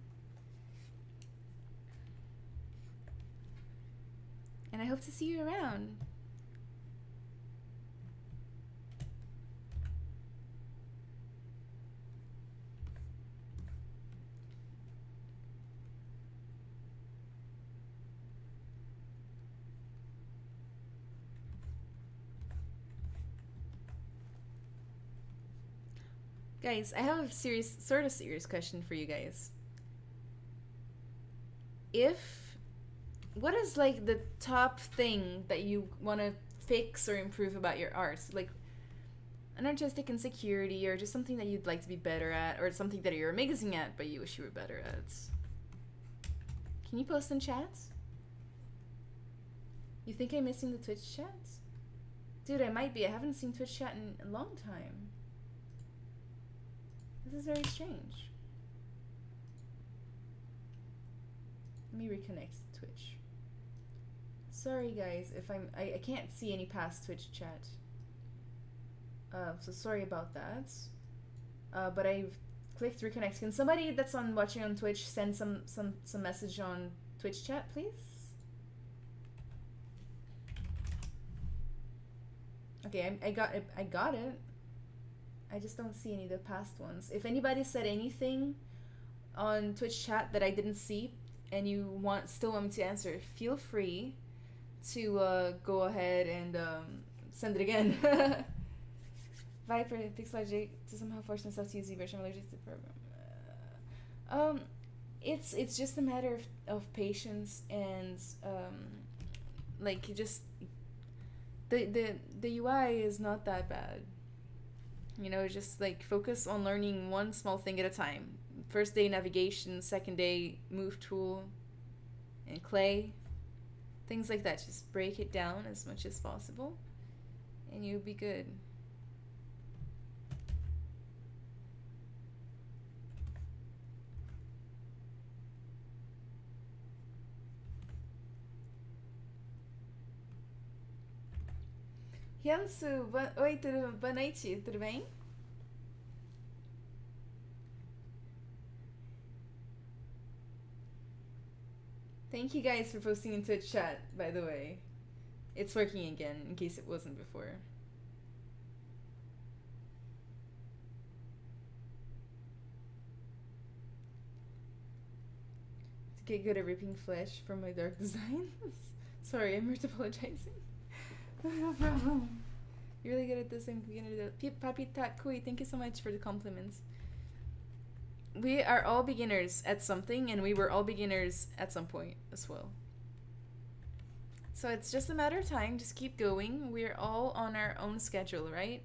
And I hope to see you around. Guys, I have a sort of serious question for you guys. What is like the top thing that you want to fix or improve about your art? Like an artistic insecurity, or just something that you'd like to be better at, or something that you're amazing at but you wish you were better at. Can you post in chats? You think I'm missing the Twitch chats? Dude, I might be. I haven't seen Twitch chat in a long time. This is very strange. Let me reconnect to Twitch. Sorry guys if I can't see any past Twitch chat. So sorry about that. But I've clicked reconnect. Can somebody that's watching on Twitch send some message on Twitch chat, please? Okay, I got it. I just don't see any of the past ones. If anybody said anything on Twitch chat that I didn't see and you still want me to answer, feel free to go ahead and send it again. Viper, Pixelogic to somehow force myself to use ZBrush. I'm allergic to the program. It's just a matter of patience and like just the UI is not that bad. You know, just like focus on learning one small thing at a time. First day navigation, second day move tool and clay. Things like that. Just break it down as much as possible and you'll be good. Yansu, oi, boa noite, tudo bem? Thank you guys for posting in Twitch chat, by the way. It's working again, in case it wasn't before. To get good at ripping flesh from my dark designs. Sorry, I'm apologizing. No problem. You're really good at this. I'm gonna do that. Papi Takui, thank you so much for the compliments. We are all beginners at something, and we were all beginners at some point as well. So it's just a matter of time. Just keep going. We're all on our own schedule, right?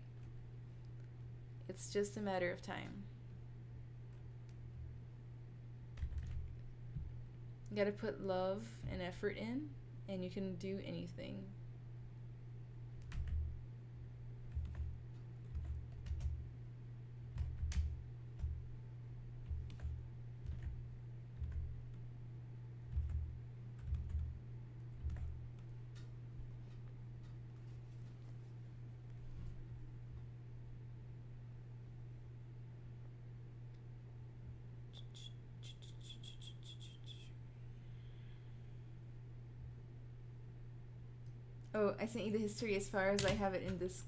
It's just a matter of time. You gotta put love and effort in, and you can do anything. Oh, I sent you the history as far as I have it in this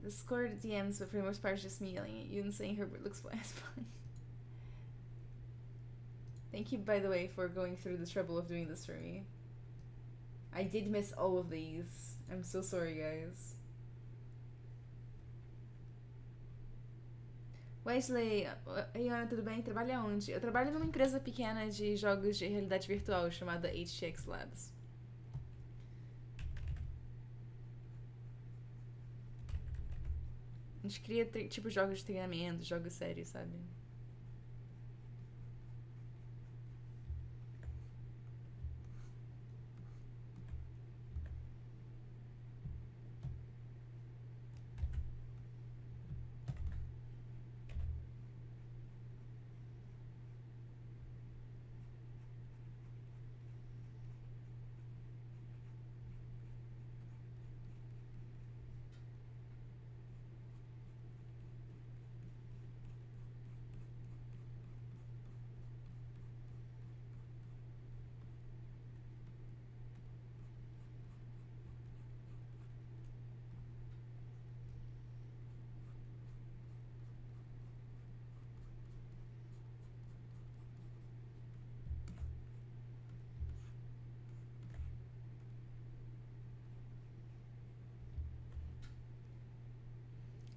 Discord DMs, but for the most part it's just me yelling at you and saying Herbert looks fine. It's fine. Thank you, by the way, for going through the trouble of doing this for me. I did miss all of these. I'm so sorry, guys. Wesley, Iana, tudo bem? Trabalha onde? Eu trabalho numa empresa pequena de jogos de realidade virtual chamada HTX Labs. A gente cria, tipo, jogos de treinamento, jogos sérios, sabe?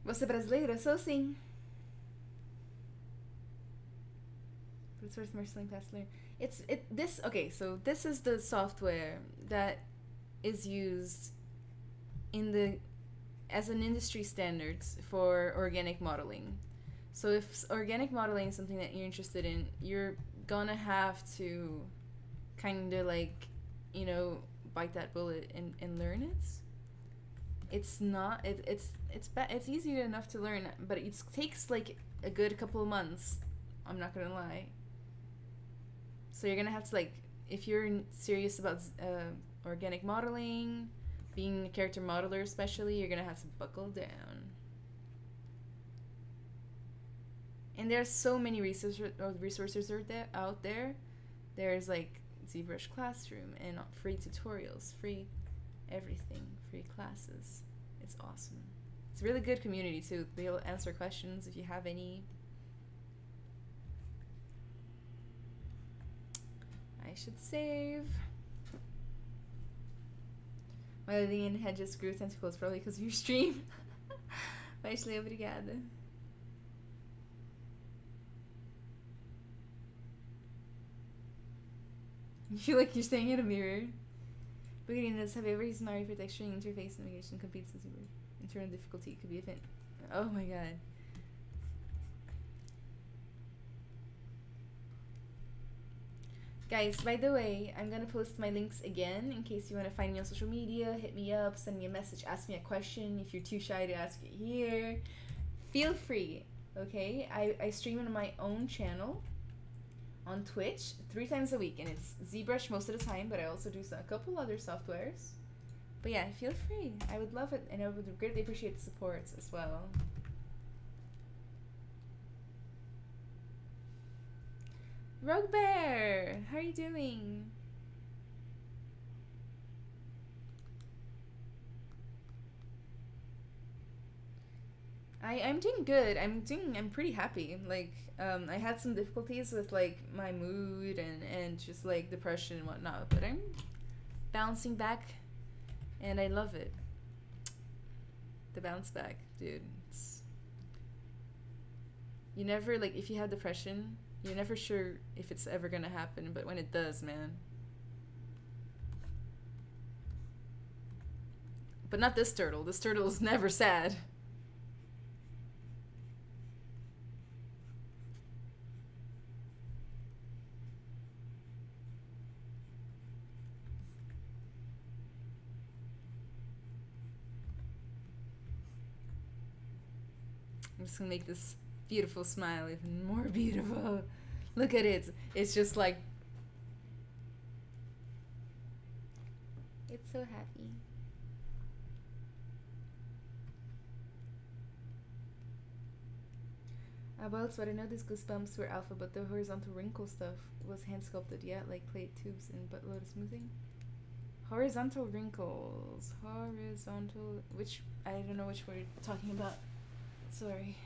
Você é brasileira? Sou sim. Okay, so this is the software that is used as an industry standards for organic modeling. So if organic modeling is something that you're interested in, you're gonna have to kind of like, you know, bite that bullet and learn it. It's not, it's easy enough to learn, but it takes like a good couple of months, I'm not gonna lie. So you're gonna have to, like, if you're serious about organic modeling, being a character modeler especially, you're gonna have to buckle down. And there's so many resources out there. There's like ZBrush Classroom and free tutorials, free everything, free classes. It's awesome. It's a really good community too. They'll answer questions if you have any. I should save. My alien head just grew tentacles, probably because of your stream. Wesley, obrigada. You feel like you're staring at a mirror. Beginniners, have you ever used Mario for texturing interface navigation competes with ZBrush? Internal difficulty could be a thing. Oh my god. Guys, by the way, I'm gonna post my links again in case you want to find me on social media. Hit me up, send me a message, ask me a question. If you're too shy to ask it here, feel free, okay? I stream on my own channel on Twitch 3 times a week, and it's ZBrush most of the time, but I also do a couple other softwares. But yeah, feel free. I would love it, and I would greatly appreciate the support as well. Rogue Bear, how are you doing? I'm doing good. I'm pretty happy. Like, I had some difficulties with like my mood and just like depression and whatnot, but I'm bouncing back, and I love it. The bounce back, dude. You never, like, if you have depression, you're never sure if it's ever gonna happen, but when it does, man. But not this turtle. This turtle is never sad. I'm just gonna make this beautiful smile even more beautiful. Look at it. It's just like, it's so happy. Well, so I know these goosebumps were alpha, but the horizontal wrinkle stuff was hand sculpted, yeah, like plate tubes and butt load smoothing. Horizontal wrinkles. Horizontal, which, I don't know which we're talking about. Sorry.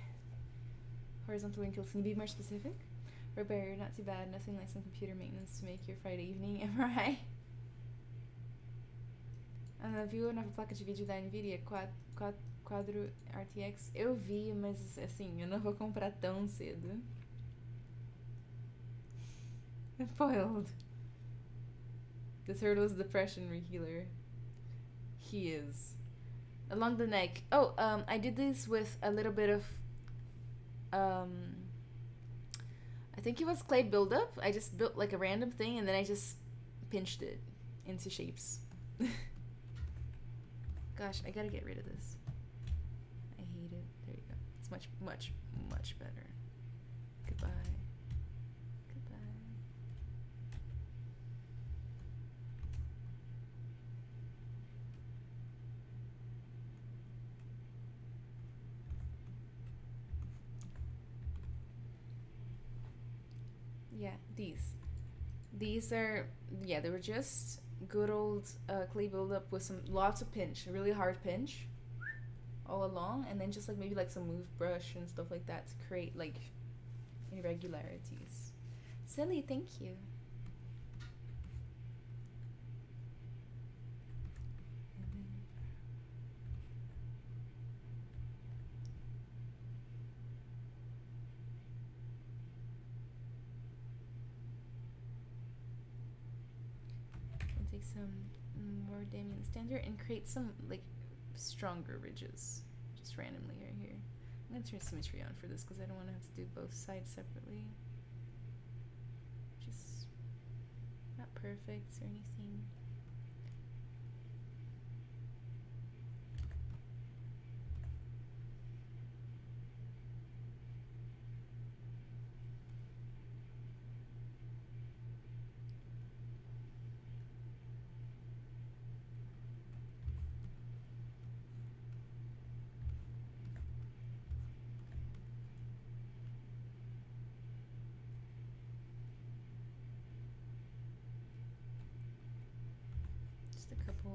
Horizontal wrinkles. Can you be more specific? Repair, not too bad. Nothing like some computer maintenance to make your Friday evening MRI. Viu a nova placa de vídeo da Nvidia Quadro RTX? Eu vi, mas assim, eu não vou comprar tão cedo. Spoiled. The turtle's depression healer. He is. Along the neck. Oh, I did this with a little bit of I think it was clay buildup. I just built like a random thing and then I just pinched it into shapes. Gosh, I gotta get rid of this. I hate it. There you go. It's much, much, much better. Goodbye. Goodbye. Yeah, these are, yeah, they were just good old clay buildup with some lots of pinch, a really hard pinch all along, and then just like maybe like some move brush and stuff like that to create like irregularities. Silly, thank you. Take some more DamStandard and create some like stronger ridges just randomly right here. I'm gonna turn symmetry on for this because I don't want to have to do both sides separately. Just not perfect or anything.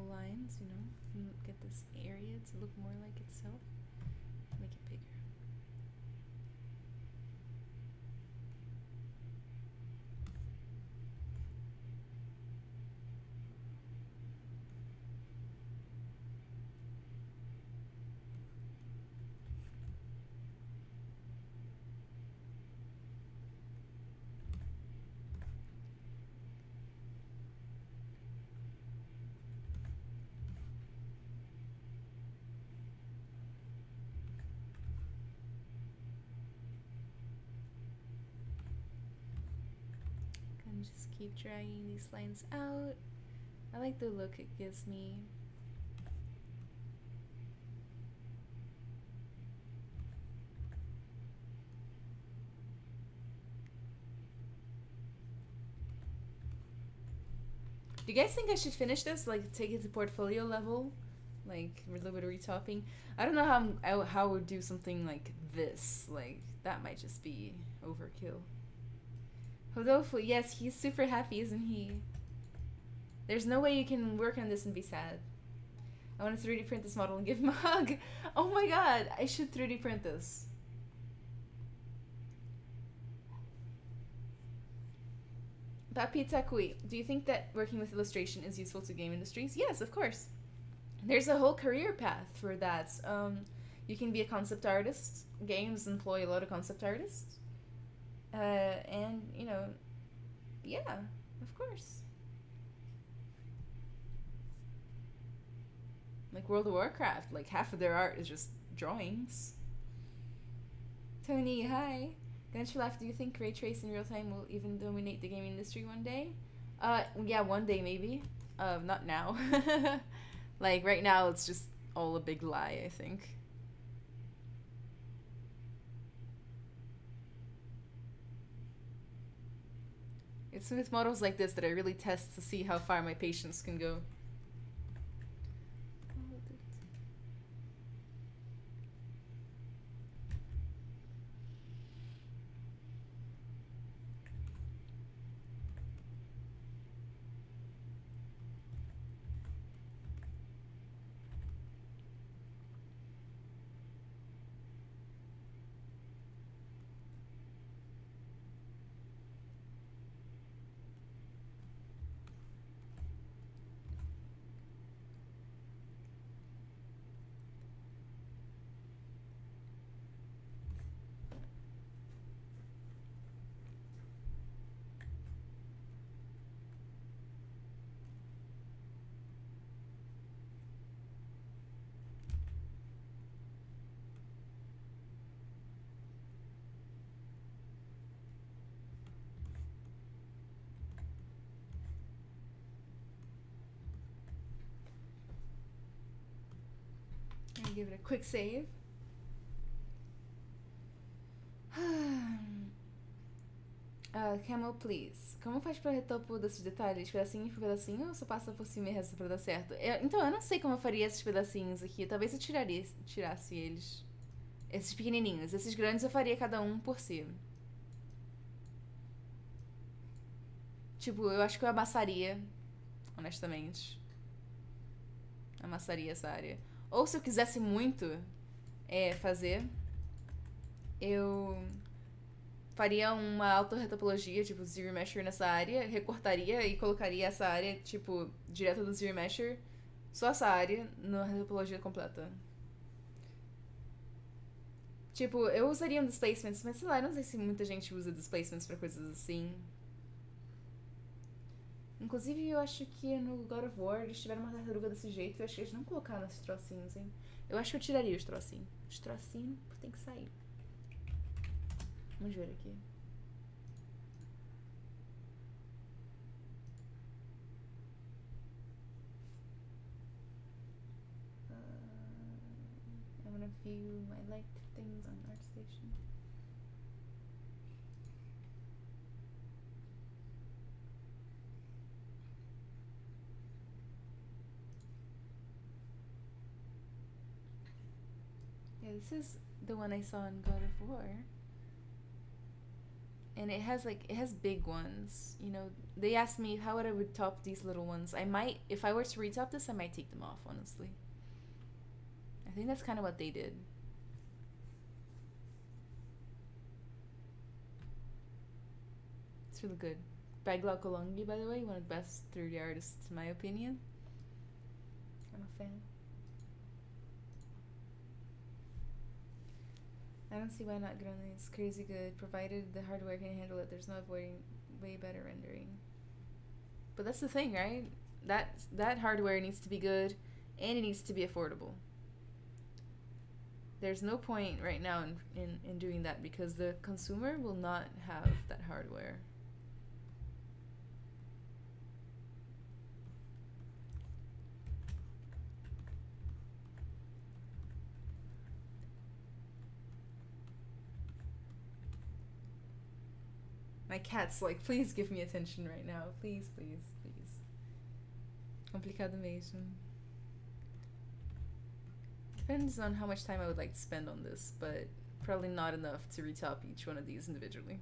Lines, you know, get this area to look more like itself, make it bigger. Just keep dragging these lines out. I like the look it gives me. Do you guys think I should finish this? Like take it to portfolio level? Like a little bit of retopping? I don't know how I would do something like this. Like that might just be overkill. Rodolfo, yes, he's super happy, isn't he? There's no way you can work on this and be sad. I want to 3D print this model and give him a hug. Oh my god, I should 3D print this. Papi Takui, do you think that working with illustration is useful to game industries? Yes, of course. There's a whole career path for that. You can be a concept artist. Games employ a lot of concept artists. And, you know, yeah, of course. Like World of Warcraft, like half of their art is just drawings. Tony, hi. Don't you laugh, do you think ray trace in real time will even dominate the gaming industry one day? Yeah, one day maybe. Not now. Like right now it's just all a big lie, I think. It's with models like this that I really test to see how far my patience can go. Give it a quick save. Camel, please. Como faz pra retopo desses detalhes? Pedacinho por pedacinho ou só passa por cima e resta pra dar certo? Então, eu não sei como eu faria esses pedacinhos aqui. Talvez eu tirasse eles. Esses pequenininhos. Esses grandes eu faria cada um por si. Tipo, eu acho que eu amassaria. Honestamente. Amassaria essa área. Ou se eu quisesse muito fazer, eu faria uma autorretopologia, tipo, ZBrushLIVE nessa área, recortaria e colocaria essa área, tipo, direto do ZBrushLIVE, só essa área, na retopologia completa. Tipo, eu usaria um displacements, mas sei lá, eu não sei se muita gente usa displacements pra coisas assim. Inclusive, eu acho que no God of War eles tiveram uma tartaruga desse jeito, eu acho que eles não colocaram esses trocinhos, hein. Eu acho que eu tiraria os trocinhos. Os trocinhos tem que sair. Vamos ver aqui. I'm gonna view my liked things on ArtStation. Yeah, this is the one I saw in God of War. And it has big ones, you know. They asked me how I would top these little ones. I might, if I were to retop this, I might take them off, honestly. I think that's kind of what they did. It's really good. Bagla Kolongi, by the way, one of the best 3D artists in my opinion. I'm a fan. I don't see why not good on this. Crazy good. Provided the hardware can handle it, there's no avoiding way better rendering. But that's the thing, right? That hardware needs to be good, and it needs to be affordable. There's no point right now in doing that because the consumer will not have that hardware. My cat's like, please give me attention right now. Please, please, please. Complicado mesmo. Depends on how much time I would like to spend on this, but probably not enough to retop each one of these individually.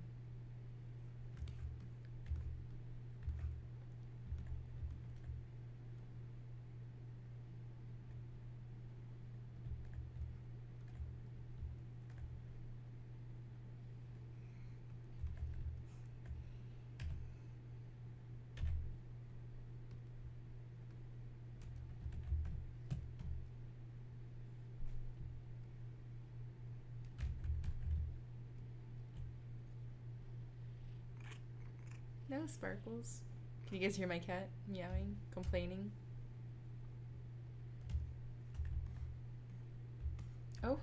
No sparkles. Can you guys hear my cat meowing, complaining? Oh,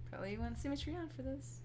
probably want symmetry on for this.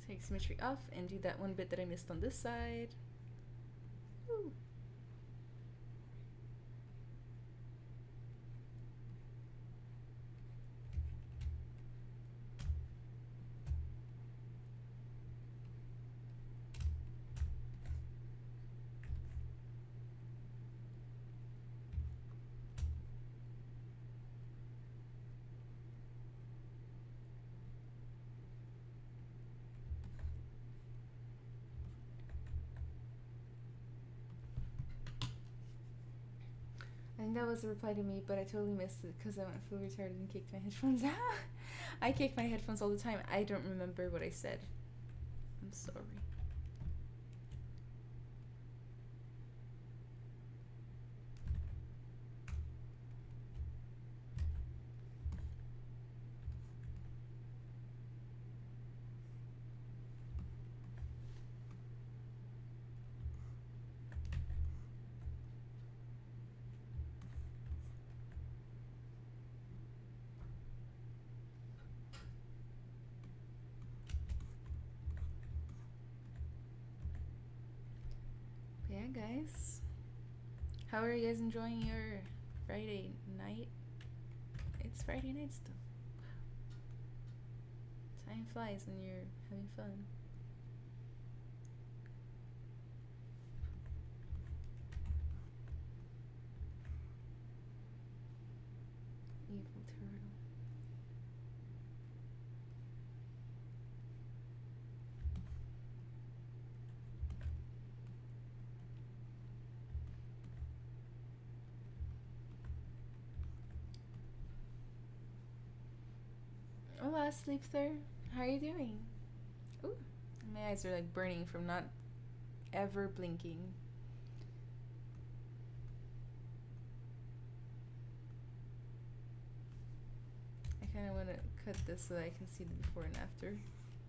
Take symmetry off and do that one bit that I missed on this side. Woo. I think that was a reply to me, but I totally missed it because I went full retarded and kicked my headphones out. I kick my headphones all the time. I don't remember what I said. I'm sorry. Alright, guys. How are you guys enjoying your Friday night? It's Friday night still. Time flies when you're having fun. Evil turtle. Hola, Sleepster. How are you doing? Ooh, my eyes are like burning from not ever blinking. I kind of want to cut this so that I can see the before and after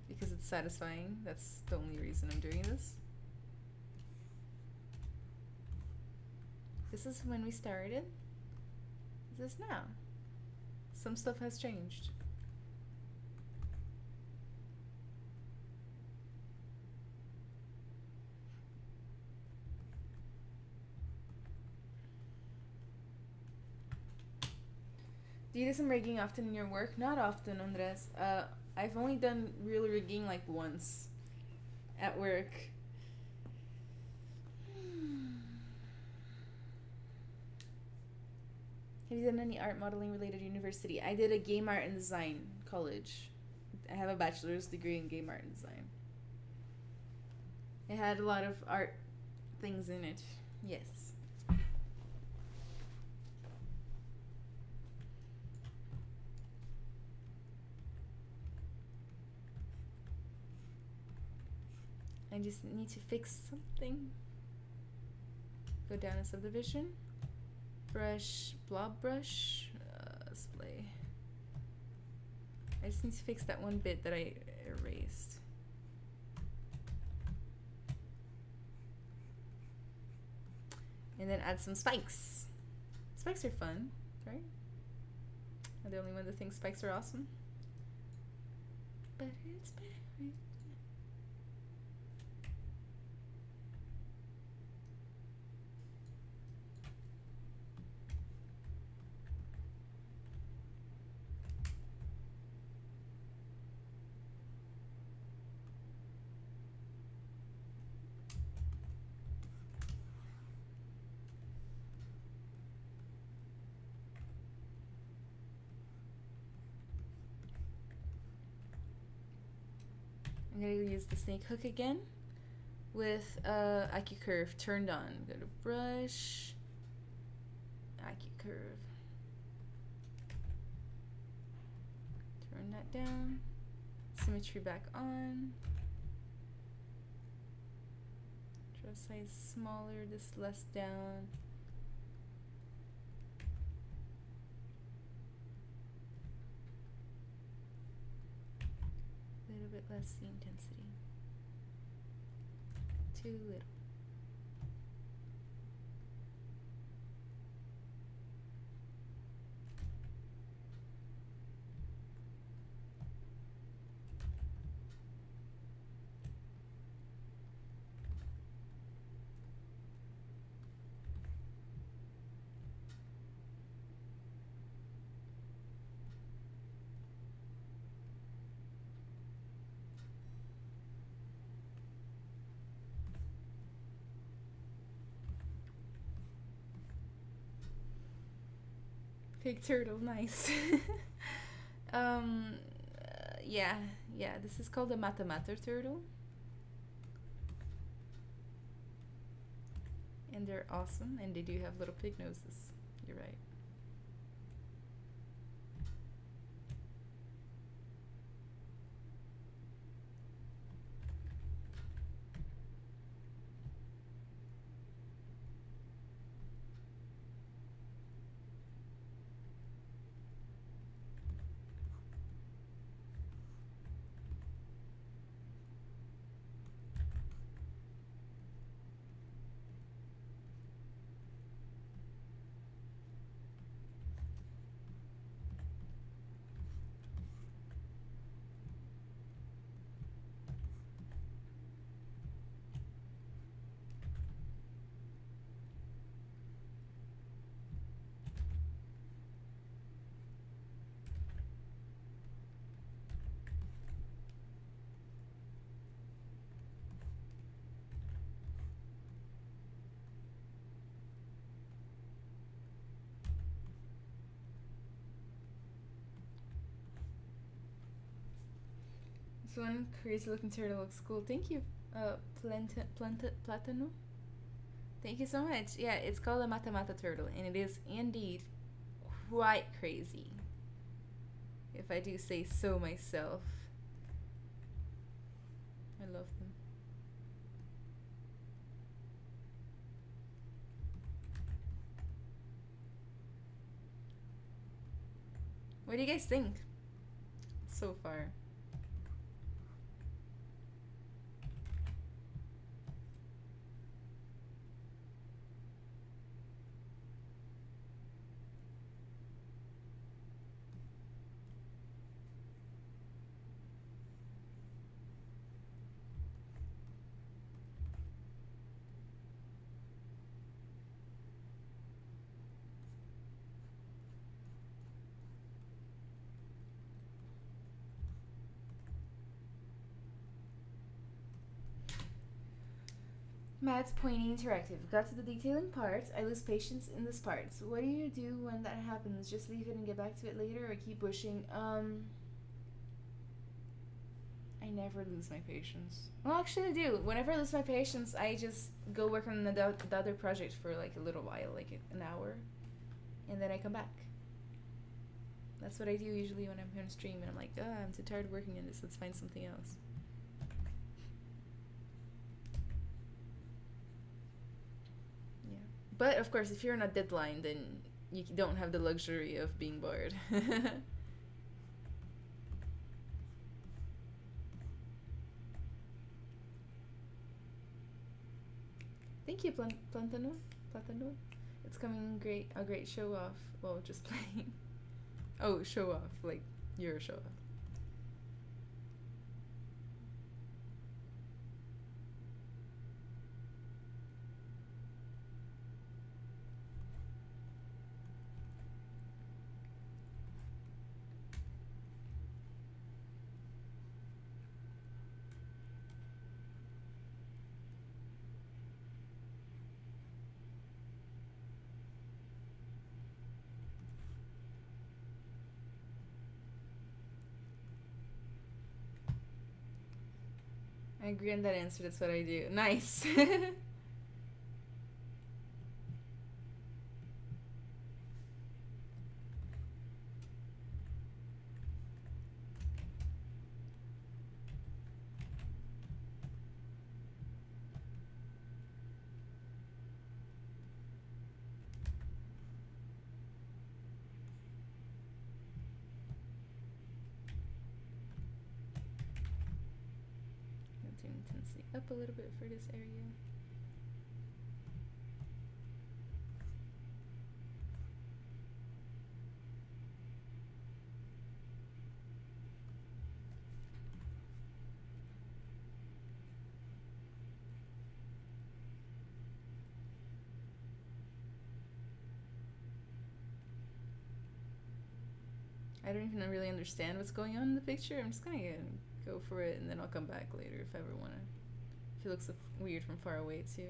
because it's satisfying. That's the only reason I'm doing this. This is when we started. This is now. Some stuff has changed. Do you do some rigging often in your work? Not often, Andres. I've only done real rigging like once at work. Have you done any art modeling related to university? I did a game art and design college. I have a bachelor's degree in game art and design. It had a lot of art things in it. Yes. I just need to fix something. Go down in subdivision. Brush, blob brush, display. I just need to fix that one bit that I erased. And then add some spikes. Spikes are fun, right? I'm the only one that thinks spikes are awesome. But it's very I'm gonna use the snake hook again with AccuCurve turned on. Go to brush, AccuCurve. Turn that down. Symmetry back on. Draw size smaller, this less down. A little bit less the intensity. Too little. Pig turtle, nice. Yeah, this is called a mata-mata turtle. And they're awesome, and they do have little pig noses. You're right. This one crazy looking turtle looks cool. Thank you, Platano. Thank you so much. Yeah, it's called a Mata turtle, and it is indeed quite crazy, if I do say so myself. I love them. What do you guys think so far? Matt's pointing interactive. Got to the detailing part. I lose patience in this part. So what do you do when that happens? Just leave it and get back to it later, or keep pushing? I never lose my patience. Well, actually I do. Whenever I lose my patience, I just go work on the other project for like a little while, like an hour, and then I come back. That's what I do usually when I'm here on stream, and I'm like, oh, I'm too tired of working on this. Let's find something else. But of course, if you're on a deadline, then you don't have the luxury of being bored. Thank you, Plantano. It's coming a great show off. Well, just playing. Oh, show off, like you're a show off. I agree on that answer. That's what I do. Nice. Intensity up a little bit for this area. I don't even really understand what's going on in the picture. I'm just gonna go for it, and then I'll come back later if I ever wanna. If it looks weird from far away too.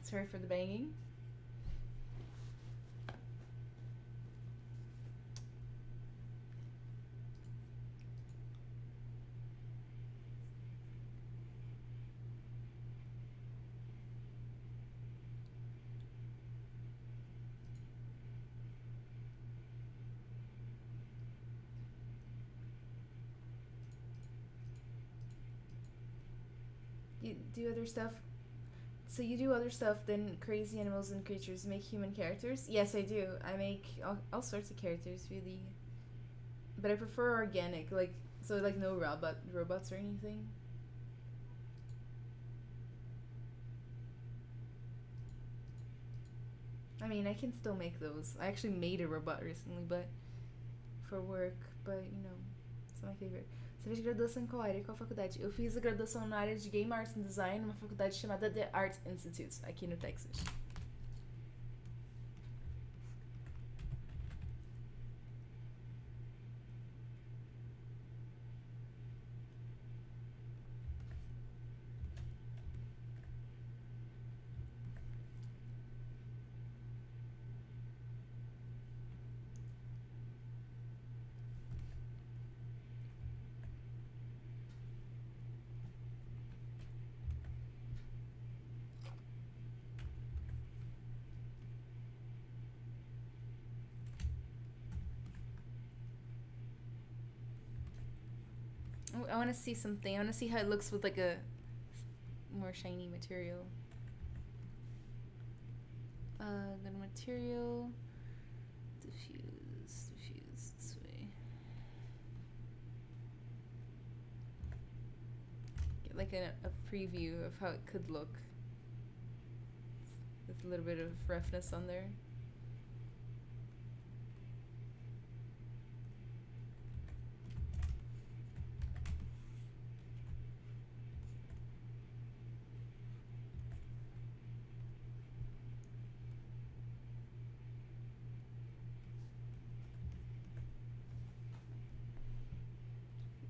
Sorry for the banging. You do other stuff. So you do other stuff than crazy animals and creatures. Make human characters? Yes, I do. I make all sorts of characters, really. But I prefer organic, like no robots or anything. I mean, I can still make those. I actually made a robot recently, but for work. But you know, it's not my favorite. Você fez graduação em qual área? Qual faculdade? Eu fiz a graduação na área de Game Arts and Design numa faculdade chamada The Art Institute, aqui no Texas. I want to see something. I want to see how it looks with like a more shiny material. Good material. Diffuse this way. Get like a preview of how it could look. With a little bit of roughness on there.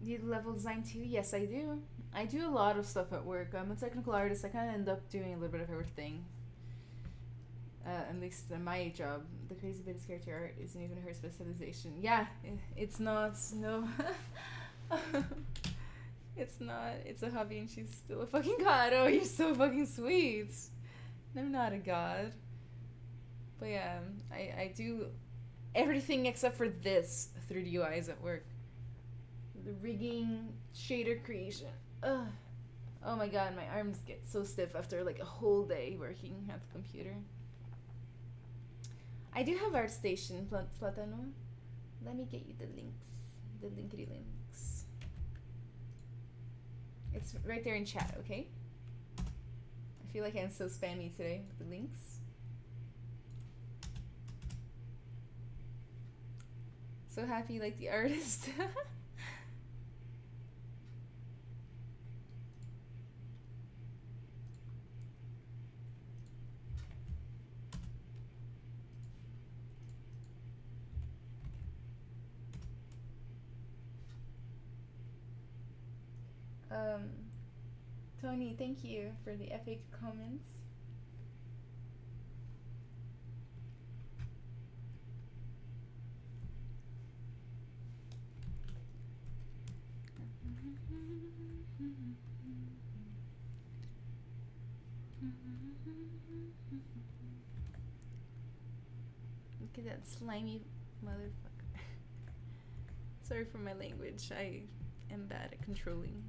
Do you level design too? Yes, I do. I do a lot of stuff at work. I'm a technical artist. I kind of end up doing a little bit of everything. At least in my job. The crazy bit is character art isn't even her specialization. Yeah, it's not. No. It's not. It's a hobby and she's still a fucking god. Oh, you're so fucking sweet. I'm not a god. But yeah, I do everything except for this 3D UIs at work. The rigging, shader creation. Ugh. Oh my god, my arms get so stiff after like a whole day working at the computer. I do have ArtStation, Platano. Let me get you the links. The linkity links. It's right there in chat, okay? I feel like I'm so spammy today with the links. So happy like the artist. Tony, thank you for the epic comments. Look at that slimy motherfucker. Sorry for my language. I am bad at controlling.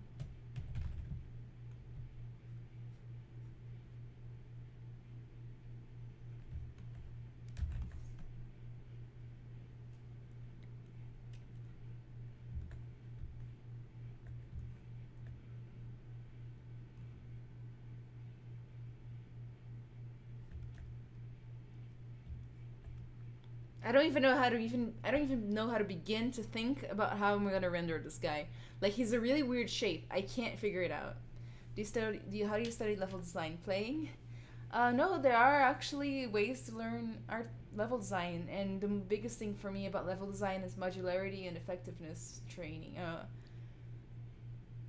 I don't even know how to begin to think about how I'm gonna render this guy. Like, he's a really weird shape. I can't figure it out. How do you study level design? Playing? No, there are actually ways to learn art level design, and the biggest thing for me about level design is modularity and effectiveness training.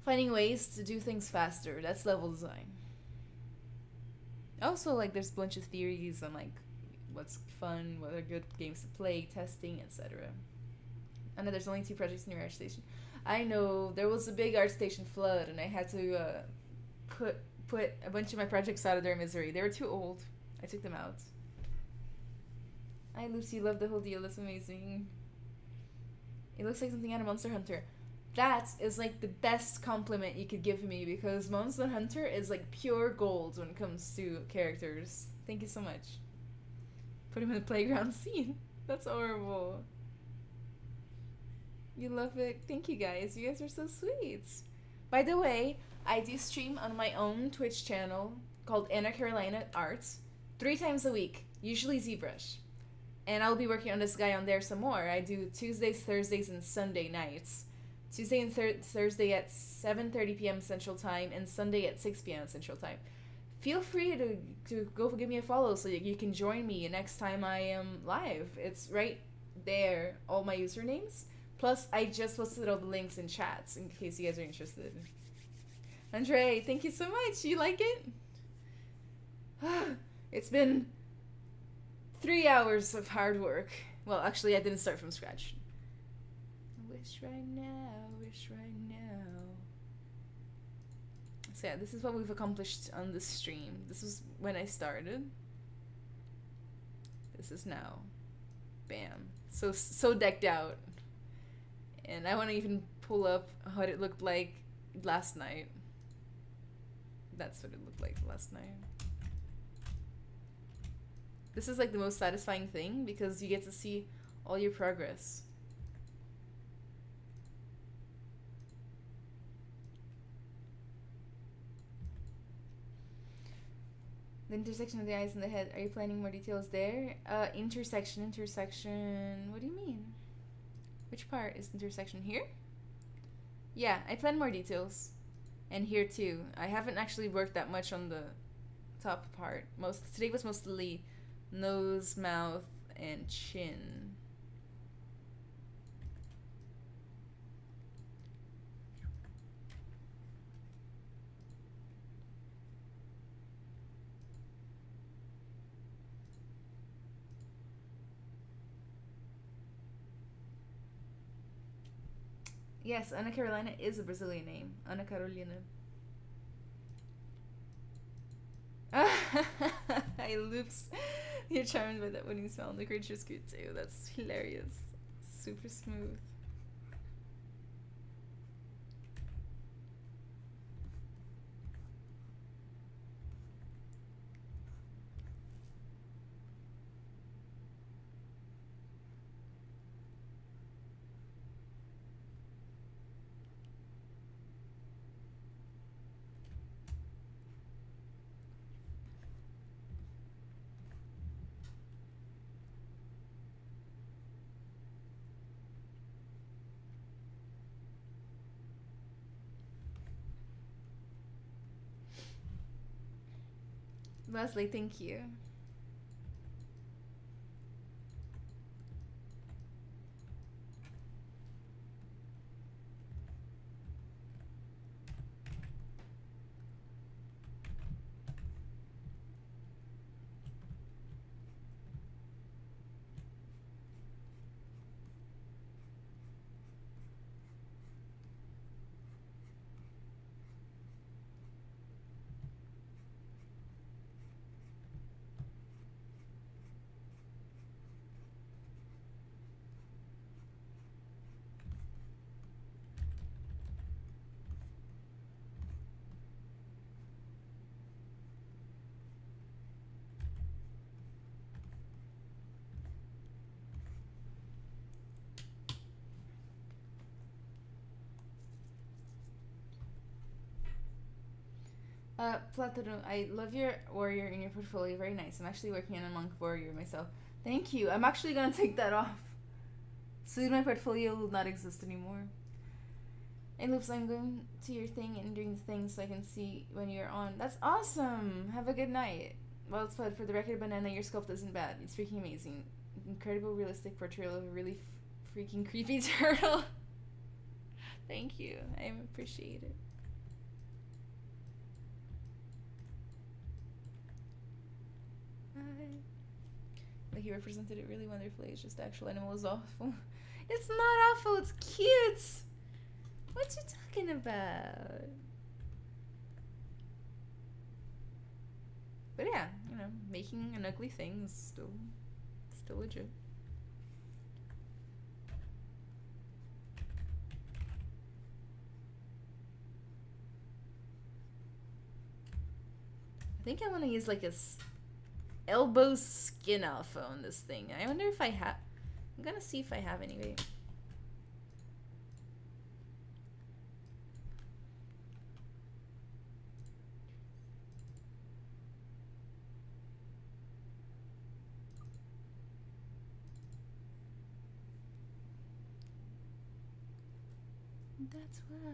Finding ways to do things faster. That's level design. Also, like, there's a bunch of theories on like what's fun, what are good games to play, testing, etc. I know there's only 2 projects in your ArtStation. I know, there was a big ArtStation flood and I had to put a bunch of my projects out of their misery. They were too old. I took them out. I Lucy, love the whole deal. That's amazing. It looks like something out of Monster Hunter. That is like the best compliment you could give me, because Monster Hunter is like pure gold when it comes to characters. Thank you so much. Put him in the playground scene. That's horrible. You love it. Thank you guys. You guys are so sweet. By the way, I do stream on my own Twitch channel called Anna Carolina Arts 3 times a week, usually ZBrush. And I'll be working on this guy on there some more. I do Tuesdays, Thursdays, and Sunday nights. Tuesday and Thursday at 7:30 p.m. Central Time, and Sunday at 6 p.m. Central Time. Feel free to go give me a follow so you can join me next time I am live. It's right there, all my usernames. Plus, I just posted all the links in chats in case you guys are interested. Andre, thank you so much. You like it? It's been 3 hours of hard work. Well, actually, I didn't start from scratch. Wish right now, wish right now. So yeah, this is what we've accomplished on this stream. This is when I started. This is now. Bam. So decked out. and I want to even pull up what it looked like last night. That's what it looked like last night. This is like the most satisfying thing because you get to see all your progress. The intersection of the eyes and the head. Are you planning more details there? Intersection. What do you mean? Which part is intersection? Here? Yeah, I plan more details. And here too. I haven't actually worked that much on the top part. Today was mostly nose, mouth, and chin. Yes, Ana Carolina is a Brazilian name. Ana Carolina. I loops. You're charmed by that winning smell, and the creature's good too. That's hilarious. Super smooth. Leslie, thank you. Platano, I love your warrior in your portfolio. Very nice. I'm actually working on a monk warrior myself. Thank you. I'm actually gonna take that off. Soon my portfolio will not exist anymore. Hey Loops, I'm going to your thing and doing the thing so I can see when you're on. That's awesome. Have a good night. Well, it's fun. For the record, Banana, your sculpt isn't bad. It's freaking amazing. Incredible realistic portrayal of a really freaking creepy turtle. Thank you. I appreciate it. Like he represented it really wonderfully. It's just the actual animal is awful. It's not awful, it's cute! What you talking about? But yeah, you know, making an ugly thing is still legit. I think I want to use like a elbow skin alpha on this thing. I wonder if I have. I'm gonna see if I have anyway. That's why.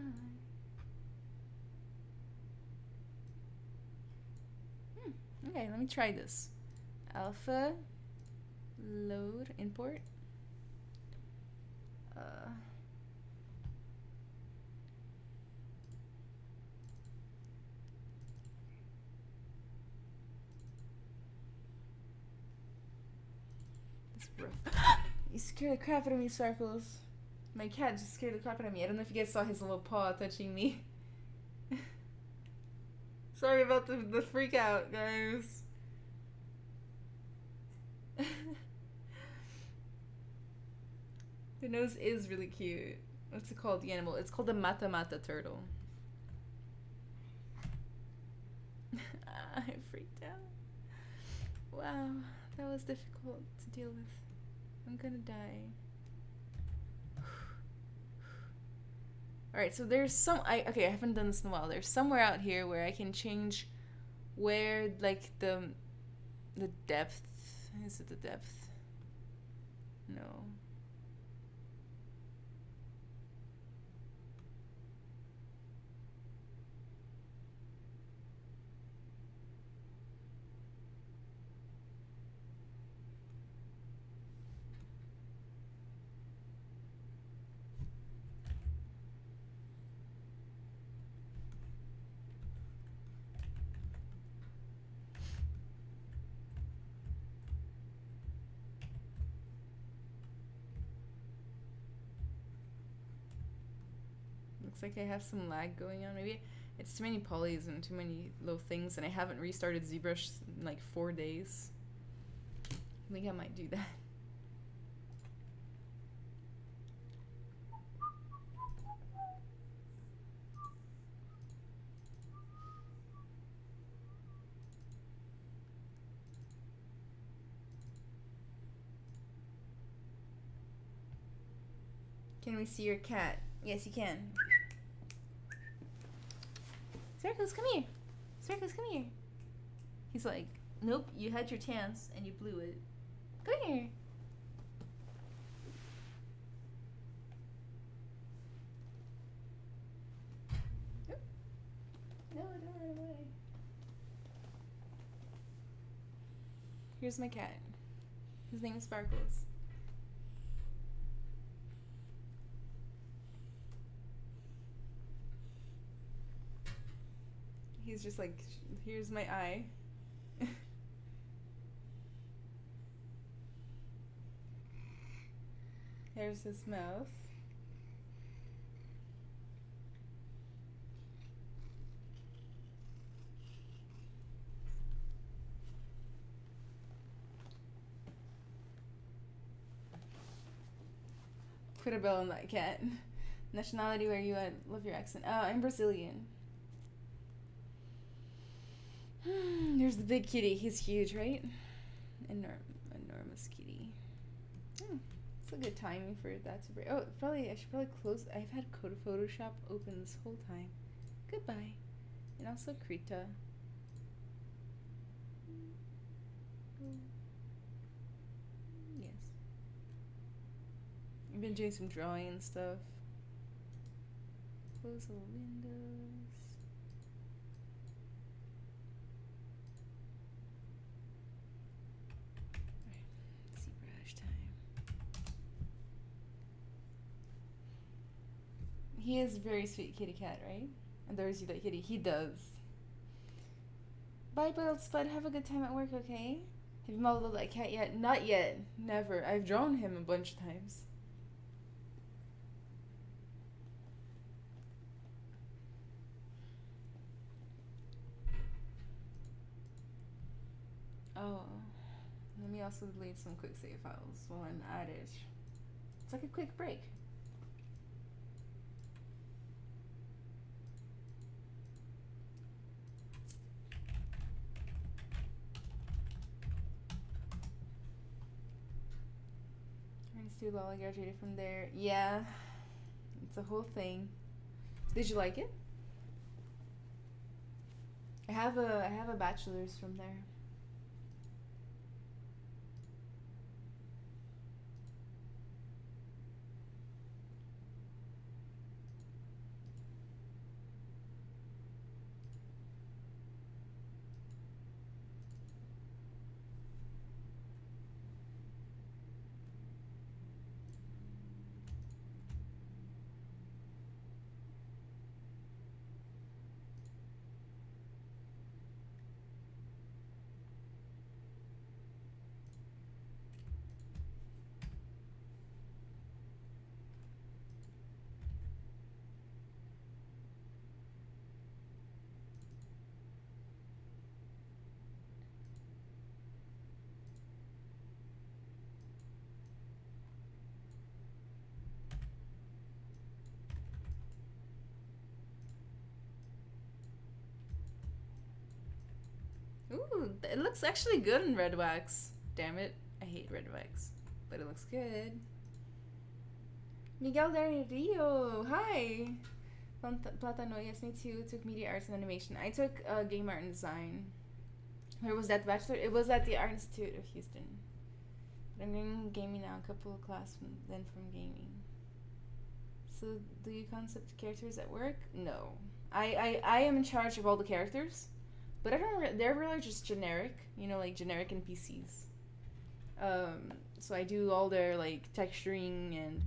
Okay, let me try this. Alpha, load, import. This rough. You scared the crap out of me, Sparkles. My cat just scared the crap out of me. I don't know if you guys saw his little paw touching me. Sorry about the freak out, guys. The nose is really cute. What's it called? The animal. It's called the mata mata turtle. I freaked out. Wow, that was difficult to deal with. I'm gonna die. Alright, so there's some... okay, I haven't done this in a while. There's somewhere out here where I can change where, like, the depth... Is it the depth? No. Looks like I have some lag going on. Maybe it's too many polys and too many little things, and I haven't restarted ZBrush in like 4 days. I think I might do that. Can we see your cat? Yes, you can. Circus, come here. Circus, come here. He's like, nope, you had your chance and you blew it. Come here. Oh. No, don't run away. Here's my cat. His name is Sparkles. He's just like, here's my eye. There's his mouth. Put a bell on that cat. Nationality, where you at? Love your accent. Oh, I'm Brazilian. There's the big kitty. He's huge, right? Enormous kitty. It's a good timing for that to break. Oh, I should probably close. I've had Photoshop open this whole time. Goodbye. And also Krita. Yes. I've been doing some drawing and stuff. Close all the windows. He is a very sweet kitty cat, right? And there's you, that kitty. He does. Bye, Boiled Spud. Have a good time at work, okay? Have you modeled that cat yet? Not yet. Never. I've drawn him a bunch of times. Oh. Let me also delete some quick save files while I'm at it. It's like a quick break. While I graduated from there. Yeah, it's a whole thing. Did you like it? I have a bachelor's from there. Ooh, it looks actually good in red wax. Damn it, I hate red wax, but it looks good. Miguel Del Rio, hi. Platano, yes, me too. Took media arts and animation. I took game art and design. Where was that bachelor? It was at the Art Institute of Houston. But I'm doing gaming now, a couple of classes then from gaming. So do you concept characters at work? No. I am in charge of all the characters, but I don't. They're really just generic, you know, like generic NPCs. So I do all their like texturing and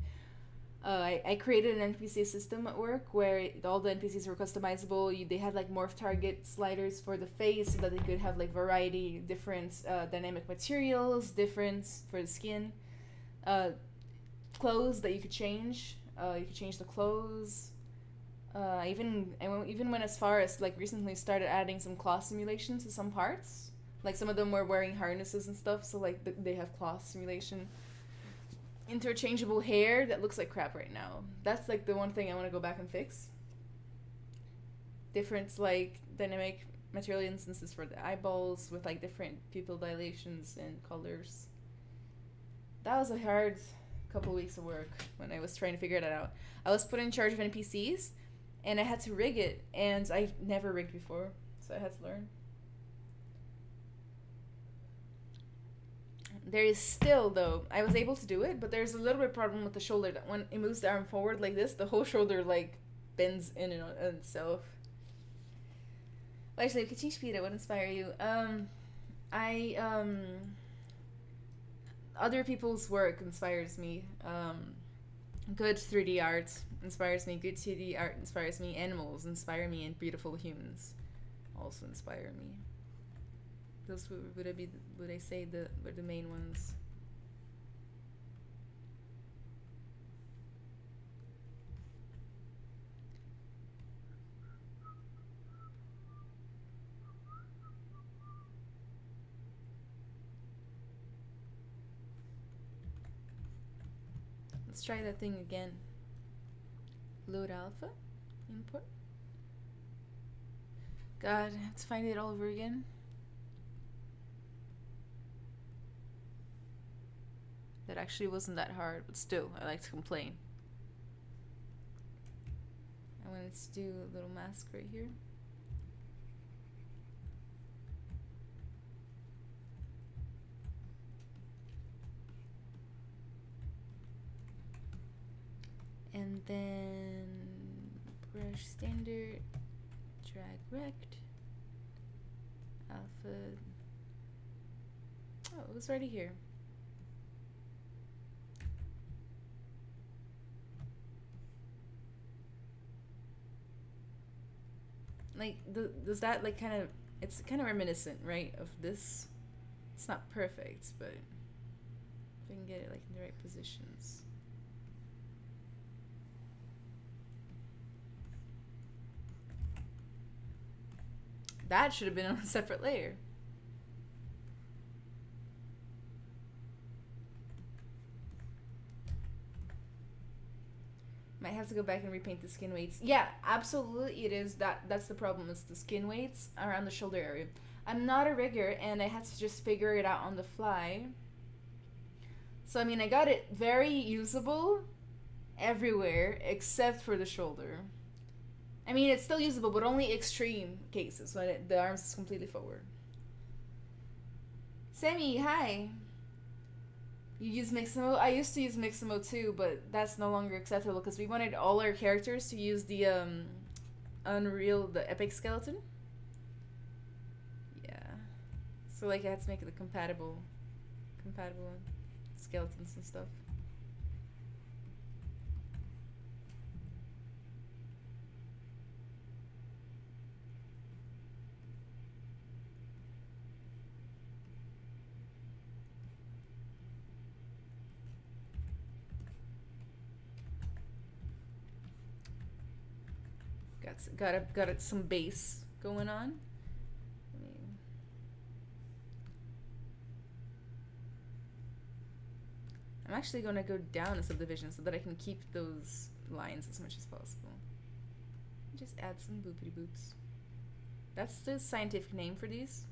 I created an NPC system at work where all the NPCs were customizable. They had like morph target sliders for the face so that they could have like variety, different dynamic materials, difference for the skin, clothes that you could change. You could change the clothes. I even went as far as like recently started adding some claw simulation to some parts. Like some of them were wearing harnesses and stuff, so like they have claw simulation. Interchangeable hair that looks like crap right now. That's like the one thing I want to go back and fix. Different like dynamic material instances for the eyeballs with like different pupil dilations and colors. That was a hard couple weeks of work when I was trying to figure that out. I was put in charge of NPCs and I had to rig it, and I've never rigged before, so I had to learn. There is still, though, I was able to do it, but there's a little bit of problem with the shoulder. That when it moves the arm forward like this, the whole shoulder like bends in and on itself. Well, actually, if you teach Peter, what inspire you? Other people's work inspires me. Good 3D art inspires me. Good 2D art inspires me. Animals inspire me, and beautiful humans also inspire me. Those would I say were the main ones. Let's try that thing again. Load alpha, import. God, let's find it all over again. That actually wasn't that hard, but still, I like to complain. I'm going to do a little mask right here. And then brush standard, drag rect, alpha. Oh, it was already here. Like, does that like kind of, it's kind of reminiscent, right, of this? It's not perfect, but if I can get it like in the right positions. That should have been on a separate layer. Might have to go back and repaint the skin weights. Yeah, absolutely it is. That's the problem. It's the skin weights around the shoulder area. I'm not a rigger, and I had to just figure it out on the fly. So I mean, I got it very usable everywhere except for the shoulder. I mean, it's still usable, but only extreme cases when the arms is completely forward. Sammy, hi. You use Mixamo? I used to use Mixamo too, but that's no longer acceptable because we wanted all our characters to use the Unreal, the Epic skeleton. Yeah. So like I had to make it a compatible skeletons and stuff. Got some base going on. I'm actually gonna go down a subdivision so that I can keep those lines as much as possible. Just add some boopity boops. That's the scientific name for these.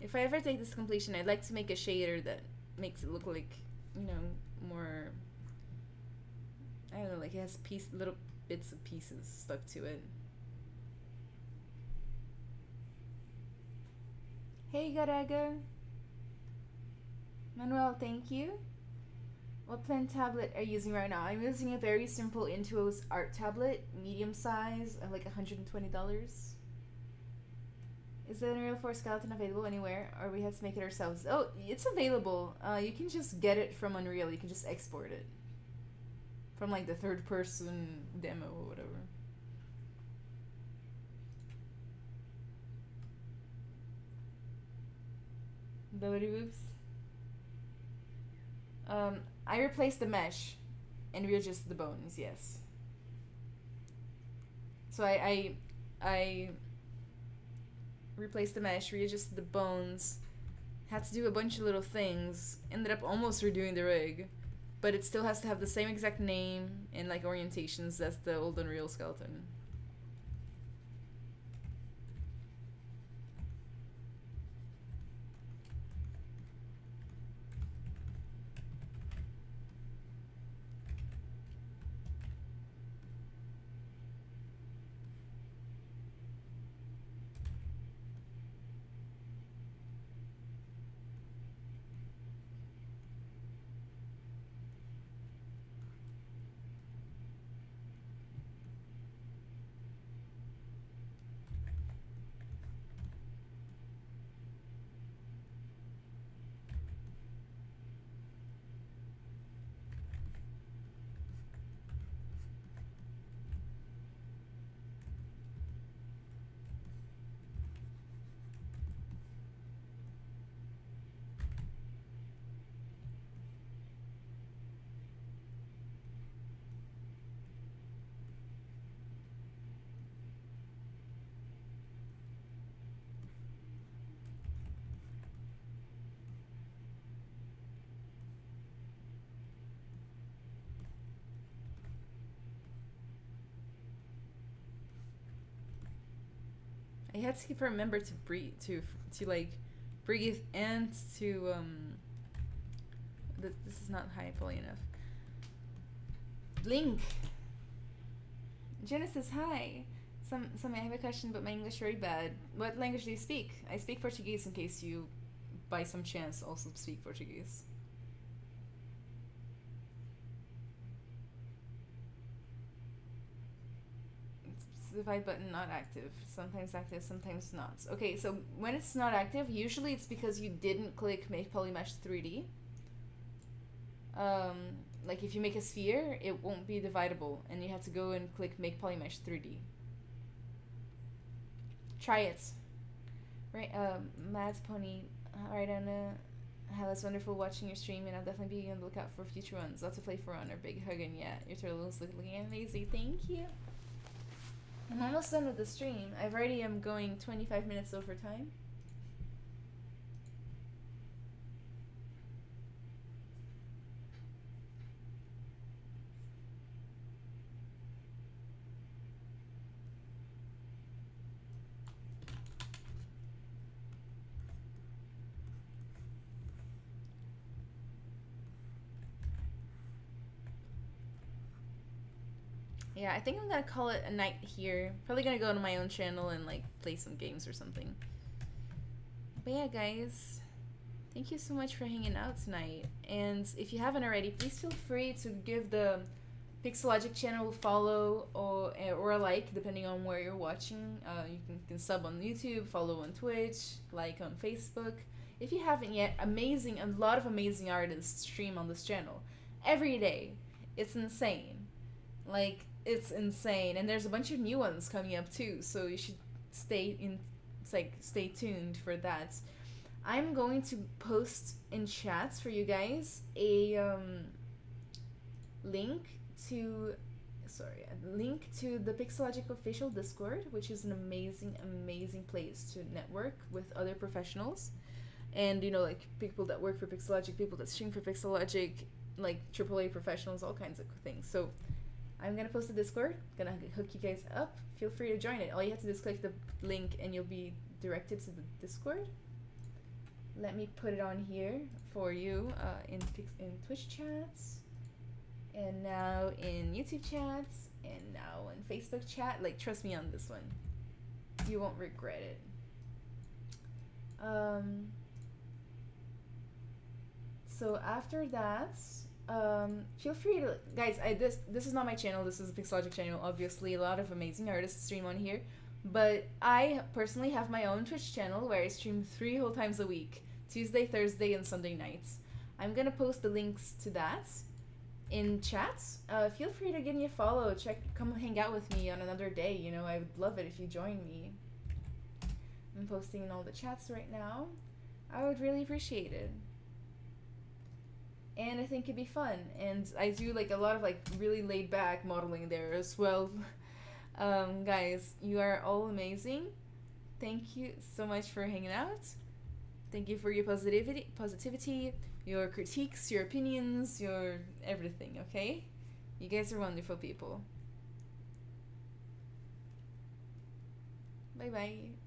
If I ever take this completion, I'd like to make a shader that makes it look like, you know, more, I don't know, like it has little bits of pieces stuck to it. Hey Garaga. Manuel, thank you. What pen tablet are you using right now? I'm using a very simple Intuos art tablet, medium size, of like $120. Is the Unreal 4 skeleton available anywhere, or we have to make it ourselves? Oh, it's available. You can just get it from Unreal. You can just export it from like the third person demo or whatever. Nobody moves. I replaced the mesh and readjusted the bones. Yes. So I replaced the mesh, readjusted the bones, had to do a bunch of little things, ended up almost redoing the rig, but it still has to have the same exact name and like orientations as the old Unreal skeleton. I had to remember to breathe, to like breathe, and to this is not high poly enough. Link. Genesis, hi. Some I have a question, but my English is very bad. What language do you speak? I speak Portuguese in case you, by some chance, also speak Portuguese. Divide button not active. Sometimes active, sometimes not. Okay, so when it's not active, usually it's because you didn't click Make Polymesh 3D. Like if you make a sphere, it won't be dividable, and you have to go and click Make Polymesh 3D. Try it. Right, Mads Pony. Alright, Anna. It's wonderful watching your stream, and I'll definitely be on the lookout for future ones. Lots to play for on our big hug, and yeah, your turtles looking amazing. Thank you. I'm almost done with the stream. I've already am going 25 minutes over time. Yeah, I think I'm gonna call it a night here. Probably gonna go to my own channel and like play some games or something. But yeah, guys, thank you so much for hanging out tonight. And if you haven't already, please feel free to give the Pixelogic channel a follow or a like, depending on where you're watching. You can sub on YouTube, follow on Twitch, like on Facebook. If you haven't yet, a lot of amazing artists stream on this channel every day. It's insane. Like, it's insane, and there's a bunch of new ones coming up too, so you should stay tuned for that. I'm going to post in chats for you guys a link to the Pixelogic official Discord, which is an amazing place to network with other professionals, and you know, like people that work for Pixelogic, people that stream for Pixelogic, like AAA professionals, all kinds of things. So I'm gonna post the Discord, gonna hook you guys up. Feel free to join it. All you have to do is click the link and you'll be directed to the Discord. let me put it on here for you in Twitch chats, and now in YouTube chats, and now in Facebook chat. Like, trust me on this one, you won't regret it. So after that, feel free to, guys, this is not my channel, this is a Pixologic channel. Obviously a lot of amazing artists stream on here, but I personally have my own Twitch channel where I stream 3 whole times a week, Tuesday, Thursday, and Sunday nights. I'm gonna post the links to that in chats. Feel free to give me a follow, come hang out with me on another day, you know, I would love it if you join me. I'm posting in all the chats right now. I would really appreciate it. And I think it'd be fun, and I do like a lot of like really laid back modeling there as well. Guys, you are all amazing. Thank you so much for hanging out. Thank you for your positivity, your critiques, your opinions, your everything, okay? You guys are wonderful people. Bye bye.